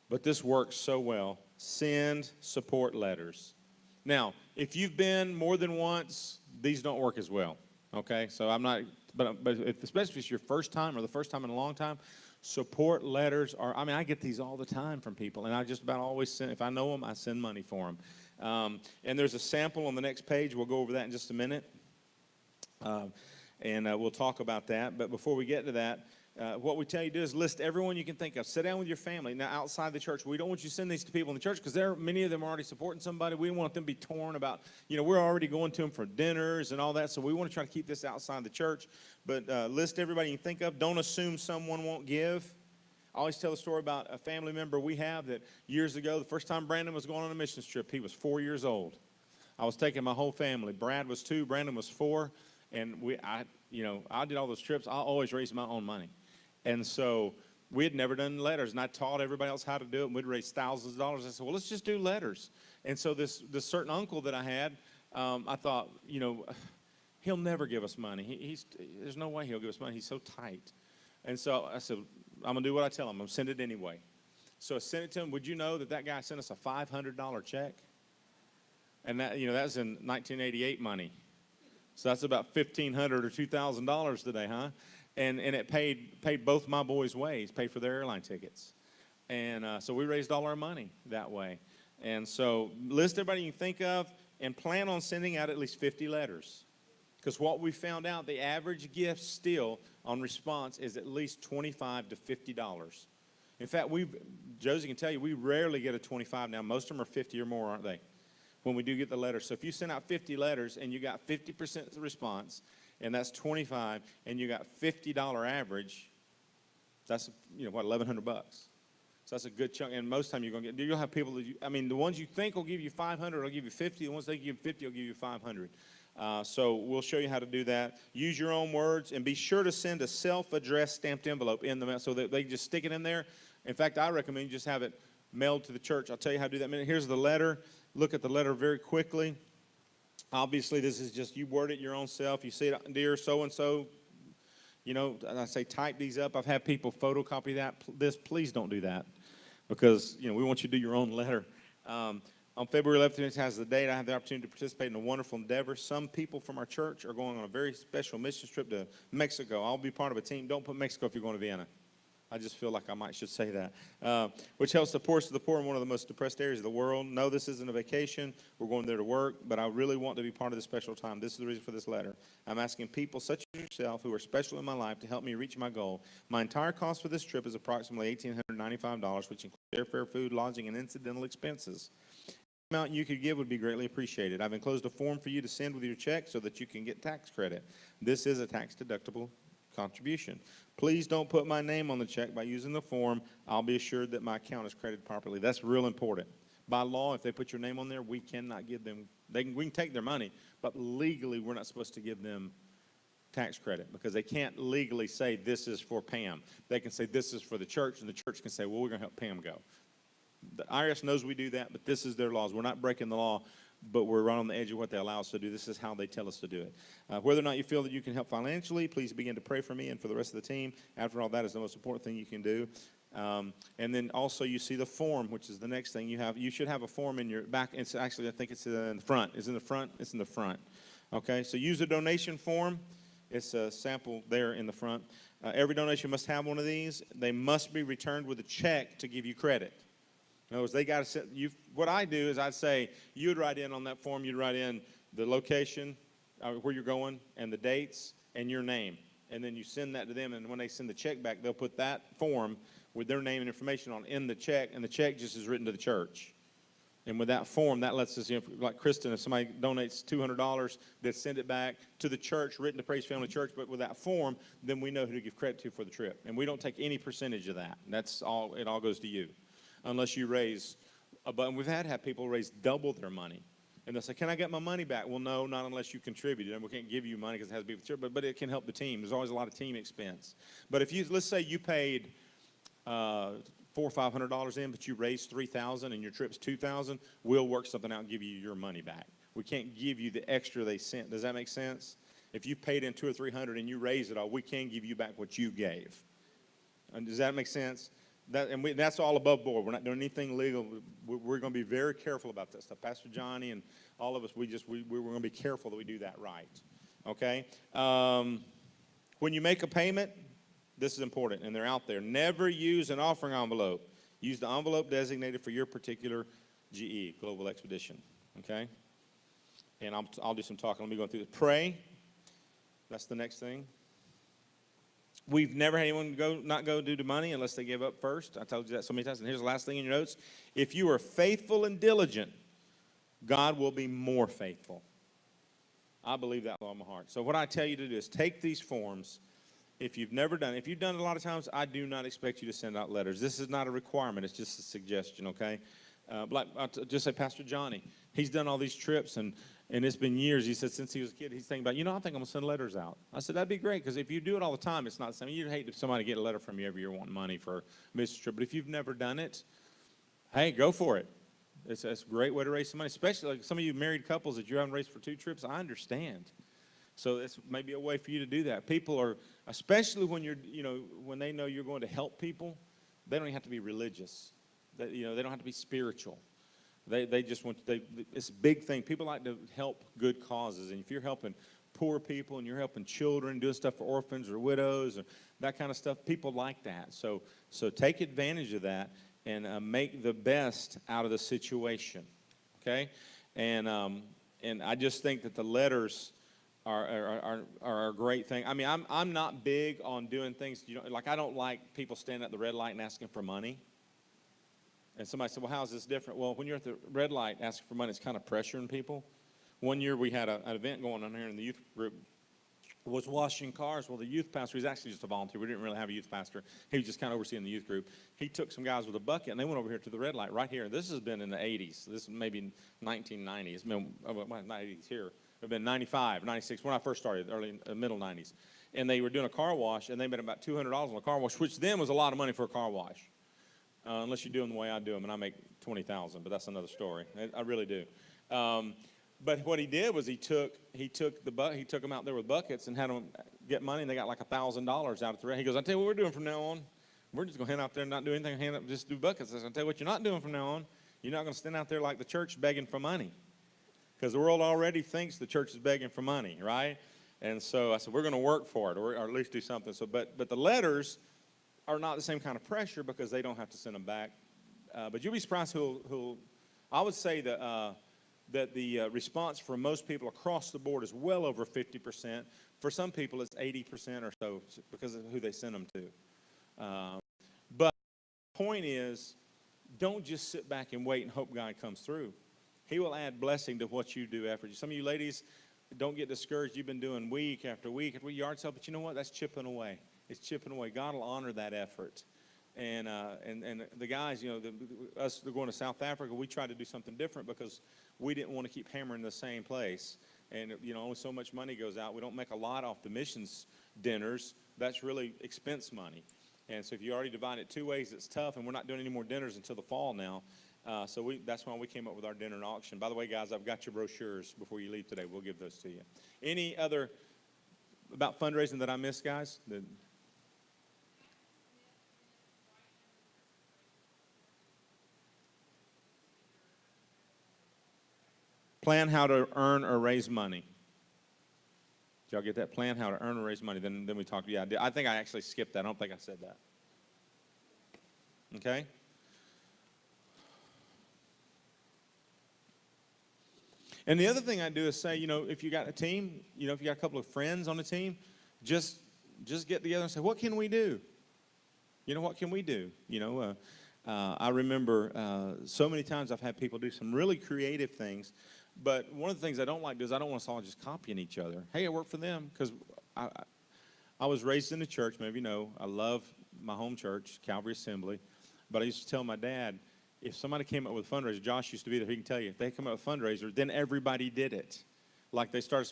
but this works so well, send support letters. Now, if you've been more than once, these don't work as well, okay? So I'm not, but especially if it's your first time or the first time in a long time, support letters I get these all the time from people, and I just about always send, if I know them, I send money for them. And there's a sample on the next page. We'll go over that in just a minute. And we'll talk about that. But before we get to that, what we tell you to do is list everyone you can think of. Sit down with your family. Now, outside the church, we don't want you to send these to people in the church because many of them are already supporting somebody. We don't want them to be torn about, we're already going to them for dinners and all that. So we want to try to keep this outside the church. But list everybody you can think of. Don't assume someone won't give. I always tell a story about a family member we have that years ago, the first time Brandon was going on a missions trip, he was 4 years old. I was taking my whole family. Brad was 2, Brandon was 4. And I did all those trips. I always raised my own money. And so we had never done letters, and I taught everybody else how to do it, and we'd raise thousands of dollars. I said, well, let's just do letters. And so this certain uncle that I had, I thought, he'll never give us money. There's no way he'll give us money. He's so tight. And so I said, I'm going to do what I tell him. I'm going to send it anyway. So I sent it to him. Would you know that guy sent us a $500 check? And that was in 1988 money. So that's about $1,500 or $2,000 today, huh? And it paid both my boys' ways, paid for their airline tickets. And so we raised all our money that way. And so list everybody you can think of and plan on sending out at least 50 letters. Because what we found out, the average gift still on response is at least $25 to $50. In fact, Josie can tell you, we rarely get a 25 now. Most of them are 50 or more, aren't they? When we do get the letters. So if you send out 50 letters and you got 50% response, and that's 25, and you got $50 average, that's, what, $1,100 bucks. So that's a good chunk, and most time you're going to get, you'll have people that the ones you think will give you 500 will give you 50, the ones they give 50 will give you 500. So we'll show you how to do that. Use your own words, and be sure to send a self-addressed stamped envelope in the mail so that they just stick it in there. In fact, I recommend you just have it mailed to the church. I'll tell you how to do that in a minute. Here's the letter. Look at the letter very quickly. Obviously, this is just, you word it your own self. You see it, dear so-and-so, I say type these up. I've had people photocopy this. Please don't do that, because, we want you to do your own letter. On February 11th, it has the date. I have the opportunity to participate in a wonderful endeavor. Some people from our church are going on a very special mission trip to Mexico. I'll be part of a team. Don't put Mexico if you're going to Vienna. I just feel like I should say that. Which helps the poorest of the poor in one of the most depressed areas of the world. No, this isn't a vacation. We're going there to work, but I really want to be part of this special time. This is the reason for this letter. I'm asking people such as yourself who are special in my life to help me reach my goal. My entire cost for this trip is approximately $1,895, which includes airfare, food, lodging, and incidental expenses. The amount you could give would be greatly appreciated. I've enclosed a form for you to send with your check so that you can get tax credit. This is a tax-deductible contribution. Please don't put my name on the check by using the form. I'll be assured that my account is credited properly. That's real important. By law, if they put your name on there, we cannot give them, we can take their money, but legally we're not supposed to give them tax credit, because they can't legally say this is for Pam. They can say this is for the church, and the church can say, well, we're going to help Pam go. The IRS knows we do that, but this is their laws. We're not breaking the law, but we're right on the edge of what they allow us to do. This is how they tell us to do it. Whether or not you feel that you can help financially, please begin to pray for me and for the rest of the team. After all, that is the most important thing you can do. And then also you see the form, which is the next thing you have. You should have a form in your back. It's actually, I think it's in the front. Is it in the front? It's in the front. Okay, so use a donation form. It's a sample there in the front. Every donation must have one of these. They must be returned with a check to give you credit. In other words, they got to set you. What I do is I'd say you would write in on that form. You'd write in the location, where you're going, and the dates, and your name, and then you send that to them. And when they send the check back, they'll put that form with their name and information on in the check, and the check just is written to the church. And with that form, that lets us, like Kristen, if somebody donates $200, they send it back to the church, written to Praise Family Church. But with that form, then we know who to give credit to for the trip, and we don't take any percentage of that. That's all. It all goes to you. Unless you raise, but we've had people raise double their money. And they'll say, can I get my money back? Well, no, not unless you contributed. And we can't give you money because it has to be with the church, but it can help the team. There's always a lot of team expense. But if you, let's say you paid $400 or $500 in, but you raised $3,000 and your trip's $2,000, we'll work something out and give you your money back. We can't give you the extra they sent. Does that make sense? If you paid in $200 or $300 and you raised it all, we can give you back what you gave. And does that make sense? That's all above board. We're not doing anything legal. We're going to be very careful about that stuff. Pastor Johnny and all of us, we're going to be careful that we do that right. Okay? When you make a payment, this is important, and they're out there. Never use an offering envelope. Use the envelope designated for your particular GE, Global Expedition. Okay? And I'll do some talking. Let me go through this. Pray. That's the next thing. We've never had anyone not go do the money unless they give up first. I told you that so many times. And here's the last thing in your notes. If you are faithful and diligent, God will be more faithful. I believe that with all my heart. So what I tell you to do is take these forms. If you've never done it, if you've done it a lot of times, I do not expect you to send out letters. This is not a requirement. It's just a suggestion, okay? Like I'll just say Pastor Johnny. He's done all these trips, and it's been years. He said since he was a kid, he's thinking about, I think I'm going to send letters out. I said, that'd be great, because if you do it all the time, it's not the same. You'd hate if somebody get a letter from you every year wanting money for a mission trip. But if you've never done it, hey, go for it. It's a great way to raise some money, especially like some of you married couples that you haven't raised for 2 trips. I understand. So it's maybe a way for you to do that. People are, especially when you're, when they know you're going to help people, they don't even have to be religious. They don't have to be spiritual. They just want, it's a big thing. People like to help good causes. And if you're helping poor people and you're helping children, doing stuff for orphans or widows or that kind of stuff, people like that. So take advantage of that make the best out of the situation, okay? And I just think that the letters are a great thing. I mean, I'm not big on doing things, like I don't like people standing at the red light and asking for money. And somebody said, well, how is this different? Well, when you're at the red light asking for money, it's kind of pressuring people. One year we had an event going on here in the youth group, was washing cars. Well, the youth pastor, he's actually just a volunteer. We didn't really have a youth pastor. He was just kind of overseeing the youth group. He took some guys with a bucket, and they went over here to the red light right here. This has been in the 80s. This is maybe 1990s. It's been, well, not 80s here. It's been 95, 96, when I first started, middle 90s. And they were doing a car wash, and they made about $200 on a car wash, which then was a lot of money for a car wash. Unless you do them the way I do them, and I make $20,000, but that's another story. I really do. But what he did was he took them out there with buckets and had them get money, and they got like $1,000 out of the. He goes, I tell you what we're doing from now on. We're just going to hand out there and not do anything, just do buckets. I said, I tell you what you're not doing from now on. You're not going to stand out there like the church begging for money, because the world already thinks the church is begging for money, right? And so I said, we're going to work for it, or at least do something. So, but the letters are not the same kind of pressure because they don't have to send them back. But you'll be surprised who I would say that the response for most people across the board is well over 50%. For some people, it's 80% or so because of who they send them to. But the point is, don't just sit back and wait and hope God comes through. He will add blessing to what you do after. Some of you ladies, don't get discouraged. You've been doing week after week after week yard sale, but you know what? That's chipping away. It's chipping away. God will honor that effort. And the guys, us going to South Africa, we tried to do something different because we didn't want to keep hammering the same place. And, only so much money goes out. We don't make a lot off the missions dinners. That's really expense money. And so if you already divide it two ways, it's tough. And we're not doing any more dinners until the fall now. So that's why we came up with our dinner and auction. By the way, guys, I've got your brochures before you leave today. We'll give those to you. Any other about fundraising that I missed, guys? Plan how to earn or raise money. Did y'all get that? Plan how to earn or raise money. Then we talked. Yeah, I think I actually skipped that. I don't think I said that. Okay? And the other thing I do is say, if you got a team, if you got a couple of friends on the team, just get together and say, what can we do? What can we do? I remember so many times I've had people do some really creative things. But one of the things I don't like is I don't want us all just copying each other. Hey, I work for them because I was raised in the church. Maybe you know, I love my home church, Calvary Assembly. But I used to tell my dad, if somebody came up with a fundraiser, Josh used to be there, he can tell you, if they come up with a fundraiser, then everybody did it. Like they started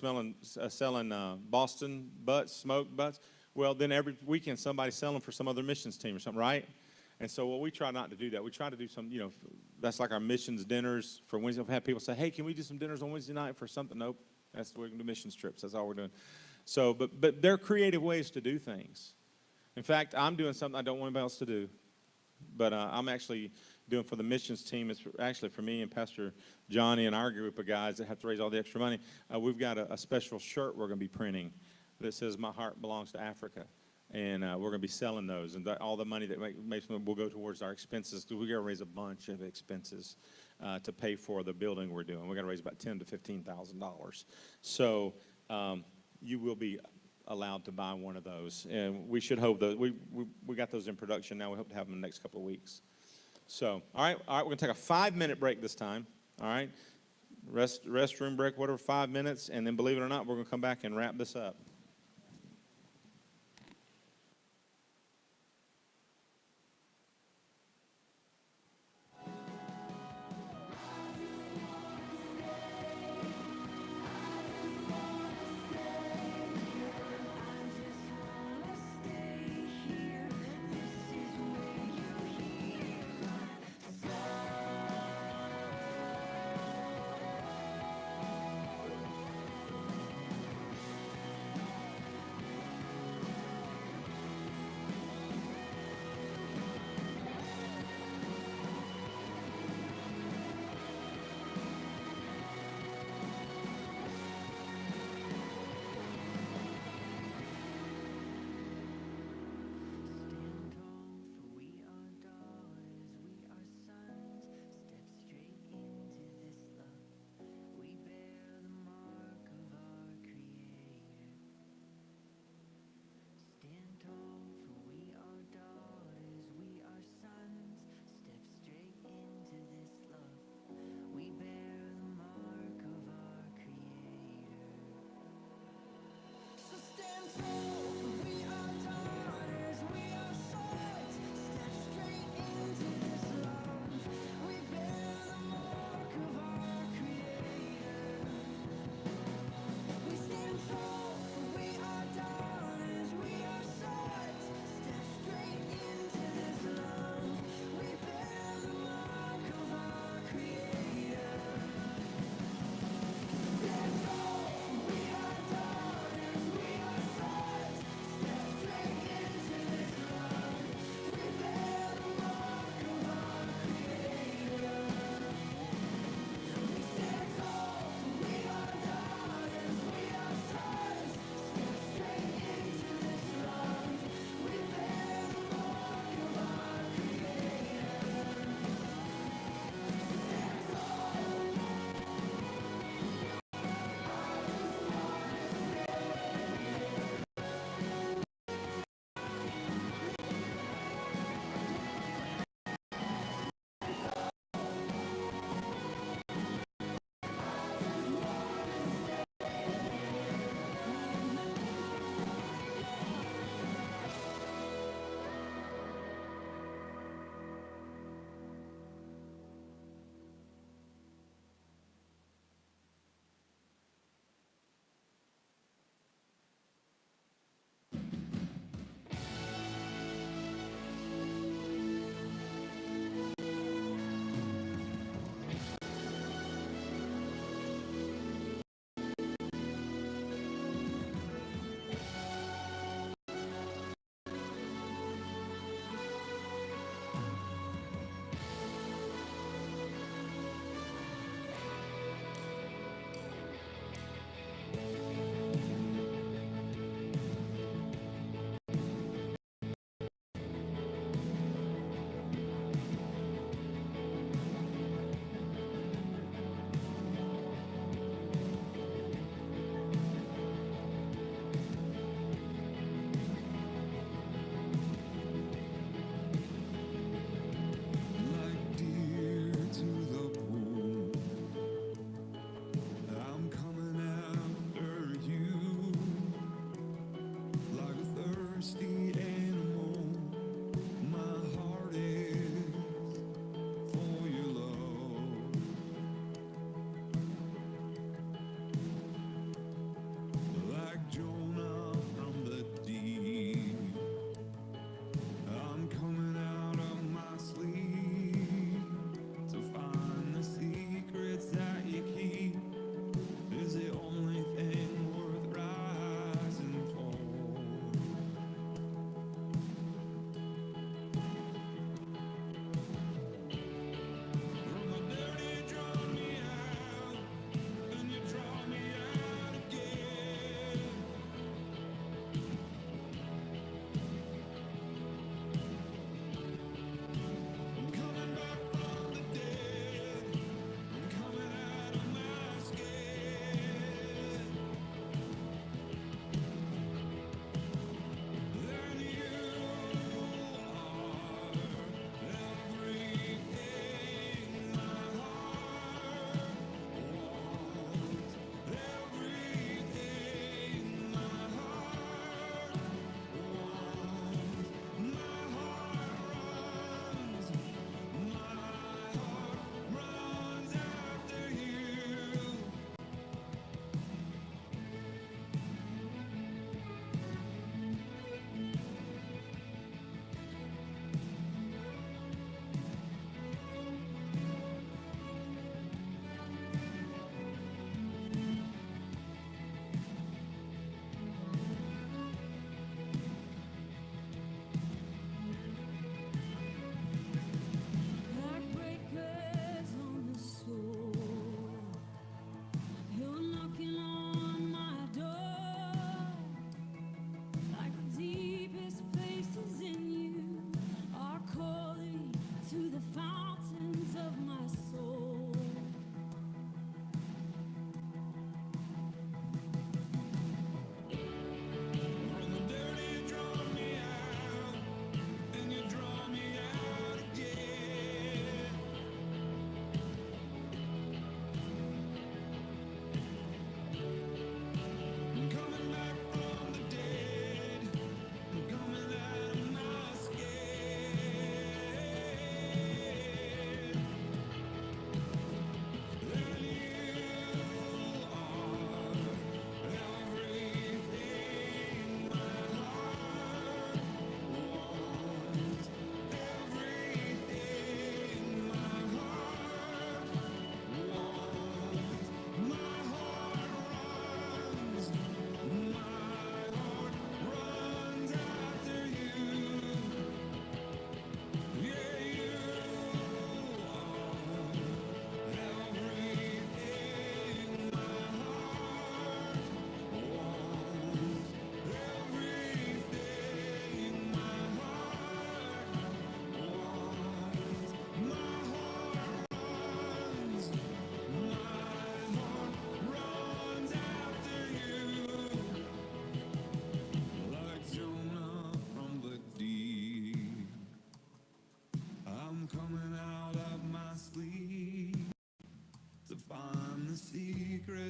selling Boston butts, smoked butts. Well, then every weekend somebody's selling for some other missions team or something, right? And so we try not to do that. We try to do some, that's like our missions dinners for Wednesday. I've had people say, hey, can we do some dinners on Wednesday night for something? Nope. We're going to do missions trips. That's all we're doing. So, but there are creative ways to do things. In fact, I'm doing something I don't want anybody else to do. But I'm actually doing for the missions team. It's actually for me and Pastor Johnny and our group of guys that have to raise all the extra money. We've got a special shirt we're going to be printing that says, My Heart Belongs to Africa. And we're going to be selling those. And all the money that makes them will go towards our expenses. We've got to raise a bunch of expenses to pay for the building we're doing. We've got to raise about $10,000 to $15,000. So you will be allowed to buy one of those. And we should hope that we got those in production now. We hope to have them in the next couple of weeks. So, all right, we're going to take a 5-minute break this time. All right, restroom break, whatever, 5 minutes. And then, believe it or not, we're going to come back and wrap this up.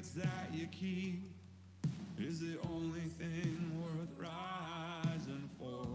secrets that you keep is the only thing worth rising for.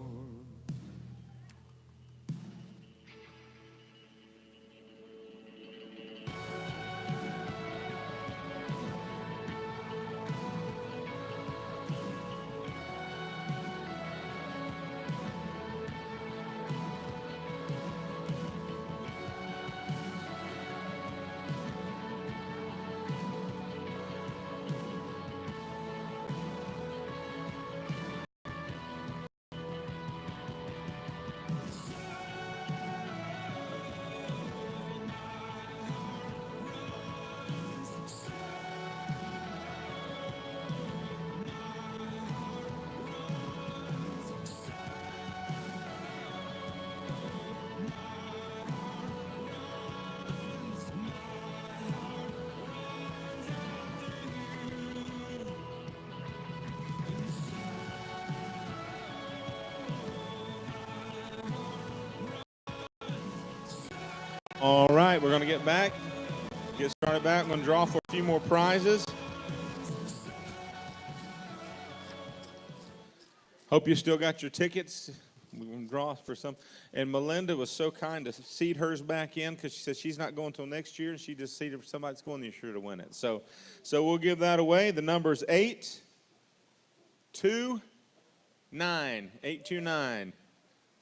All right, we're going to get started back. I'm going to draw for a few more prizes. Hope you still got your tickets. We're going to draw for some. And Melinda was so kind to seed hers back in because she said she's not going until next year, and she just seeded for somebody that's going this year to win it. So we'll give that away. The number is 829. 829.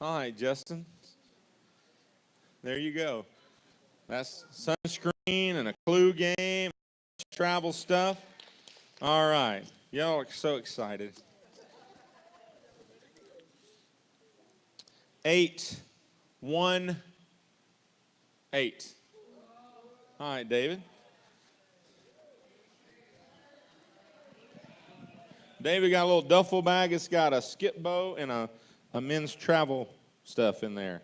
All right, Justin. There you go. That's sunscreen and a clue game, travel stuff. All right. Y'all are so excited. 818. All right, David. David got a little duffel bag. It's got a skip bow and a men's travel stuff in there.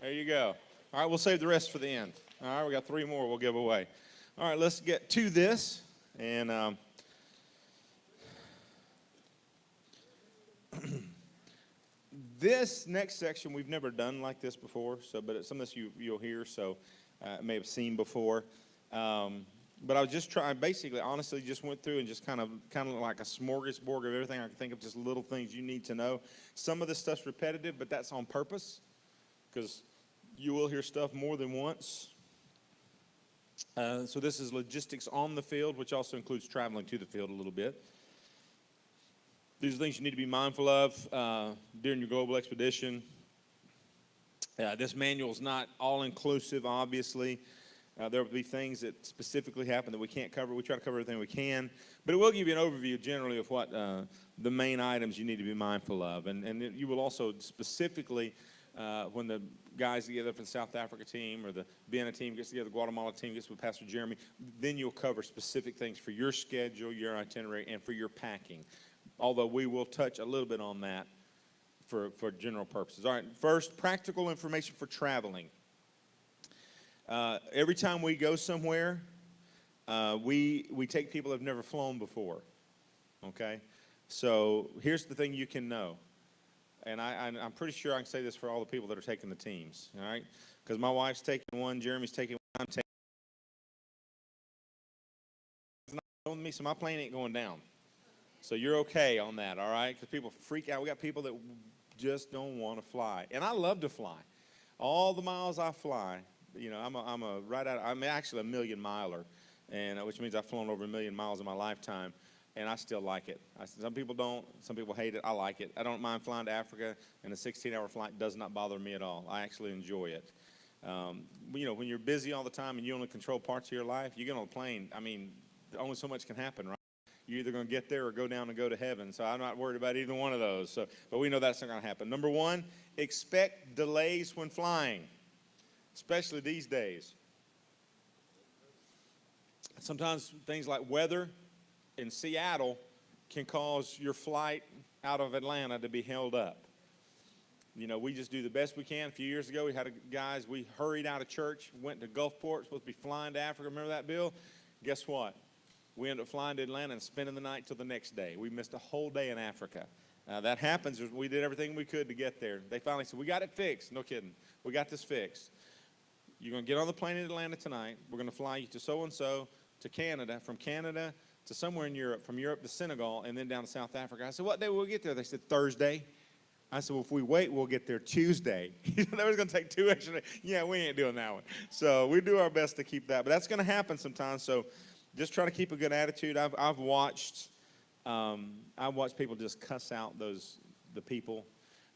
There you go. All right, we'll save the rest for the end. All right, we got 3 more we'll give away. All right, let's get to this. And this next section we've never done like this before, but some of this you'll hear, so may have seen before. But I was just trying, basically, honestly, just went through and just kind of like a smorgasbord of everything I could think of, just little things you need to know. Some of this stuff's repetitive, but that's on purpose, because you will hear stuff more than once. So this is logistics on the field, which also includes traveling to the field a little bit. These are things you need to be mindful of during your global expedition. This manual is not all-inclusive, obviously. There will be things that specifically happen that we can't cover. We try to cover everything we can. But it will give you an overview generally of what the main items you need to be mindful of. And you will also specifically, when the guys together for the South Africa team or the Vienna team gets together, the Guatemala team gets with Pastor Jeremy, then you'll cover specific things for your schedule, your itinerary, and for your packing. Although we will touch a little bit on that for general purposes. All right, first, practical information for traveling. Every time we go somewhere, we take people that have never flown before, okay? So here's the thing you can know. And I'm pretty sure I can say this for all the people that are taking the teams, all right? Because my wife's taking one, Jeremy's taking one, I'm taking one. Me, so my plane ain't going down. So you're okay on that, all right? Because people freak out. We got people that just don't want to fly. And I love to fly. All the miles I fly, you know, I'm actually a million miler, and which means I've flown over 1 million miles in my lifetime. And I still like it. Some people don't. Some people hate it. I like it. I don't mind flying to Africa, and a 16-hour flight does not bother me at all. I actually enjoy it. You know, when you're busy all the time and you only control parts of your life, you get on a plane, I mean, only so much can happen, right? You're either going to get there or go down and go to heaven. So I'm not worried about either one of those. But we know that's not going to happen. Number 1, expect delays when flying, especially these days. Sometimes things like weather in Seattle can cause your flight out of Atlanta to be held up. You know, we just do the best we can. A few years ago, we had guys, we hurried out of church, went to Gulfport, supposed to be flying to Africa. Remember that, Bill? Guess what? We ended up flying to Atlanta and spending the night till the next day. We missed a whole day in Africa. That happens. We did everything we could to get there. They finally said, we got it fixed. No kidding. We got this fixed. You're going to get on the plane in Atlanta tonight. We're going to fly you to so-and-so. to Canada, from Canada to somewhere in Europe, from Europe to Senegal, and then down to South Africa. I said, what day will we get there? They said, Thursday. I said, well, if we wait, we'll get there Tuesday. That was going to take 2 extra days. Yeah, we ain't doing that one. So we do our best to keep that. But that's going to happen sometimes. So just try to keep a good attitude. I've watched people just cuss out the people.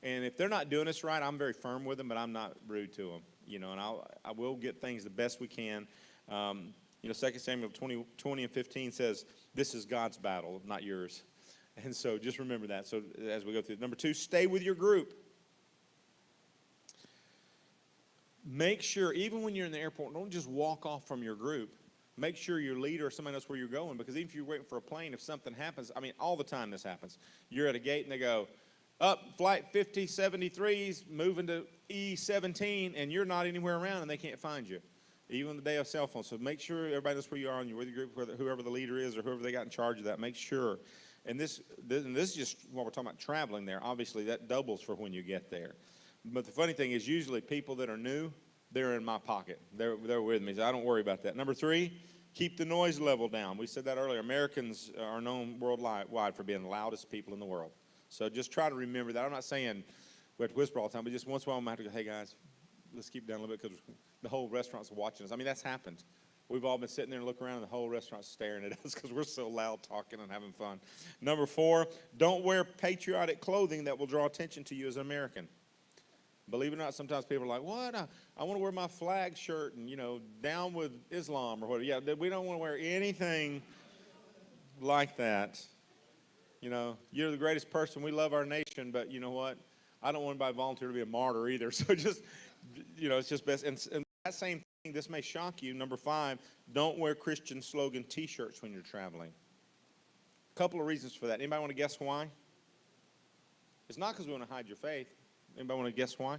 And if they're not doing this right, I'm very firm with them, but I'm not rude to them. And I will get things the best we can. 2 Samuel 20 and 15 says, this is God's battle, not yours. And so just remember that. So as we go through. Number 2, stay with your group. Make sure, even when you're in the airport, don't just walk off from your group. Make sure your leader or somebody knows where you're going, because even if you're waiting for a plane, if something happens, all the time this happens. You're at a gate and they go, up, flight 5073's moving to E17, and you're not anywhere around and they can't find you, even on the day of cell phone. So make sure everybody knows where you are and you're with your group, whoever the leader is or whoever they got in charge of that. Make sure. And this is just what we're talking about, traveling there. Obviously, that doubles for when you get there. But the funny thing is, usually people that are new, they're in my pocket. They're with me, so I don't worry about that. Number 3, keep the noise level down. We said that earlier. Americans are known worldwide for being the loudest people in the world. So just try to remember that. I'm not saying we have to whisper all the time, but just once in a while, I'm going to have to go, hey, guys, let's keep it down a little bit, because the whole restaurant's watching us. That's happened. We've all been sitting there and looking around, and the whole restaurant's staring at us because we're so loud talking and having fun. Number 4, don't wear patriotic clothing that will draw attention to you as an American. Believe it or not, sometimes people are like, what? I want to wear my flag shirt and, down with Islam or whatever. Yeah, we don't want to wear anything like that. You're the greatest person. We love our nation, but you know what? I don't want anybody to volunteer to be a martyr either. So just, it's just best. And that same thing, this may shock you. Number 5, don't wear Christian slogan T-shirts when you're traveling. A couple of reasons for that. Anybody want to guess why? It's not because we want to hide your faith. Anybody want to guess why?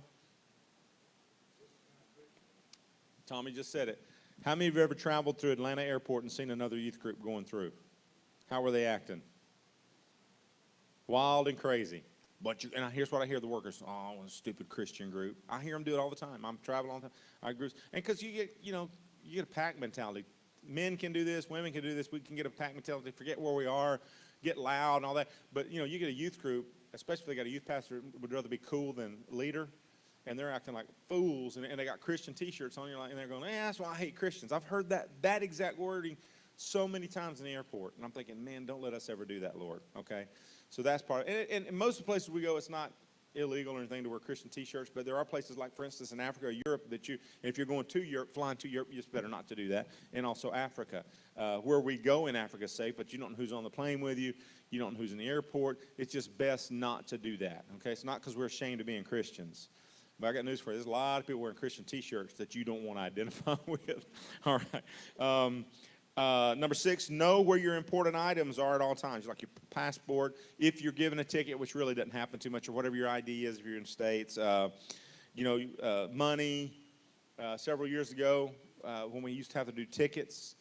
Tommy just said it. How many of you ever traveled through Atlanta Airport and seen another youth group going through? How were they acting? Wild and crazy. And here's what I hear the workers, oh, stupid Christian group. I hear them do it all the time. I'm traveling all the time. I groups. And because you get a pack mentality. Men can do this, women can do this. We can get a pack mentality, forget where we are, get loud and all that. But, you get a youth group, especially if they got a youth pastor, would rather be cool than leader. And they're acting like fools, and they got Christian T-shirts on, and they're going, that's why I hate Christians. I've heard that exact wording so many times in the airport. And I'm thinking, man, don't let us ever do that, Lord, okay? So that's part. And most of the places we go, it's not illegal or anything to wear Christian T-shirts, but there are places like, for instance, in Africa or Europe that if you're going to Europe, flying to Europe, you just better not to do that. And also Africa. Where we go in Africa is safe, but you don't know who's on the plane with you. You don't know who's in the airport. It's just best not to do that, okay? It's not because we're ashamed of being Christians. But I got news for you. There's a lot of people wearing Christian T-shirts that you don't want to identify with. All right. Number 6, know where your important items are at all times, like your passport. If you're given a ticket, which really doesn't happen too much, or whatever your ID is if you're in States. Money. Several years ago, when we used to have to do tickets,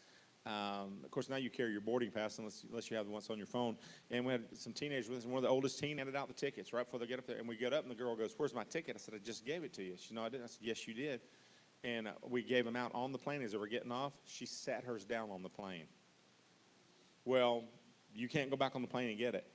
of course, now you carry your boarding pass unless you have the ones on your phone. And we had some teenagers with us, and one of the oldest teen handed out the tickets right before they get up there. And we get up, and the girl goes, where's my ticket? I said, I just gave it to you. She said, no, I didn't. I said, yes, you did. And we gave them out on the plane as they were getting off. She sat hers down on the plane. Well, you can't go back on the plane and get it.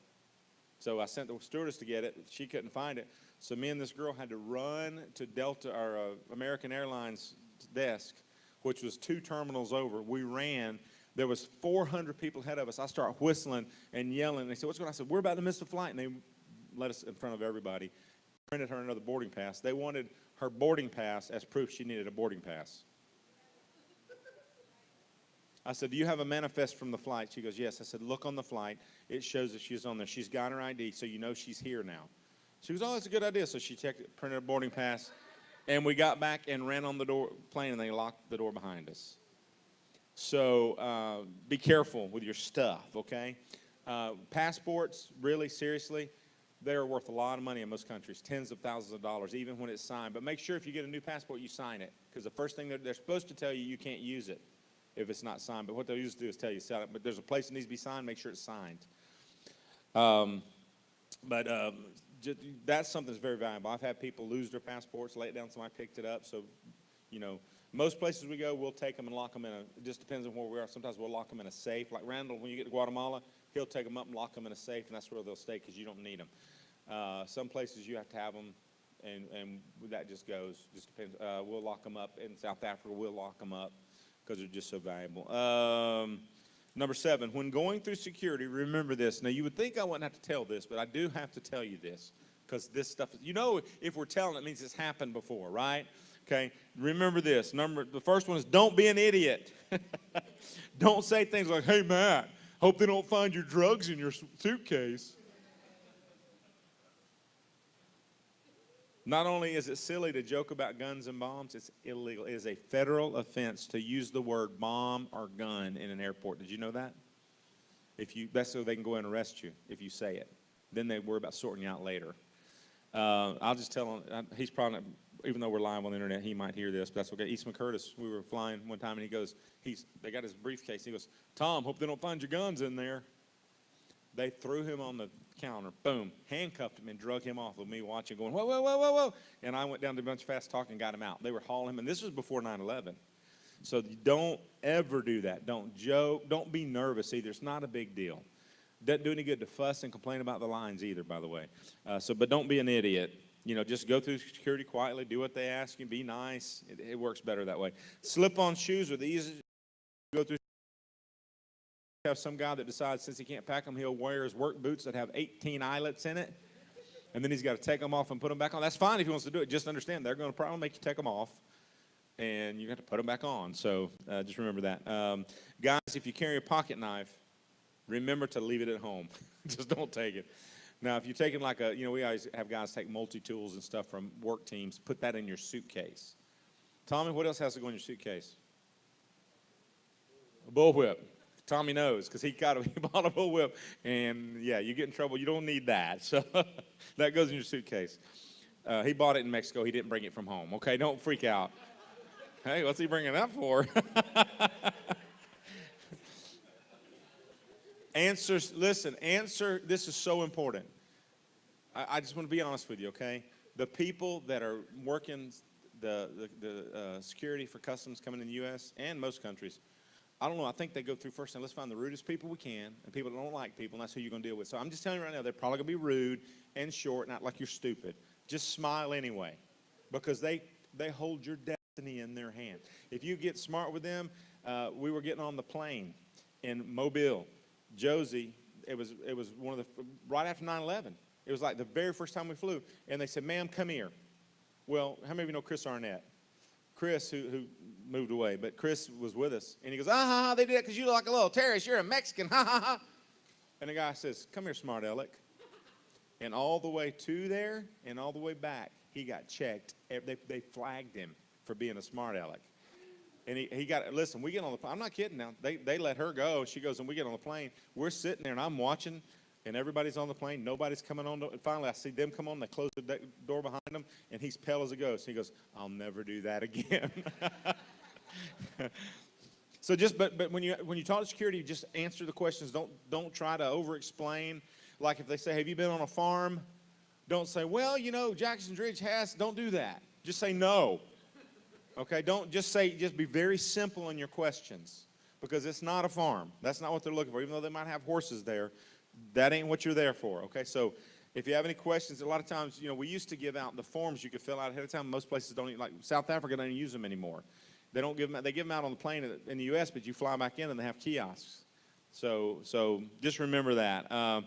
So I sent the stewardess to get it. She couldn't find it. So me and this girl had to run to Delta or American Airlines desk, which was 2 terminals over. We ran. There was 400 people ahead of us. I started whistling and yelling. They said, what's going on? I said, we're about to miss the flight. And they let us in front of everybody. Printed her another boarding pass. They wanted her boarding pass as proof she needed a boarding pass. I said, do you have a manifest from the flight? She goes, yes. I said, look on the flight. It shows that she's on there. She's got her ID, so you know she's here now. She goes, oh, that's a good idea. So she printed a boarding pass, and we got back and ran on the plane, and they locked the door behind us. So be careful with your stuff, okay? Passports, really, seriously, they're worth a lot of money in most countries, tens of thousands of dollars, even when it's signed. But make sure if you get a new passport, you sign it, because the first thing they're supposed to tell you, you can't use it if it's not signed. But what they'll usually do is tell you to sign it. But there's a place that needs to be signed, make sure it's signed. That's something that's very valuable. I've had people lose their passports, lay it down, somebody picked it up. So, Most places we go, we'll take them and lock them in it just depends on where we are. Sometimes we'll lock them in a safe. Like Randall, when you get to Guatemala, he'll take them up and lock them in a safe, and that's where they'll stay because you don't need them. Some places you have to have them, and that just goes. Just depends. We'll lock them up. In South Africa, we'll lock them up because they're just so valuable. Number 7, when going through security, remember this. Now, you would think I wouldn't have to tell this, but I do have to tell you this because this stuff, if we're telling it means it's happened before, right? Okay, remember this. The first one is don't be an idiot. Don't say things like, hey, Matt, hope they don't find your drugs in your suitcase. Not only is it silly to joke about guns and bombs, it's illegal. It is a federal offense to use the word bomb or gun in an airport. Did you know that? That's so they can go in and arrest you if you say it. Then they worry about sorting you out later. I'll just tell him, he's probably not, even though we're live on the internet, he might hear this, but that's okay. Eastman Curtis, we were flying one time, and he goes, they got his briefcase. He goes, Tom, hope they don't find your guns in there. They threw him on the counter, boom, handcuffed him and drug him off with me watching, going, whoa, whoa, whoa, whoa, whoa. And I went down to a bunch of fast talk and got him out. They were hauling him, and this was before 9/11. So don't ever do that. Don't joke. Don't be nervous either. It's not a big deal. Doesn't do any good to fuss and complain about the lines either, by the way. But don't be an idiot. Just go through security quietly, do what they ask you, be nice. It works better that way. Slip-on shoes are the easiest. Go through. Have some guy that decides since he can't pack them, he'll wear his work boots that have 18 eyelets in it, and then he's got to take them off and put them back on. That's fine if he wants to do it. Just understand they're going to probably make you take them off, and you have to put them back on. So just remember that. Guys, if you carry a pocket knife, remember to leave it at home. Just don't take it. Now, if you're taking like we always have guys take multi-tools and stuff from work teams, put that in your suitcase. Tommy, what else has to go in your suitcase? A bullwhip. Tommy knows because he bought a bullwhip, and yeah, you get in trouble. You don't need that, so that goes in your suitcase. He bought it in Mexico. He didn't bring it from home. Okay, don't freak out. Hey, what's he bringing that for? Answer. This is so important. I just want to be honest with you, okay? The people that are working the security for customs coming in the U.S. and most countries, I don't know. I think they go through first and let's find the rudest people we can and people that don't like people, and that's who you're going to deal with. So I'm just telling you right now, they're probably going to be rude and short, not like you're stupid. Just smile anyway because they hold your destiny in their hand. If you get smart with them, we were getting on the plane in Mobile. Josie, it was one of the, right after 9/11. It was like the very first time we flew, and they said, ma'am, come here. Well, how many of you know Chris Arnett? Chris, who moved away, but Chris was with us, and he goes, they did that because you look like a little terrorist. You're a Mexican, ha, ha, ha. And the guy says, come here, smart aleck. And all the way to there and all the way back, he got checked. They flagged him for being a smart aleck. And he got, listen, we get on the plane. I'm not kidding now. They let her go. She goes, and we get on the plane. We're sitting there, and I'm watching, and everybody's on the plane. Nobody's coming on. And finally, I see them come on. They close the door behind them, and he's pale as a ghost. He goes, I'll never do that again. So but when you talk to security, just answer the questions. Don't try to over-explain. Like if they say, have you been on a farm? Don't say, well, Jackson's Ridge has. Don't do that. Just say no. Okay, don't just be very simple in your questions because it's not a farm. That's not what they're looking for. Even though they might have horses there, that ain't what you're there for. Okay, so if you have any questions, a lot of times, we used to give out the forms you could fill out ahead of time. Most places don't even, like South Africa, don't even use them anymore. They don't give them. They give them out on the plane in the U.S., but you fly back in and they have kiosks. So just remember that.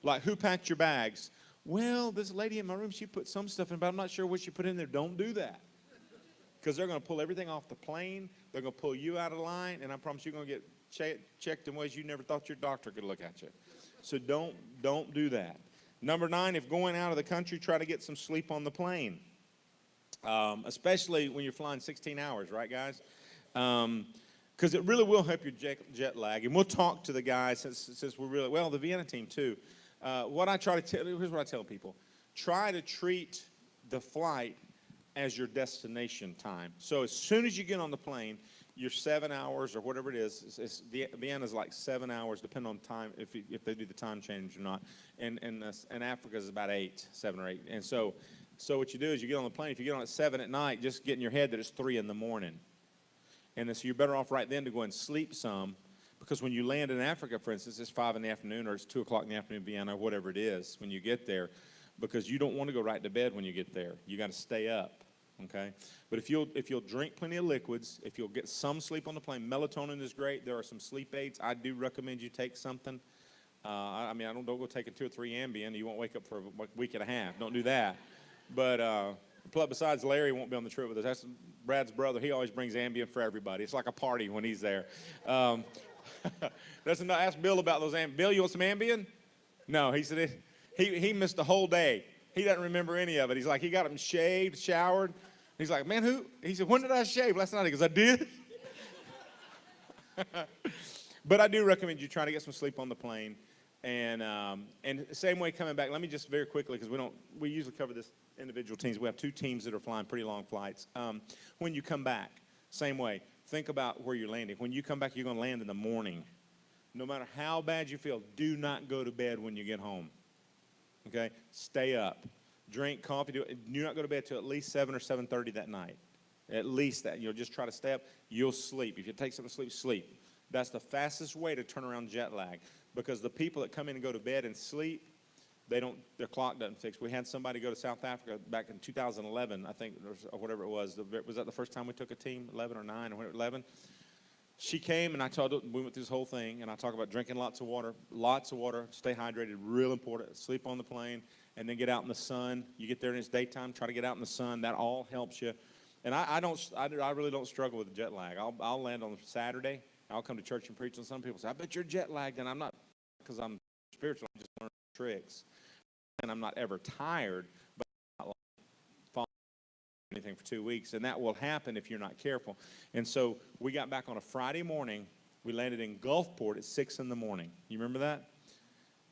Like who packed your bags? Well, this lady in my room, she put some stuff in, but I'm not sure what she put in there. Don't do that. Because they're going to pull everything off the plane. They're going to pull you out of line, and I promise you're going to get checked in ways you never thought your doctor could look at you. So don't do that. Number 9, if going out of the country, try to get some sleep on the plane, especially when you're flying 16 hours, right, guys? Because it really will help your jet lag. And we'll talk to the guys since we're really, the Vienna team too. Here's what I tell people. Try to treat the flight as your destination time. So as soon as you get on the plane, your 7 hours or whatever it is, Vienna's like 7 hours, depending on time, if they do the time change or not. And Africa is about 7 or 8. And so what you do is you get on the plane. If you get on at 7 at night, just get in your head that it's 3 in the morning. And then, so you're better off right then to go and sleep some, because when you land in Africa, for instance, it's 5 in the afternoon or it's 2 o'clock in the afternoon in Vienna, or whatever it is when you get there, because you don't want to go right to bed when you get there. You got to stay up, okay? But if you'll drink plenty of liquids, if you'll get some sleep on the plane, melatonin is great. There are some sleep aids. I do recommend you take something. I mean, don't go taking 2 or 3 Ambien. You won't wake up for a week and a half. Don't do that. But besides, Larry won't be on the trip with us. That's Brad's brother. He always brings Ambien for everybody. It's like a party when he's there. Ask Bill about those Ambien. Bill, you want some Ambien? No, he said he missed the whole day. He doesn't remember any of it. He's like, he got him shaved, showered. He's like, man, who? He said, when did I shave? Last night. He goes, I did. But I do recommend you try to get some sleep on the plane. And same way coming back. Let me just very quickly, because we usually cover this individual teams. We have 2 teams that are flying pretty long flights. When you come back, same way. Think about where you're landing. When you come back, you're going to land in the morning. No matter how bad you feel, do not go to bed when you get home. Okay? Stay up. Drink coffee. Do not go to bed till at least 7 or 7:30 that night. At least that. You'll just try to stay up. You'll sleep. If you take something to sleep, sleep. That's the fastest way to turn around jet lag, because the people that come in and go to bed and sleep, their clock doesn't fix. We had somebody go to South Africa back in 2011, I think, or whatever it was. Was that the first time we took a team, 11 or 9 or 11? She came, and we went through this whole thing, and I talk about drinking lots of water, stay hydrated, real important, sleep on the plane, and then get out in the sun. You get there and it's daytime, try to get out in the sun. That all helps you. And I really don't struggle with jet lag. I'll land on Saturday. I'll come to church and preach, and some people say, I bet you're jet lagged, and I'm not, because I'm spiritual. I'm just learning tricks. And I'm not ever tired, but I'm not falling anything for 2 weeks, and that will happen if you're not careful. And so we got back on a Friday morning. We landed in Gulfport at 6 in the morning. You remember that?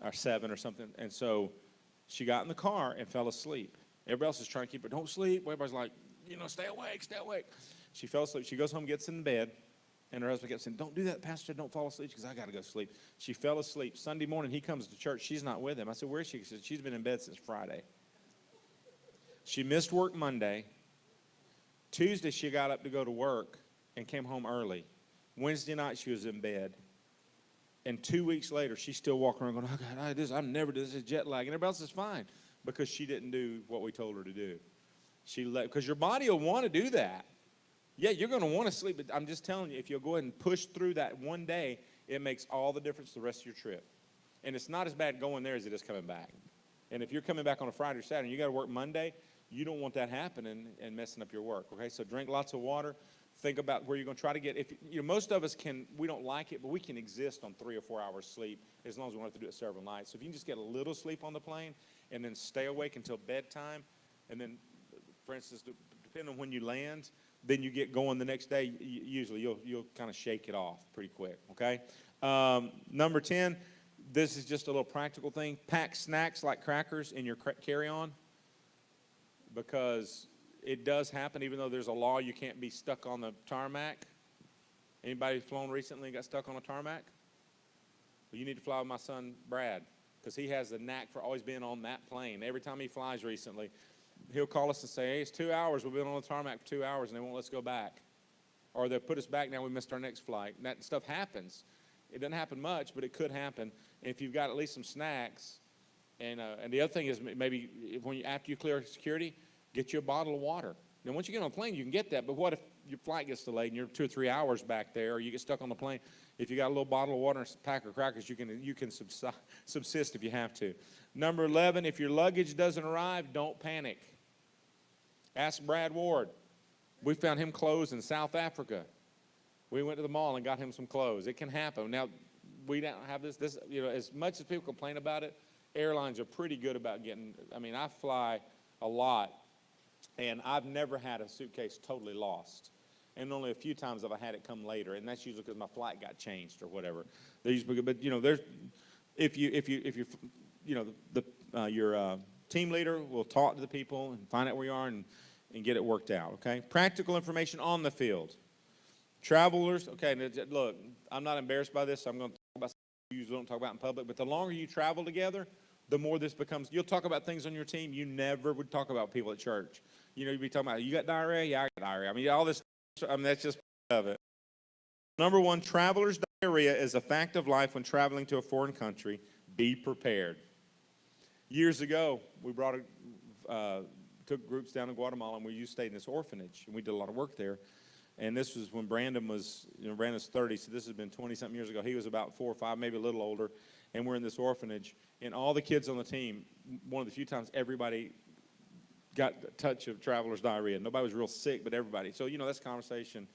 Or 7 or something. And so she got in the car and fell asleep. Everybody else is trying to keep her, don't sleep. Everybody's like, stay awake, stay awake. She fell asleep. She goes home, gets in bed. And her husband kept saying, don't do that, Pastor, don't fall asleep. She goes, I got to go to sleep. She fell asleep. Sunday morning, he comes to church. She's not with him. I said, where is she? He said, she's been in bed since Friday. She missed work Monday. Tuesday, she got up to go to work and came home early. Wednesday night, she was in bed. And 2 weeks later, she's still walking around going, oh, God, I'm never doing this. This is jet lag. And everybody else is fine, because she didn't do what we told her to do. Because your body will want to do that. Yeah, you're going to want to sleep, but I'm just telling you, if you'll go ahead and push through that one day, it makes all the difference the rest of your trip. And it's not as bad going there as it is coming back. And if you're coming back on a Friday or Saturday and you got to work Monday, you don't want that happening and messing up your work, okay? So drink lots of water. Think about where you're going to try to get. Most of us we don't like it, but we can exist on 3 or 4 hours sleep as long as we don't have to do it several nights. So if you can just get a little sleep on the plane and then stay awake until bedtime, and then, for instance, depending on when you land, then you get going the next day. Usually you'll kind of shake it off pretty quick, okay? Number 10, this is just a little practical thing. Pack snacks like crackers in your carry-on, because it does happen, even though there's a law you can't be stuck on the tarmac. Anybody flown recently and got stuck on a tarmac? Well, you need to fly with my son, Brad, because he has the knack for always being on that plane. Every time he flies recently, he'll call us and say, hey, it's 2 hours. We've been on the tarmac for 2 hours, and they won't let us go back. Or they'll put us back now. We missed our next flight. And that stuff happens. It doesn't happen much, but it could happen. And if you've got at least some snacks, and the other thing is maybe after you clear security, get you a bottle of water. Now, once you get on a plane, you can get that. But what if your flight gets delayed and you're 2 or 3 hours back there, or you get stuck on the plane? If you got a little bottle of water and a pack of crackers, you can subsist if you have to. Number 11, if your luggage doesn't arrive, don't panic. Ask Brad Ward. We found him clothes in South Africa. We went to the mall and got him some clothes. It can happen. Now, we don't have this, as much as people complain about it, airlines are pretty good about getting, I fly a lot, and I've never had a suitcase totally lost. And only a few times have I had it come later, and that's usually because my flight got changed or whatever. They're usually good, but there's, your team leader will talk to the people and find out where you are and get it worked out, okay? Practical information on the field. Travelers, okay, look, I'm not embarrassed by this. So I'm going to talk about something you usually don't talk about in public, but the longer you travel together, the more this becomes, you'll talk about things on your team you never would talk about people at church. You'd be talking about, you got diarrhea? Yeah, I got diarrhea. All this, that's just part of it. Number one, traveler's diarrhea is a fact of life when traveling to a foreign country. Be prepared. Years ago, we took groups down in Guatemala, and we stayed in this orphanage, and we did a lot of work there. And this was when Brandon was, Brandon's 30, so this has been 20-something years ago. He was about 4 or 5, maybe a little older, and we're in this orphanage. And all the kids on the team, one of the few times everybody got a touch of traveler's diarrhea. Nobody was real sick, but everybody. So, that's conversation,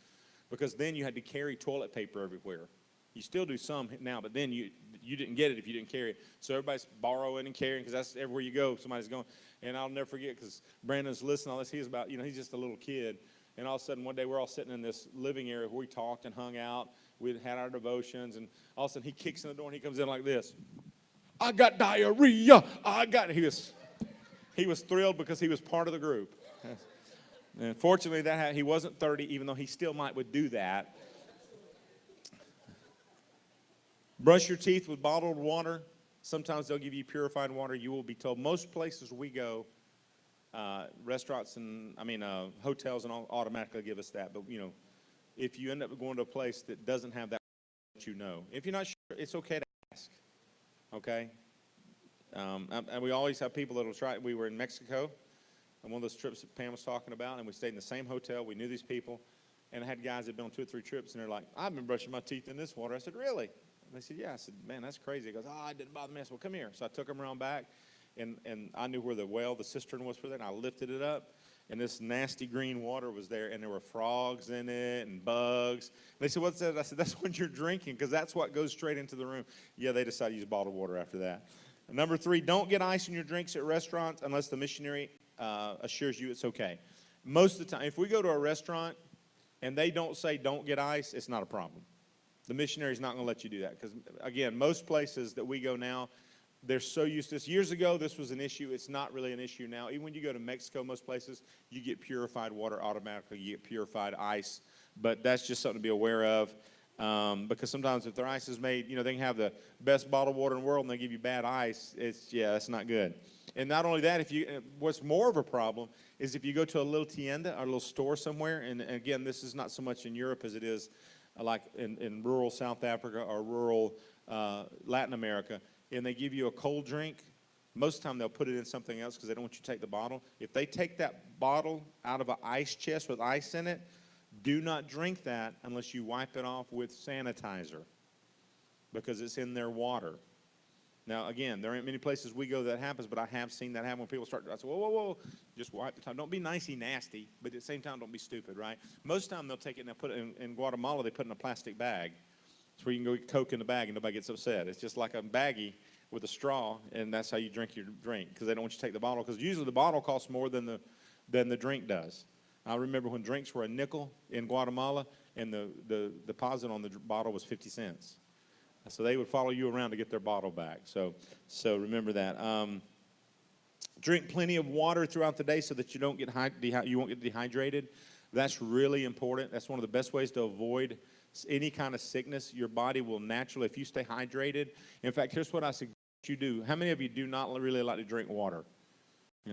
because then you had to carry toilet paper everywhere. You still do some now, but then you didn't get it if you didn't carry it. So everybody's borrowing and carrying, because that's everywhere you go, somebody's going. And I'll never forget, because Brandon's listening to all this. He's about, he's just a little kid. And all of a sudden, one day, we're all sitting in this living area where we talked and hung out. We had our devotions, and all of a sudden, he kicks in the door, and he comes in like this. I got diarrhea. He was thrilled because he was part of the group. And fortunately, he wasn't 30, even though he still would do that. Brush your teeth with bottled water. Sometimes they'll give you purified water. You will be told. Most places we go, restaurants and hotels and all automatically give us that. But if you end up going to a place that doesn't have that, if you're not sure, it's okay to ask. Okay. And we always have people that'll try. We were in Mexico on one of those trips that Pam was talking about, and we stayed in the same hotel. We knew these people, and I had guys that had been on 2 or 3 trips, and they're like, "I've been brushing my teeth in this water." I said, "Really?" And they said, "Yeah." I said, "Man, that's crazy." He goes, "Oh, it didn't bother me." I said, "Well, come here." So I took him around back, and I knew where the cistern was for that, and I lifted it up, and this nasty green water was there, and there were frogs in it and bugs. And they said, "What's that?" I said, "That's what you're drinking, because that's what goes straight into the room." Yeah, they decided to use bottled water after that. Number 3, don't get ice in your drinks at restaurants unless the missionary assures you it's okay. Most of the time, if we go to a restaurant and they don't say don't get ice, it's not a problem. The missionary's not going to let you do that, because, again, most places that we go now, they're so used to this. Years ago, this was an issue. It's not really an issue now. Even when you go to Mexico, most places, you get purified water automatically. You get purified ice. But that's just something to be aware of, because sometimes if their ice is made, they can have the best bottled water in the world and they give you bad ice. That's not good. And not only that, what's more of a problem is if you go to a little tienda or a little store somewhere, and again, this is not so much in Europe as it is like in rural South Africa or rural Latin America, and they give you a cold drink, most of the time they'll put it in something else because they don't want you to take the bottle. If they take that bottle out of an ice chest with ice in it, do not drink that unless you wipe it off with sanitizer, because it's in their water. Now, again, there aren't many places we go that happens, but I have seen that happen when people start. I say, whoa, just wipe the time. Don't be nicey nasty, but at the same time, don't be stupid, right? Most of the time, they'll take it and they'll put it in Guatemala. They put it in a plastic bag. It's where you can go get Coke in the bag and nobody gets upset. It's just like a baggie with a straw, and that's how you drink your drink, because they don't want you to take the bottle, because usually the bottle costs more than the drink does. I remember when drinks were a nickel in Guatemala, and the deposit on the bottle was 50 cents. So they would follow you around to get their bottle back. So remember that. Drink plenty of water throughout the day so that you won't get dehydrated. That's really important. That's one of the best ways to avoid any kind of sickness. Your body will naturally, if you stay hydrated. In fact, here's what I suggest you do. How many of you do not really like to drink water?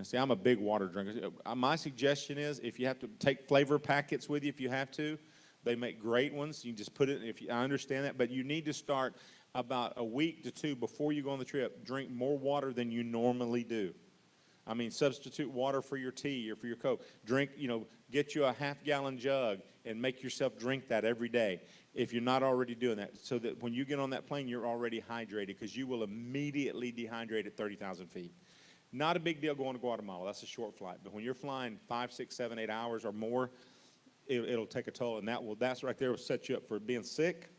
See, I'm a big water drinker. My suggestion is, if you have to take flavor packets with you, if you have to, they make great ones. You just put it, I understand that, but you need to start about a week to 2 before you go on the trip. Drink more water than you normally do. Substitute water for your tea or for your Coke. Drink, get you a half-gallon jug and make yourself drink that every day if you're not already doing that, so that when you get on that plane, you're already hydrated, because you will immediately dehydrate at 30,000 feet. Not a big deal going to Guatemala. That's a short flight. But when you're flying 5, 6, 7, 8 hours or more, it'll take a toll, and that's right there will set you up for being sick,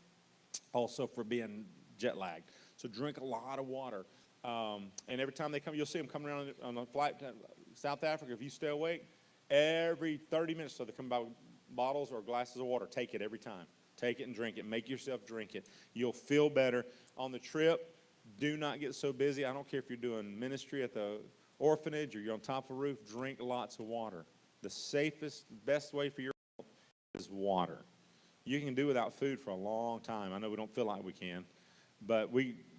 also for being jet lagged. So drink a lot of water. And every time they come, you'll see them coming around on a flight to South Africa. If you stay awake, every 30 minutes, so they come by with bottles or glasses of water. Take it every time. Take it and drink it. Make yourself drink it. You'll feel better. On the trip, do not get so busy. I don't care if you're doing ministry at the orphanage or you're on top of a roof. Drink lots of water. The safest, best way for your health is water. You can do without food for a long time. I know we don't feel like we can, but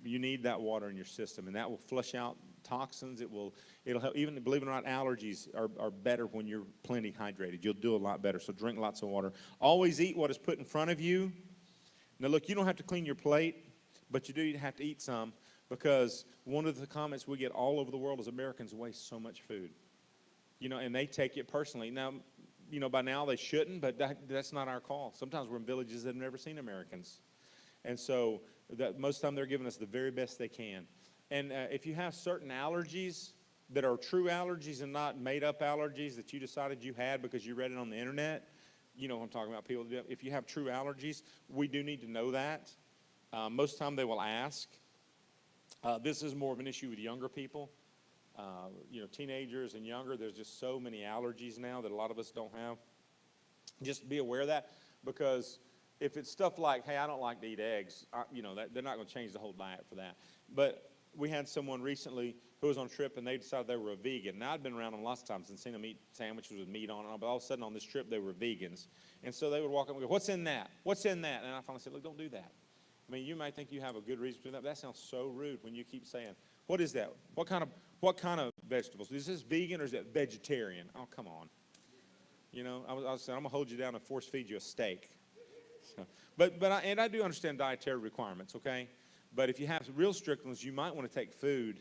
you need that water in your system, and that will flush out toxins. It'll help. Even, believe it or not, allergies are better when you're plenty hydrated. You'll do a lot better. So drink lots of water. Always eat what is put in front of you. Now, look, you don't have to clean your plate, but you do have to eat some, because one of the comments we get all over the world is Americans waste so much food. You know, and they take it personally. Now, you know, by now they shouldn't, but that's not our call. Sometimes we're in villages that have never seen Americans. And so most of the time they're giving us the very best they can. And if you have certain allergies that are true allergies and not made-up allergies that you decided you had because you read it on the internet, you know what I'm talking about, people. If you have true allergies, we do need to know that. Most of the time they will ask. This is more of an issue with younger people. You know, teenagers and younger, there's just so many allergies now that a lot of us don't have. Just be aware of that, because if it's stuff like, hey, I don't like to eat eggs, you know, they're not going to change the whole diet for that. But we had someone recently who was on a trip, and they decided they were a vegan. Now, I'd been around them lots of times and seen them eat sandwiches with meat on it, but all of a sudden on this trip, they were vegans. And so they would walk up and go, what's in that? What's in that? And I finally said, look, don't do that. I mean, you might think you have a good reason for that, but that sounds so rude when you keep saying, what is that? What kind of vegetables? Is this vegan or is that vegetarian? Oh, come on. You know, I was saying, I'm going to hold you down and force feed you a steak. So, and I do understand dietary requirements, okay? But if you have real strict ones, you might want to take food,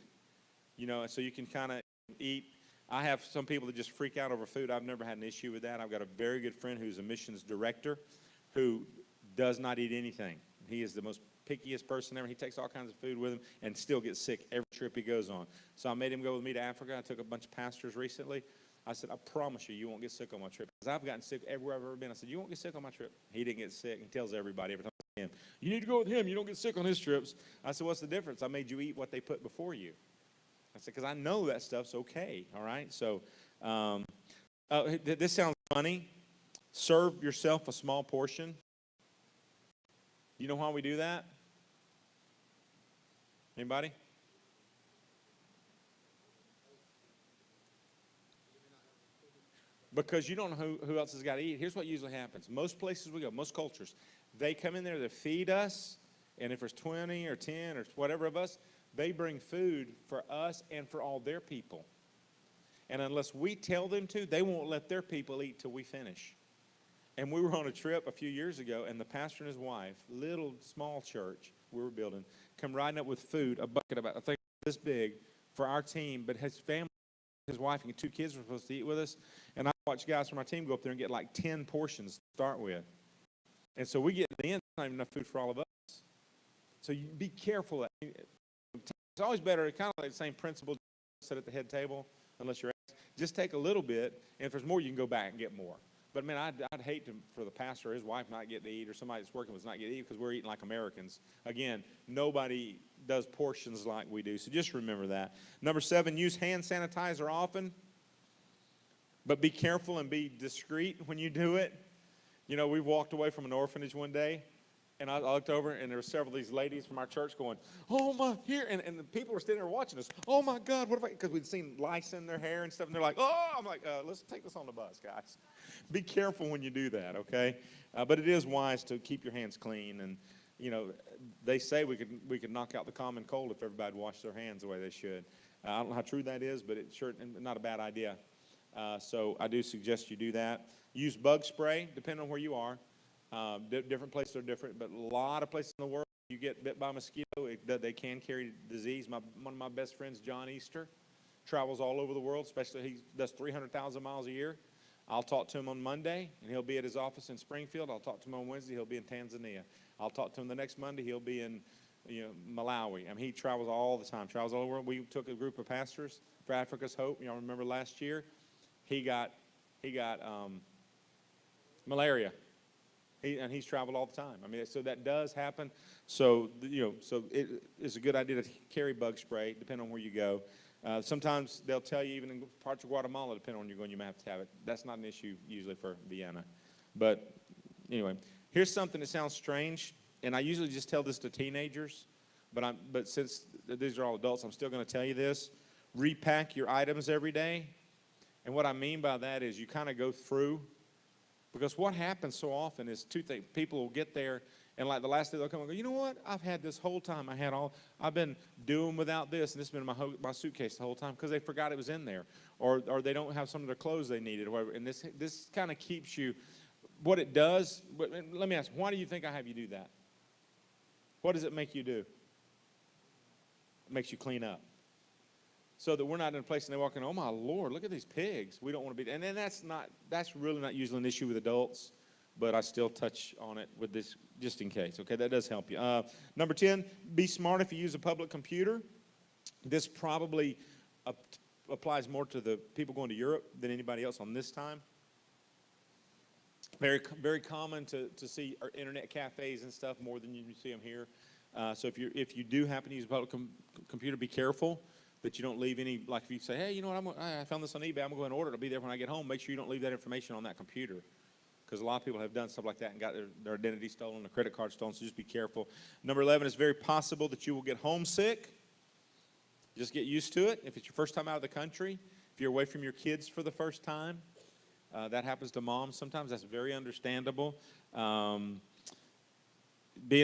you know, so you can kind of eat. I have some people that just freak out over food. I've never had an issue with that. I've got a very good friend who's a missions director who does not eat anything. He is the most pickiest person ever. He takes all kinds of food with him and still gets sick every trip he goes on. So I made him go with me to Africa. I took a bunch of pastors recently. I said, I promise you won't get sick on my trip. Because I've gotten sick everywhere I've ever been. I said, you won't get sick on my trip. He didn't get sick. He tells everybody every time I see him, you need to go with him. You don't get sick on his trips. I said, what's the difference? I made you eat what they put before you. I said, because I know that stuff's okay, all right? So this sounds funny. Serve yourself a small portion. You know why we do that? Anybody? Because you don't know who else has got to eat. Here's what usually happens. Most places we go, most cultures, they come in there to feed us, and if there's 20 or 10 or whatever of us, they bring food for us and for all their people. And unless we tell them to, they won't let their people eat till we finish. And we were on a trip a few years ago, and the pastor and his wife, little small church we were building, come riding up with food, a bucket about, I think, this big, for our team, but his family, his wife and 2 kids were supposed to eat with us, and I watched guys from our team go up there and get like 10 portions to start with. And so we get to the end, there's not even enough food for all of us. So you be careful. It's always better, kind of like the same principle, sit at the head table, unless you're asked. Just take a little bit, and if there's more, you can go back and get more. But, man, I'd hate for the pastor or his wife not get to eat, or somebody that's working with us not get to eat, because we're eating like Americans. Again, nobody does portions like we do, so just remember that. Number 7, use hand sanitizer often, but be careful and be discreet when you do it. You know, we walked away from an orphanage one day, and I looked over, and there were several of these ladies from our church going, oh, my, here. And the people were standing there watching us. Oh, my God, what if I, because we'd seen lice in their hair and stuff, and they're like, oh, I'm like, let's take this on the bus, guys. Be careful when you do that, okay? But it is wise to keep your hands clean. And, you know, they say we could knock out the common cold if everybody washed their hands the way they should. I don't know how true that is, but it's sure not a bad idea. So I do suggest you do that. Use bug spray, depending on where you are. Different places are different, but a lot of places in the world, you get bit by a mosquito, they can carry disease. One of my best friends, John Easter, travels all over the world, especially he does 300,000 miles a year. I'll talk to him on Monday, and he'll be at his office in Springfield. I'll talk to him on Wednesday. He'll be in Tanzania. I'll talk to him the next Monday. He'll be in Malawi. I mean, he travels all the time, travels all over the world. We took a group of pastors for Africa's Hope. Y'all remember last year? He got malaria. And he's traveled all the time. I mean, so that does happen. So, so it's a good idea to carry bug spray, depending on where you go. Sometimes they'll tell you, even in parts of Guatemala, depending on where you're going, you may have to have it. That's not an issue usually for Vienna. But anyway, here's something that sounds strange, and I usually just tell this to teenagers, but since these are all adults, I'm still going to tell you this. Repack your items every day. And what I mean by that is you kind of go through. Because what happens so often is 2 things. People will get there, and like the last day they'll come and go, you know what? I've had this whole time. I've been doing without this, and this has been my suitcase the whole time because they forgot it was in there, or they don't have some of their clothes they needed, or whatever. And this kind of keeps you. What it does. Let me ask, why do you think I have you do that? what does it make you do? It makes you clean up. So that we're not in a place and they walk in, oh my Lord, look at these pigs. We don't want to be, and then that's really not usually an issue with adults, but I still touch on it with this just in case. Okay, that does help you. Number 10, be smart if you use a public computer. This probably applies more to the people going to Europe than anybody else on this time. Very, very common to see our internet cafes and stuff more than you see them here. So if you do happen to use a public computer, be careful that you don't leave any, like if you say, hey, you know what, I found this on eBay, I'm going to go and order it, it'll be there when I get home. Make sure you don't leave that information on that computer, because a lot of people have done stuff like that and got their identity stolen, their credit card stolen, so just be careful. Number 11, it's very possible that you will get homesick. Just get used to it. If it's your first time out of the country, if you're away from your kids for the first time, that happens to moms sometimes. That's very understandable. Being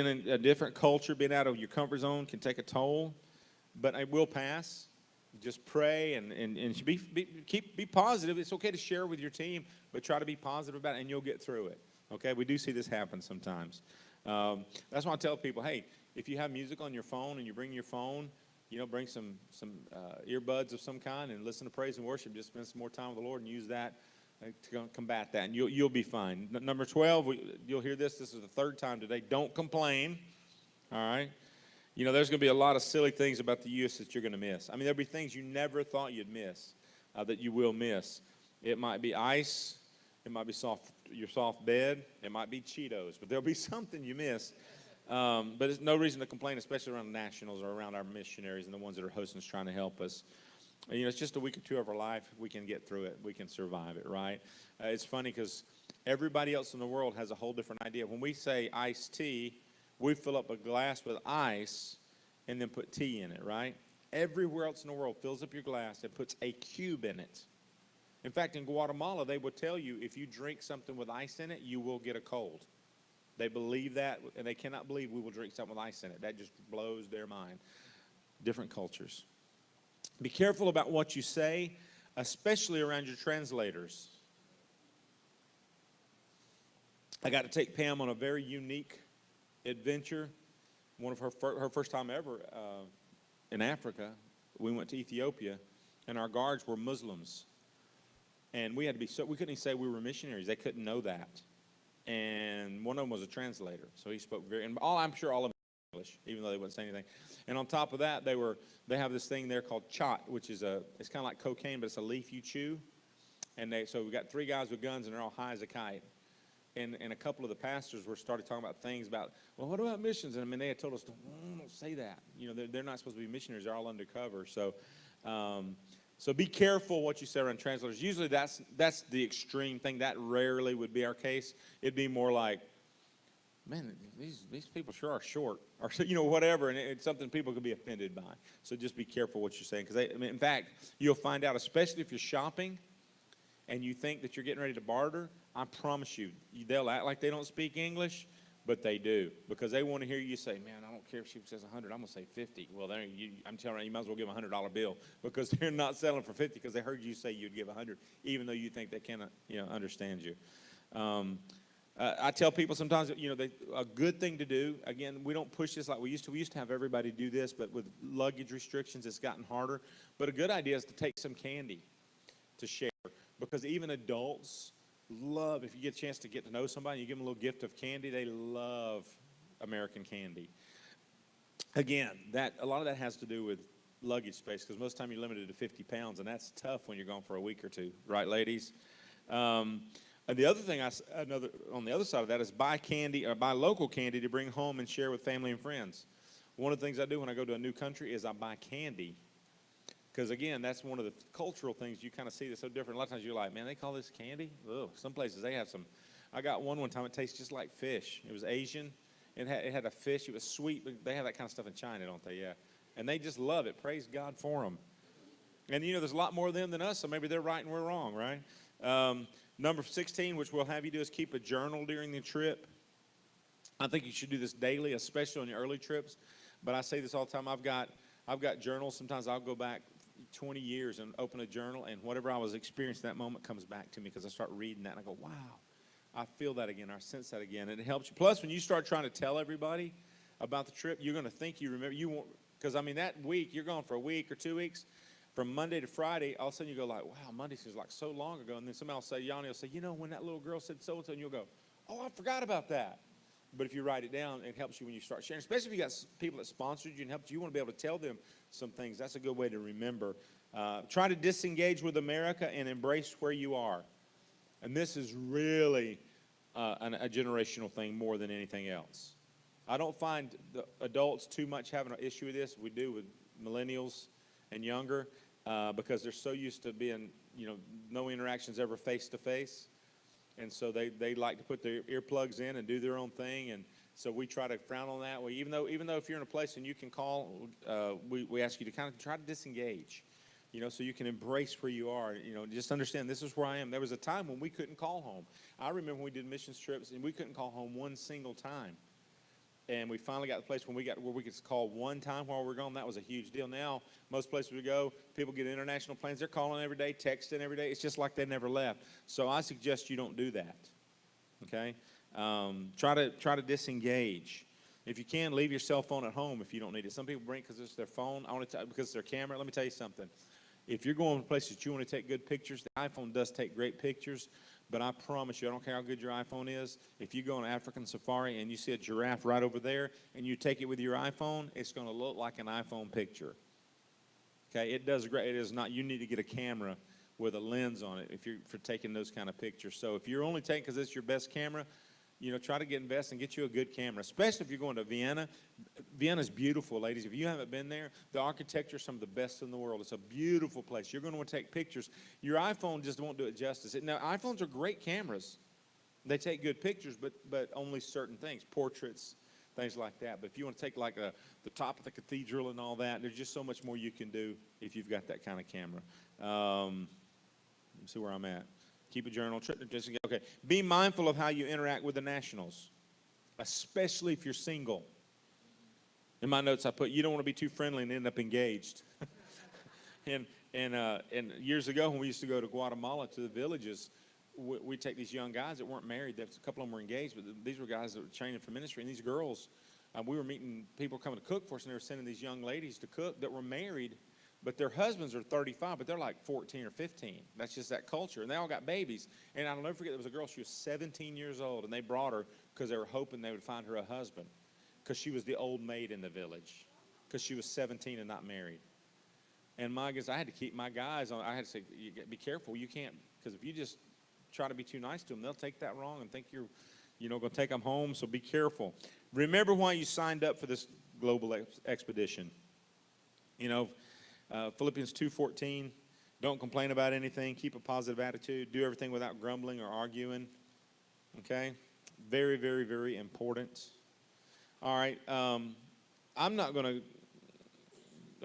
in a different culture, being out of your comfort zone can take a toll, but it will pass. Just pray and be positive. It's okay to share with your team, but try to be positive about it, and you'll get through it. Okay, we do see this happen sometimes. That's why I tell people, hey, if you have music on your phone and you bring your phone, you know, bring some earbuds of some kind and listen to praise and worship. Just spend some more time with the Lord and use that to combat that, and you'll be fine. Number 12, you'll hear this. This is the third time today. Don't complain. All right. You know, there's going to be a lot of silly things about the U.S. that you're going to miss. I mean, there'll be things you never thought you'd miss that you will miss. It might be ice. It might be your soft bed. It might be Cheetos. But there'll be something you miss. But there's no reason to complain, especially around the nationals or around our missionaries and the ones that are hosting us trying to help us. You know, it's just a week or two of our life. We can get through it. We can survive it, right? It's funny because everybody else in the world has a whole different idea. When we say iced tea, we fill up a glass with ice and then put tea in it, right? Everywhere else in the world fills up your glass and puts a cube in it. In fact, in Guatemala, they would tell you if you drink something with ice in it, you will get a cold. They believe that, and they cannot believe we will drink something with ice in it. That just blows their mind. Different cultures. Be careful about what you say, especially around your translators. I got to take Pam on a very unique adventure. One of her first time ever in Africa. We went to Ethiopia, and our guards were Muslims. And we had to be we couldn't even say we were missionaries. They couldn't know that. And one of them was a translator, so he spoke and I'm sure all of them English, even though they wouldn't say anything. And on top of that, they have this thing there called chot, which is it's kind of like cocaine, but it's a leaf you chew. And so we got 3 guys with guns, and they're all high as a kite. And a couple of the pastors started talking about things about, well, what about missions? And I mean, they had told us, don't say that. You know, they're not supposed to be missionaries. They're all undercover. So, so be careful what you say around translators. Usually that's the extreme thing. That rarely would be our case. It'd be more like, man, these people sure are short, or you know, whatever, and it's something people could be offended by. So just be careful what you're saying, because in fact, you'll find out, especially if you're shopping, and you think that you're getting ready to barter. I promise you, they'll act like they don't speak English, but they do, because they want to hear you say, man, I don't care if she says 100, I'm going to say 50. Well, I'm telling you, you might as well give them a $100 bill, because they're not selling for 50 because they heard you say you'd give 100, even though you think they cannot, understand you. I tell people sometimes, a good thing to do, again, we don't push this like we used to. We used to have everybody do this, but with luggage restrictions, it's gotten harder. But a good idea is to take some candy to share, because even adults love, if you get a chance to get to know somebody, you give them a little gift of candy, they love American candy. Again, a lot of that has to do with luggage space, because most of the time you're limited to 50 pounds, and that's tough when you're gone for a week or two, right, ladies? And the other thing, on the other side of that, is buy candy, or buy local candy to bring home and share with family and friends. One of the things I do when I go to a new country is I buy candy. Because, again, that's one of the cultural things you kind of see that's so different. A lot of times you're like, man, they call this candy? Ugh. Some places they have some. I got one time, it tastes just like fish. It was Asian. It had a fish. It was sweet. But they have that kind of stuff in China, don't they? Yeah. And they just love it. Praise God for them. And, there's a lot more of them than us, so maybe they're right and we're wrong, right? Number 16, which we'll have you do, is keep a journal during the trip. I think you should do this daily, especially on your early trips. But I say this all the time. I've got journals. Sometimes I'll go back 20 years and open a journal, and whatever I was experiencing that moment comes back to me, because I start reading that and I go, wow, I feel that again, I sense that again, and it helps you. Plus, when you start trying to tell everybody about the trip, you're going to think you remember. You won't, because I mean that week you're gone for a week or 2 weeks, from Monday to Friday. All of a sudden you go like, wow, Monday seems like so long ago. And then somebody will say, Yanni will say, you know, when that little girl said so and so, and you'll go, oh, I forgot about that. But if you write it down, it helps you when you start sharing, especially if you got people that sponsored you and helped you. You want to be able to tell them some things. That's a good way to remember. Try to disengage with America and embrace where you are. And this is really a generational thing more than anything else. I don't find the adults too much having an issue with this. We do with millennials and younger because they're so used to being, you know, no interactions ever face to face. And so they like to put their earplugs in and do their own thing. And so we try to frown on that. Even though if you're in a place and you can call, we ask you to kind of try to disengage, you know, so you can embrace where you are. You know, just understand this is where I am. There was a time when we couldn't call home. I remember when we did missions trips and we couldn't call home one single time. And we finally got to the place when we got where we could call one time while we're gone. That was a huge deal. Now, most places we go, people get international planes. They're calling every day, texting every day. It's just like they never left. So I suggest you don't do that, okay? Try to disengage. If you can, leave your cell phone at home if you don't need it. Some people bring it because it's their phone. Because it's their camera. Let me tell you something. If you're going to places that you want to take good pictures, the iPhone does take great pictures. But I promise you, I don't care how good your iPhone is, if you go on African safari and you see a giraffe right over there and you take it with your iPhone, it's going to look like an iPhone picture. Okay, it does great. It is not, you need to get a camera with a lens on it for taking those kind of pictures. So if you're only taking, because it's your best camera, you know, try to invest and get you a good camera, especially if you're going to Vienna. Vienna's beautiful, ladies. If you haven't been there, the architecture is some of the best in the world. It's a beautiful place. You're going to want to take pictures. Your iPhone just won't do it justice. Now, iPhones are great cameras. They take good pictures, but only certain things, portraits, things like that. But if you want to take like the top of the cathedral and all that, there's just so much more you can do if you've got that kind of camera. Let me see where I'm at. Keep a journal. Okay. Be mindful of how you interact with the nationals, especially if you're single. In my notes, I put, you don't want to be too friendly and end up engaged. and years ago, when we used to go to Guatemala to the villages, we take these young guys that weren't married. A couple of them were engaged, but these were guys that were training for ministry. And these girls, we were meeting people coming to cook for us, and they were sending these young ladies to cook that were married, but their husbands are 35, but they're like 14 or 15. That's just that culture. And they all got babies. And I'll never forget, there was a girl, she was 17 years old, and they brought her because they were hoping they would find her a husband because she was the old maid in the village because she was 17 and not married. And I had to keep my guys on. I had to say, be careful. You can't, because if you just try to be too nice to them, they'll take that wrong and think you're, going to take them home, so be careful. Remember why you signed up for this global expedition. Philippians 2:14, don't complain about anything. Keep a positive attitude. Do everything without grumbling or arguing. Okay? Very, very, very important. All right. I'm not going to,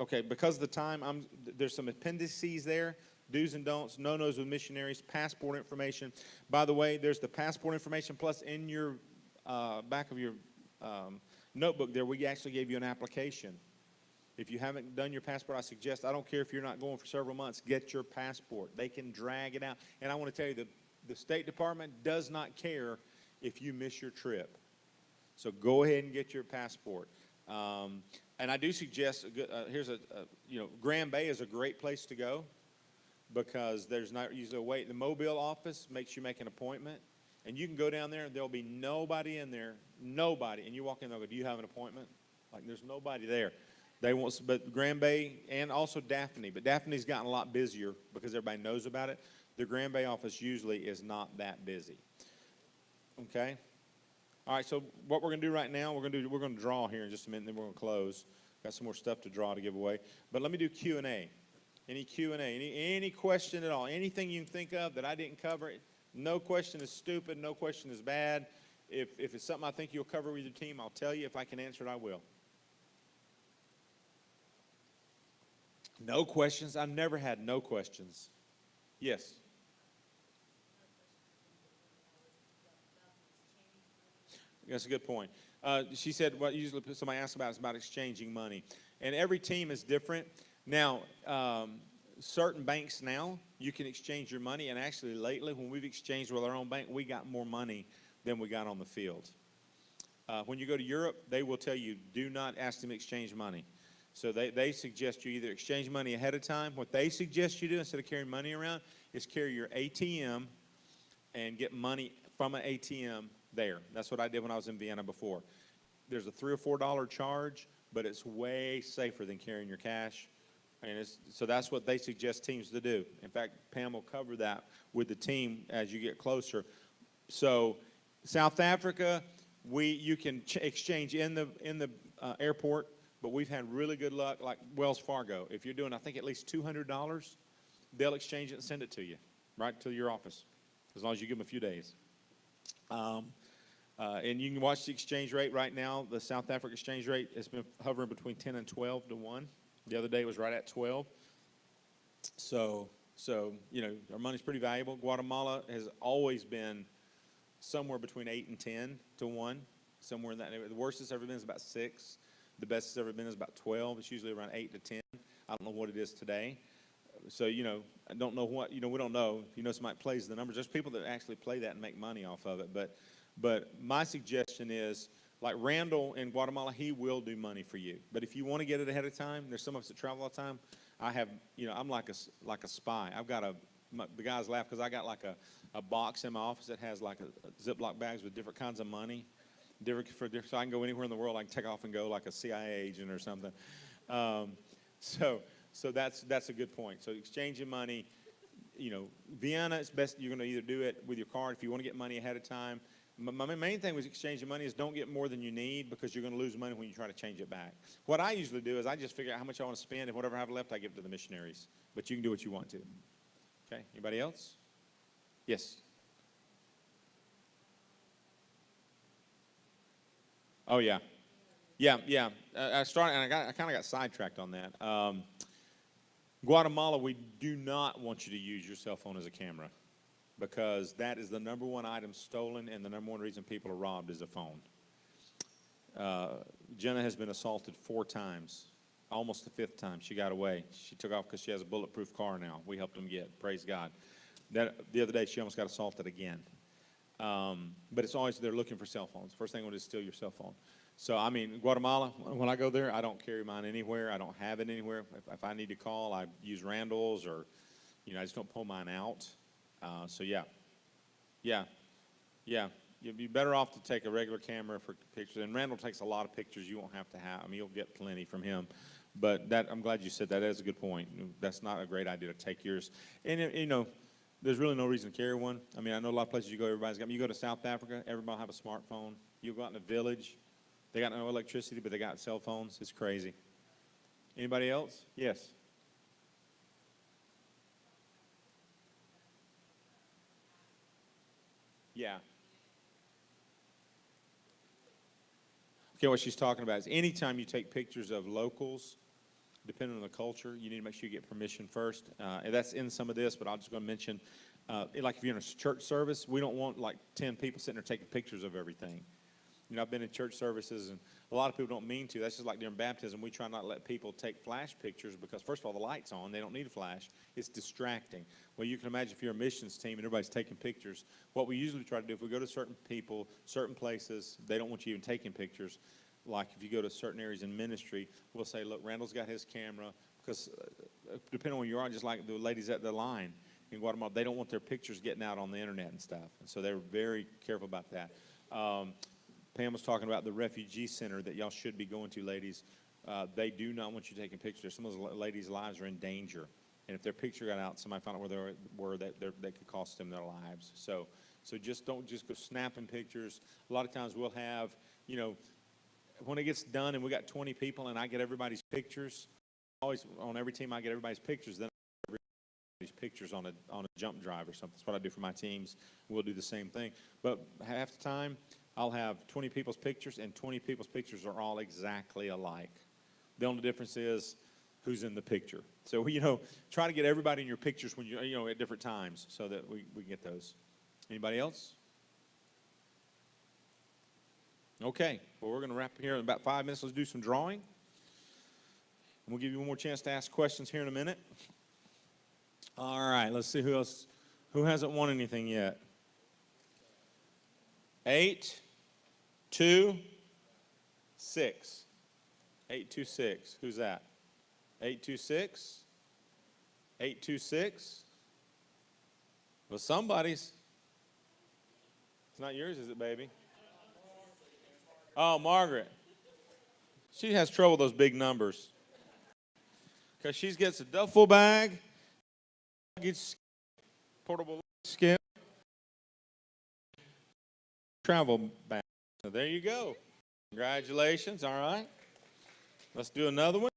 okay, because of the time, there's some appendices there. Do's and don'ts, no-nos with missionaries, passport information. By the way, there's the passport information, plus in your back of your notebook there, we actually gave you an application. If you haven't done your passport, I don't care if you're not going for several months, get your passport. They can drag it out. And I want to tell you, the State Department does not care if you miss your trip. So go ahead and get your passport. And I do suggest, Grand Bay is a great place to go because there's not usually a wait. The Mobile office makes you make an appointment. And you can go down there, and there'll be nobody in there, nobody. And you walk in, they'll go, do you have an appointment? Like, there's nobody there. But Grand Bay and also Daphne. But Daphne's gotten a lot busier because everybody knows about it. The Grand Bay office usually is not that busy. Okay? All right, so what we're going to do right now, we're going to draw here in just a minute, and then we're going to close. Got some more stuff to draw to give away. But let me do Q&A. Any Q&A? Any question at all? Anything you can think of that I didn't cover? No question is stupid. No question is bad. If it's something I think you'll cover with your team, I'll tell you. If I can answer it, I will. No questions? I've never had no questions. Yes. That's a good point. She said what usually somebody asks about is about exchanging money. And every team is different. Now, certain banks now, you can exchange your money. And actually, lately, when we've exchanged with our own bank, we got more money than we got on the field. When you go to Europe, they will tell you, do not ask them to exchange money. So they suggest you either exchange money ahead of time. What they suggest you do instead of carrying money around is carry your ATM and get money from an ATM there. That's what I did when I was in Vienna before. There's a $3 or $4 charge, but it's way safer than carrying your cash. And so that's what they suggest teams to do. In fact, Pam will cover that with the team as you get closer. So South Africa, you can exchange in the airport, but we've had really good luck, like Wells Fargo. If you're doing, I think, at least $200, they'll exchange it and send it to you, right to your office, as long as you give them a few days. And you can watch the exchange rate right now. The South Africa exchange rate has been hovering between 10 and 12 to 1. The other day it was right at 12. So you know, our money's pretty valuable. Guatemala has always been somewhere between 8 and 10 to 1, somewhere in that neighborhood. The worst it's ever been is about 6. The best it's ever been is about 12. It's usually around 8 to 10. I don't know what it is today. So, you know, I don't know what, you know, we don't know. You know, somebody plays the numbers. There's people that actually play that and make money off of it. But my suggestion is, like Randall in Guatemala, he will do money for you. But if you want to get it ahead of time, there's some of us that travel all the time. I have, you know, I'm like a spy. I've got the guys laugh because I got like a box in my office that has like a Ziploc bags with different kinds of money. So I can go anywhere in the world. I can take off and go like a CIA agent or something. So that's a good point. So exchanging money, you know, Vienna, it's best you're going to either do it with your card if you want to get money ahead of time. My main thing with exchanging money is don't get more than you need, because you're going to lose money when you try to change it back. What I usually do is I just figure out how much I want to spend, and whatever I have left, I give to the missionaries. But you can do what you want to. Okay, anybody else? Yes. Oh, yeah. Yeah. I started, and I kind of got sidetracked on that. Guatemala, we do not want you to use your cell phone as a camera, because that is the number one item stolen, and the number one reason people are robbed is a phone. Jenna has been assaulted 4 times. Almost the 5th time she got away. She took off because she has a bulletproof car now. We helped them get, praise God. The other day she almost got assaulted again. But it's always they're looking for cell phones. First thing I want to do is steal your cell phone. So, I mean, Guatemala, when I go there, I don't carry mine anywhere. I don't have it anywhere. If I need to call, I use Randall's, or, you know, I just don't pull mine out. So, yeah. You'd be better off to take a regular camera for pictures. And Randall takes a lot of pictures you won't have to have. I mean, you'll get plenty from him. But I'm glad you said that. That is a good point. That's not a great idea to take yours. And, you know, there's really no reason to carry one. I mean, I know a lot of places you go, everybody's got them. You go to South Africa, everybody will have a smartphone. You go out in a village, they got no electricity, but they got cell phones. It's crazy. Anybody else? Yes. Yeah. Okay, what she's talking about is anytime you take pictures of locals, depending on the culture, you need to make sure you get permission first. And that's in some of this, but I'm just going to mention, like if you're in a church service, we don't want like 10 people sitting there taking pictures of everything. You know, I've been in church services, and a lot of people don't mean to. That's just like during baptism. We try not to let people take flash pictures because, first of all, the light's on. They don't need a flash. It's distracting. Well, you can imagine if you're a missions team and everybody's taking pictures. What we usually try to do, if we go to certain people, certain places, they don't want you even taking pictures. Like if you go to certain areas in ministry, we'll say, look, Randall's got his camera, because depending on where you are, just like the ladies at the line in Guatemala, they don't want their pictures getting out on the internet and stuff. And so they're very careful about that. Pam was talking about the refugee center that y'all should be going to, ladies. They do not want you taking pictures. Some of those ladies' lives are in danger. And if their picture got out, somebody found out where they were, that could cost them their lives. So just don't just go snapping pictures. A lot of times we'll have, you know, when it gets done and we got 20 people and I get everybody's pictures, always on every team I get everybody's pictures, then everybody's pictures on a jump drive or something. That's what I do for my teams. We'll do the same thing. But half the time, I'll have 20 people's pictures, and 20 people's pictures are all exactly alike. The only difference is who's in the picture. So, you know, try to get everybody in your pictures when you know, at different times so that we can get those. Anybody else? Okay, well, we're going to wrap here in about 5 minutes. Let's do some drawing. And we'll give you one more chance to ask questions here in a minute. All right, let's see who hasn't won anything yet. 8, 2, 6. 826. Who's that? 826. 826. Well, somebody's. It's not yours, is it, baby? Oh, Margaret. She has trouble with those big numbers. Because she gets a duffel bag, luggage, portable scale, travel bag. So there you go. Congratulations. All right. Let's do another one.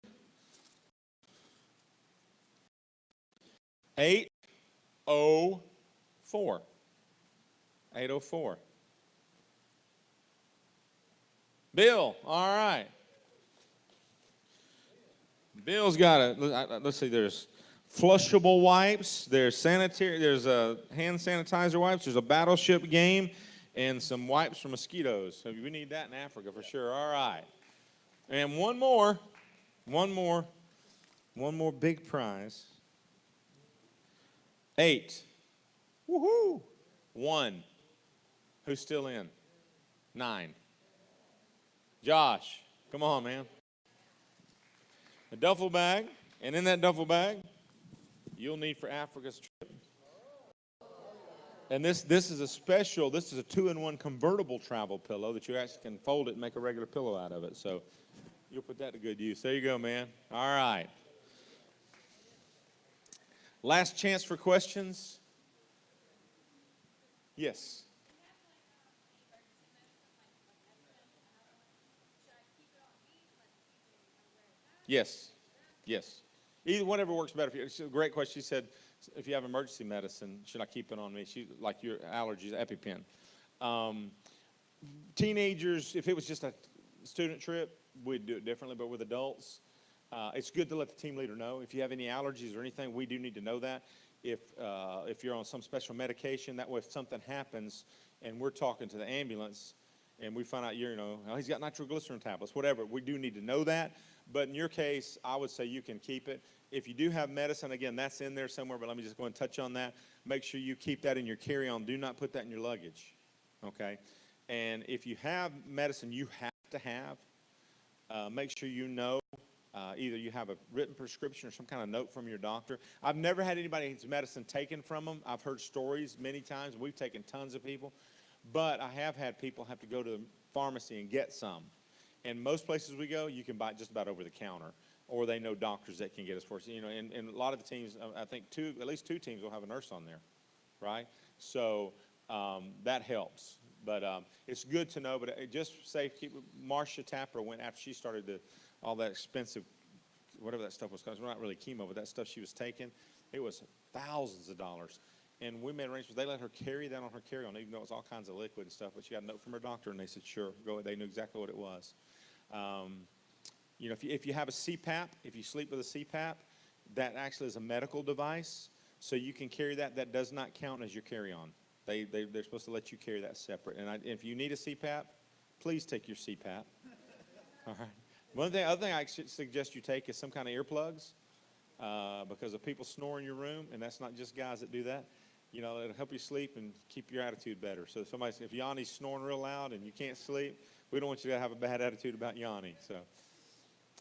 804. 804. Bill, all right. Bill's got let's see, there's flushable wipes, there's hand sanitizer wipes, there's a battleship game, and some wipes for mosquitoes. So we need that in Africa for sure. All right. And one more big prize. 8. Woohoo! 1. Who's still in? 9. Josh, come on, man. A duffel bag, and in that duffel bag, you'll need for Africa's trip. And this is a 2-in-1 convertible travel pillow that you actually can fold it and make a regular pillow out of it. So you'll put that to good use. There you go, man. All right. Last chance for questions. Yes. Yes. Yes. Either whatever works better for you. It's a great question. She said, if you have emergency medicine, should I keep it on me? Like your allergies, EpiPen. Teenagers, if it was just a student trip, we'd do it differently. But with adults, it's good to let the team leader know. If you have any allergies or anything, we do need to know that. If you're on some special medication, that way if something happens and we're talking to the ambulance and we find out he's got nitroglycerin tablets, whatever, we do need to know that. But in your case, I would say you can keep it. If you do have medicine, again, that's in there somewhere, but let me just go and touch on that. Make sure you keep that in your carry-on. Do not put that in your luggage, okay? And if you have medicine you have to have, make sure you know either you have a written prescription or some kind of note from your doctor. I've never had anybody's medicine taken from them. I've heard stories many times. We've taken tons of people. But I have had people have to go to the pharmacy and get some. And most places we go, you can buy it just about over the counter, or they know doctors that can get us for us. And a lot of the teams, I think at least 2 teams will have a nurse on there, right? So that helps. But it's good to know. But just say, Marcia Tapper went after she started all that expensive, whatever that stuff was called. It's not really chemo, but that stuff she was taking, it was thousands of dollars. And we made arrangements. They let her carry that on her carry-on, even though it was all kinds of liquid and stuff. But she got a note from her doctor, and they said, sure, go ahead. They knew exactly what it was. If you have a CPAP, if you sleep with a CPAP, that actually is a medical device. So you can carry that. That does not count as your carry-on. They're supposed to let you carry that separate. And if you need a CPAP, please take your CPAP. All right. Other thing I should suggest you take is some kind of earplugs because of people snore in your room, and that's not just guys that do that. It'll help you sleep and keep your attitude better. So if Yanni's snoring real loud and you can't sleep, we don't want you to have a bad attitude about Yanni. So,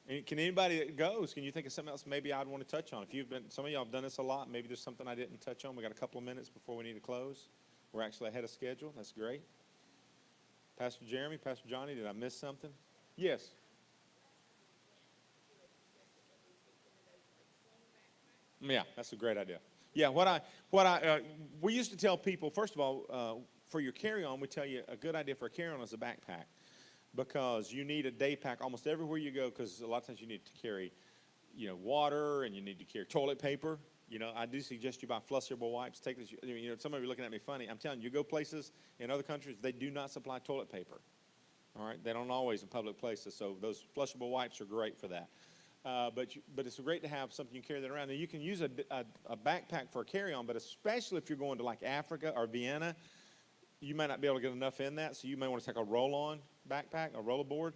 can anybody that goes, can you think of something else maybe I'd want to touch on? Some of y'all have done this a lot. Maybe there's something I didn't touch on. We got a couple of minutes before we need to close. We're actually ahead of schedule. That's great. Pastor Jeremy, Pastor Johnny, did I miss something? Yes. Yeah, that's a great idea. Yeah, we used to tell people, first of all, for your carry-on, we tell you a good idea for a carry-on is a backpack because you need a day pack almost everywhere you go because a lot of times you need to carry, water and you need to carry toilet paper. I do suggest you buy flushable wipes. Take this. Some of you are looking at me funny. I'm telling you, you go places in other countries, they do not supply toilet paper. All right, they don't always in public places. So those flushable wipes are great for that. But it's great to have something you can carry that around. And you can use a backpack for a carry-on, but especially if you're going to like Africa or Vienna, you may not be able to get enough in that, so you may want to take a roll-on backpack, a rollerboard.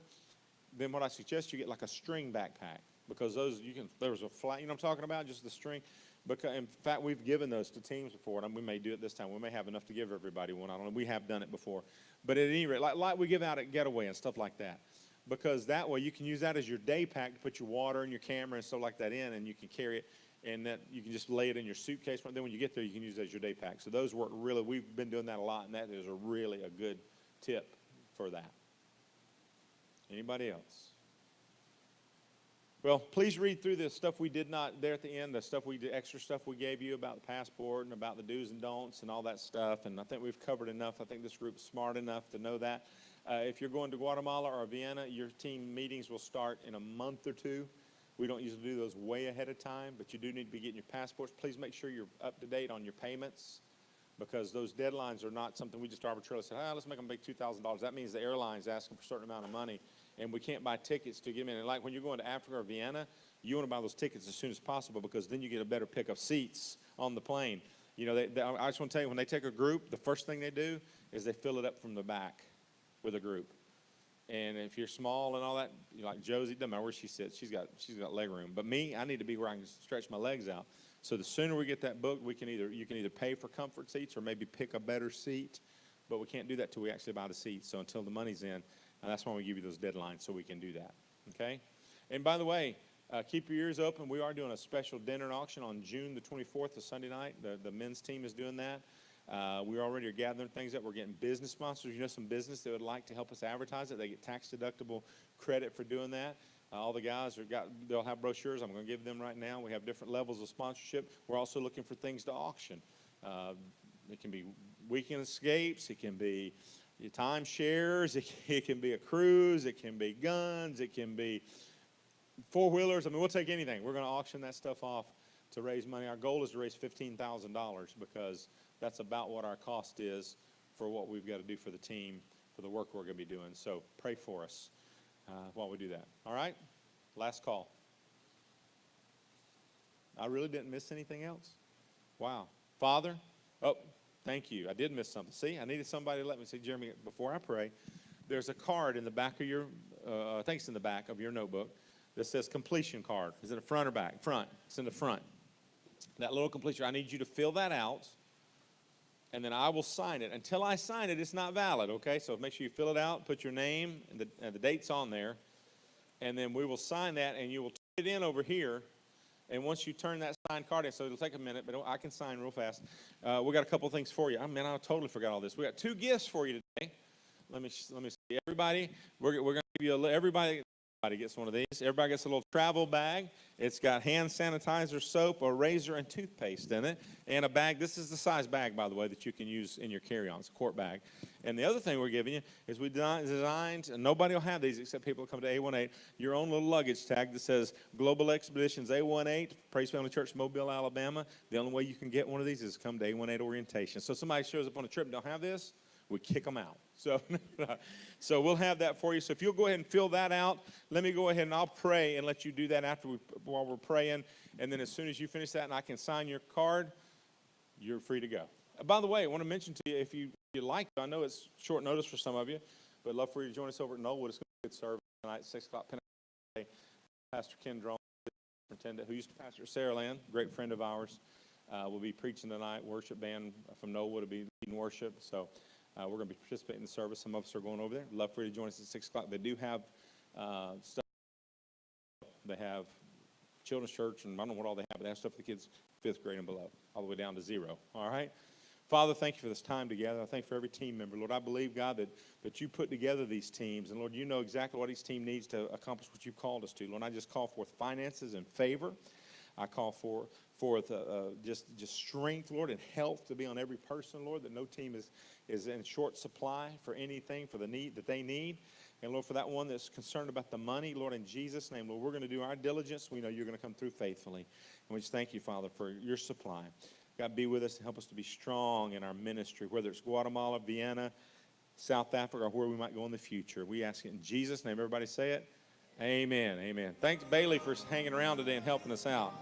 Then what I suggest you get like a string backpack because there's a flat, I'm talking about, just the string. Because in fact, we've given those to teams before, and we may do it this time. We may have enough to give everybody one. I don't know. We have done it before. But at any rate, like we give out at Getaway and stuff like that. because that way you can use that as your day pack to put your water and your camera and stuff like that in, and you can carry it, and that you can just lay it in your suitcase. Then when you get there, you can use it as your day pack. So those work really. We've been doing that a lot, and that is really a good tip for that. Anybody else? Well, please read through the stuff we did not there at the end, the stuff we did, extra stuff we gave you about the passport and about the do's and don'ts and all that stuff. And I think we've covered enough. I think this group's smart enough to know that. If you're going to Guatemala or Vienna, your team meetings will start in a month or two. We don't usually do those way ahead of time, but you do need to be getting your passports. Please make sure you're up to date on your payments, because those deadlines are not something we just arbitrarily say, let's make them make $2,000. That means the airline's asking for a certain amount of money, and we can't buy tickets to get them in. And like when you're going to Africa or Vienna, you want to buy those tickets as soon as possible, because then you get a better pick of seats on the plane. You know, I just want to tell you, when they take a group, the first thing they do is they fill it up from the back with a group. And if you're small and all that, like Josie, doesn't matter where she sits, she's got leg room. But me, I need to be where I can stretch my legs out. So the sooner we get that booked, you can either pay for comfort seats or maybe pick a better seat. But we can't do that till we actually buy the seats. So until the money's in, and that's why we give you those deadlines, so we can do that. Okay? And by the way, keep your ears open. We are doing a special dinner and auction on June the 24th, a Sunday night. The men's team is doing that. We already are gathering things up. We're getting business sponsors. You know, some business that would like to help us advertise it. They get tax-deductible credit for doing that. All the guys they'll have brochures. I'm going to give them right now. We have different levels of sponsorship. We're also looking for things to auction. It can be weekend escapes. It can be timeshares. It can be a cruise. It can be guns. It can be four-wheelers. I mean, we'll take anything. We're going to auction that stuff off to raise money. Our goal is to raise $15,000, because that's about what our cost is for what we've got to do for the team, for the work we're going to be doing. So pray for us while we do that. All right? Last call. I really didn't miss anything else? Wow. Father, thank you. I did miss something. See, I needed somebody to let me say, Jeremy, before I pray, there's a card in the back of your, I think it's in the back of your notebook, that says completion card. Is it the front or back? Front. It's in the front. That little completion, I need you to fill that out, and then I will sign it. Until I sign it, it's not valid, okay? So make sure you fill it out, put your name and the dates on there, and then we will sign that, and you will turn it in over here. And once you turn that signed card in, so it'll take a minute, but I can sign real fast. We got a couple things for you. I totally forgot all this. We got 2 gifts for you today. Let me see. Everybody, we're going to give you everybody gets one of these. Everybody gets a little travel bag. It's got hand sanitizer, soap, a razor, and toothpaste in it, and a bag. This is the size bag, by the way, that you can use in your carry-on. It's a quart bag. And the other thing we're giving you is we designed, and nobody will have these except people who come to A18, your own little luggage tag that says Global Expeditions A18, Praise Family Church, Mobile, Alabama. The only way you can get one of these is come to A18 Orientation. So if somebody shows up on a trip and don't have this, we kick them out. So we'll have that for you. So if you'll go ahead and fill that out, let me go ahead and I'll pray and let you do that while we're praying. And then as soon as you finish that and I can sign your card, you're free to go. By the way, I want to mention to you, if you like, I know it's short notice for some of you, but I'd love for you to join us over at Knollwood. It's going to be a good service tonight at 6 o'clock. Pastor Ken Drone, superintendent, who used to pastor Saraland, great friend of ours, will be preaching tonight. Worship band from Knollwood will be leading worship. So we're going to be participating in the service. Some of us are going over there. Love for you to join us at 6 o'clock. They do have stuff. They have children's church, and I don't know what all they have, but they have stuff for the kids 5th grade and below, all the way down to 0. All right? Father, thank you for this time together. I thank you for every team member. Lord, I believe, God, that you put together these teams. And, Lord, you know exactly what each team needs to accomplish what you've called us to. Lord, I just call forth finances and favor. I call forth just strength, Lord, and health to be on every person, Lord, that no team is in short supply for anything, for the need that they need. And, Lord, for that one that's concerned about the money, Lord, in Jesus' name, Lord, we're going to do our diligence. We know you're going to come through faithfully. And we just thank you, Father, for your supply. God, be with us and help us to be strong in our ministry, whether it's Guatemala, Vienna, South Africa, or where we might go in the future. We ask it in Jesus' name. Everybody say it. Amen. Amen. Thanks, Bailey, for hanging around today and helping us out.